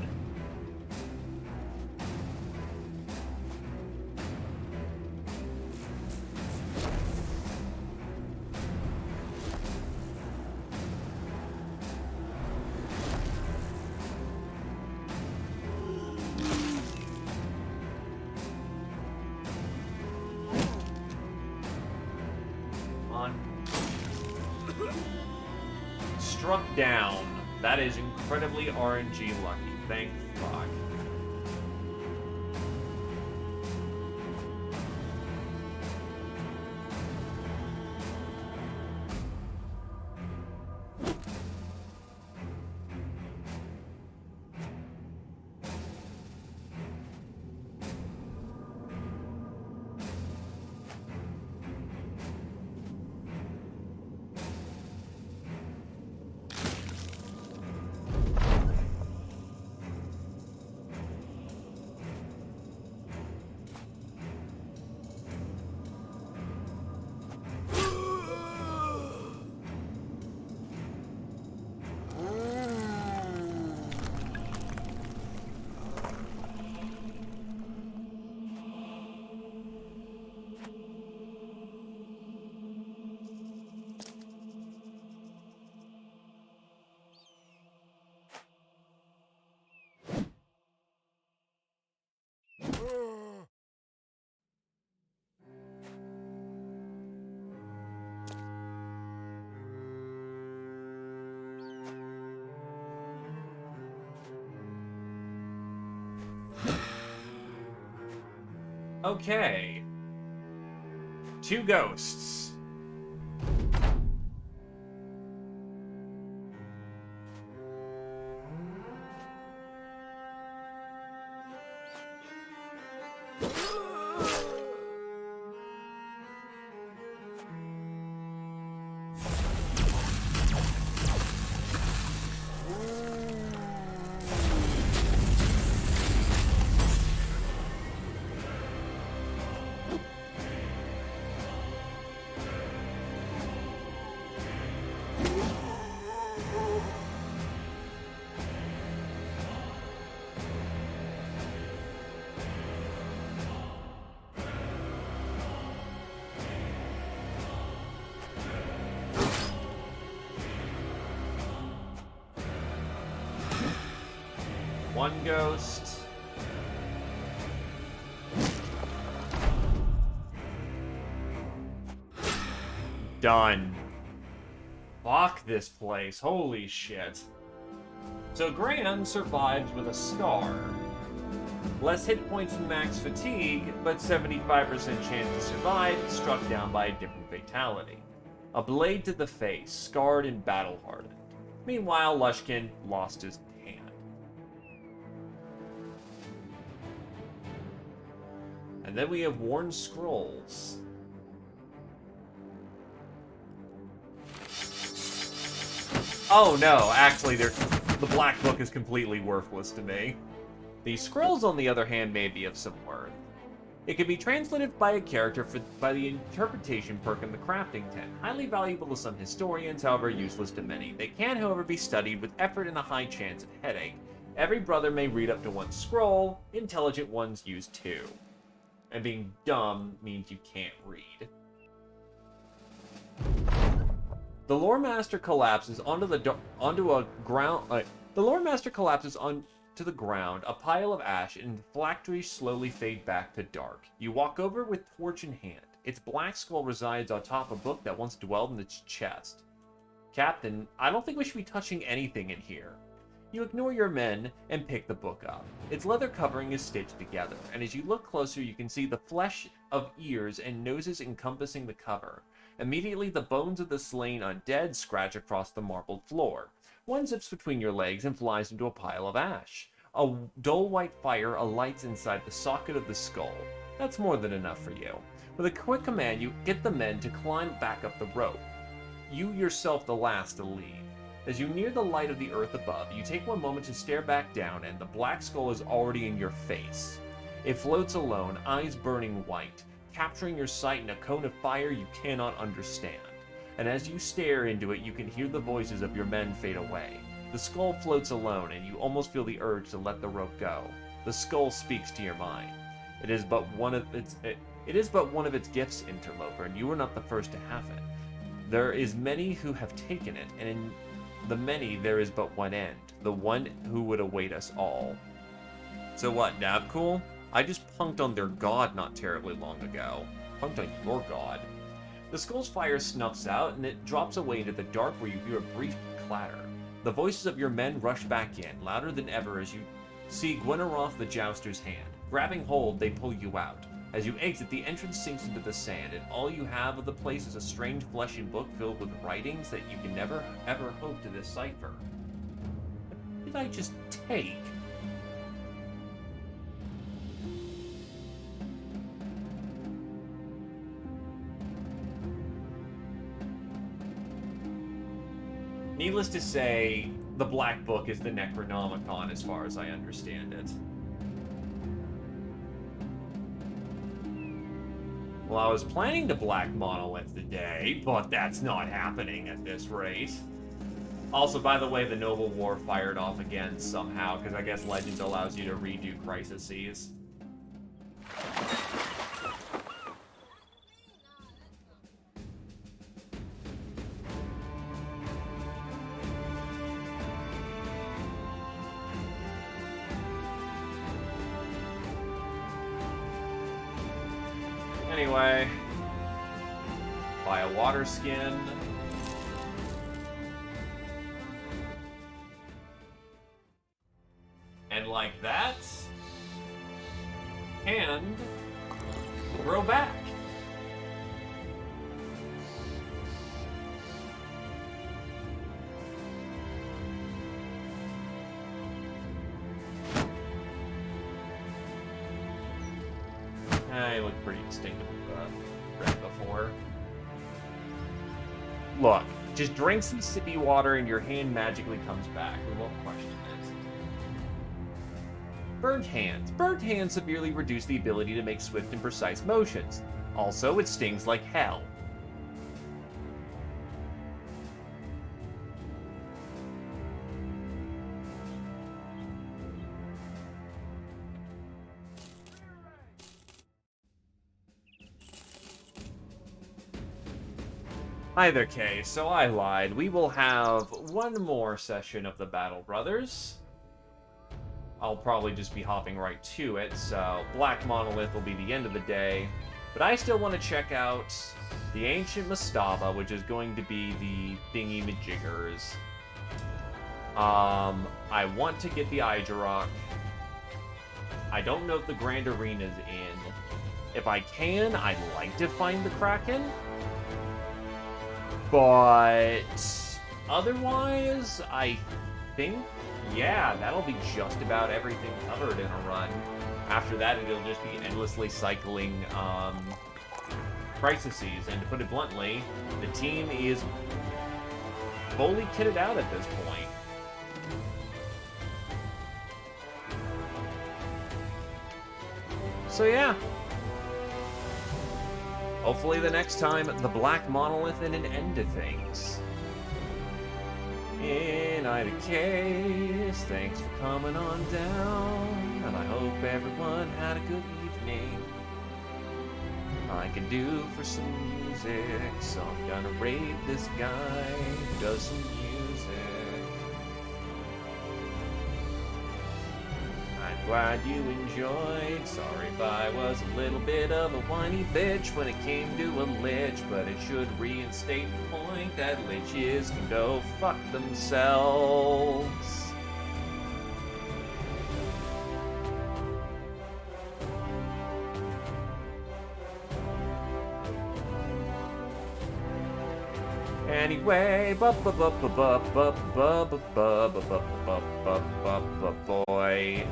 Struck down. That is incredibly RNG lucky. Thank fuck. Okay. 2 ghosts. One ghost. Done. Fuck this place. Holy shit. So Gran survives with a scar. Less hit points and max fatigue, but 75% chance to survive, struck down by a different fatality. A blade to the face, scarred and battle-hardened. Meanwhile, Lushkin lost his hand. And then we have worn scrolls. Oh no, actually, the black book is completely worthless to me. The scrolls, on the other hand, may be of some worth. It can be translated by a character by the interpretation perk in the crafting tent. Highly valuable to some historians, however useless to many. They can, however, be studied with effort and a high chance of headache. Every brother may read up to one scroll. Intelligent ones use 2. And being dumb means you can't read. The lore master collapses onto a ground. The lore master collapses onto the ground. A pile of ash and phylacteries slowly fade back to dark. You walk over with torch in hand. Its black skull resides atop a book that once dwelled in its chest. Captain, I don't think we should be touching anything in here. You ignore your men and pick the book up. Its leather covering is stitched together, and as you look closer, you can see the flesh of ears and noses encompassing the cover. Immediately, the bones of the slain undead scratch across the marbled floor. One zips between your legs and flies into a pile of ash. A dull white fire alights inside the socket of the skull. That's more than enough for you. With a quick command, you get the men to climb back up the rope. You yourself the last to leave. As you near the light of the earth above, you take one moment to stare back down, and the black skull is already in your face. It floats alone, eyes burning white, capturing your sight in a cone of fire you cannot understand. And as you stare into it, you can hear the voices of your men fade away. The skull floats alone, and you almost feel the urge to let the rope go. The skull speaks to your mind. It is but one of its gifts, interloper, and you are not the first to have it. There is many who have taken it, and in the many there is but one end, the one who would await us all. So what, Navcool? I just punked on their god not terribly long ago. Punked on your god. The skull's fire snuffs out, and it drops away into the dark where you hear a brief clatter. The voices of your men rush back in, louder than ever as you see Gwyneroth the Jouster's hand. Grabbing hold, they pull you out. As you exit, the entrance sinks into the sand, and all you have of the place is a strange fleshy book filled with writings that you can never, ever hope to decipher. What did I just take? Needless to say, the Black Book is the Necronomicon as far as I understand it. Well, I was planning to Black Monolith today, but that's not happening at this rate. Also, by the way, the Noble War fired off again somehow, because I guess Legends allows you to redo crises. Anyway, buy a water skin. And like that, and grow back. I look pretty distinctive before. Look, just drink some sippy water and your hand magically comes back. We won't question this. Burnt hands. Burnt hands severely reduce the ability to make swift and precise motions. Also, it stings like hell. Either case, so I lied. We will have one more session of the Battle Brothers. I'll probably just be hopping right to it, so Black Monolith will be the end of the day. But I still want to check out the Ancient Mastaba, which is going to be the thingy-majiggers. I want to get the Ijarok. I don't know if the Grand Arena's in. If I can, I'd like to find the Kraken. But otherwise, I think, yeah, that'll be just about everything covered in a run. After that, it'll just be endlessly cycling crises. And to put it bluntly, the team is fully kitted out at this point. So yeah, Hopefully the next time, the Black Monolith and an end to things. In either case, thanks for coming on down, and I hope everyone had a good evening. I can do for some music, so I'm gonna rate this guy who does some music. I'm glad you enjoyed. Sorry if I was a little bit of a whiny bitch when it came to a lich, but it should reinstate the point that liches can go fuck themselves. Anyway, boy.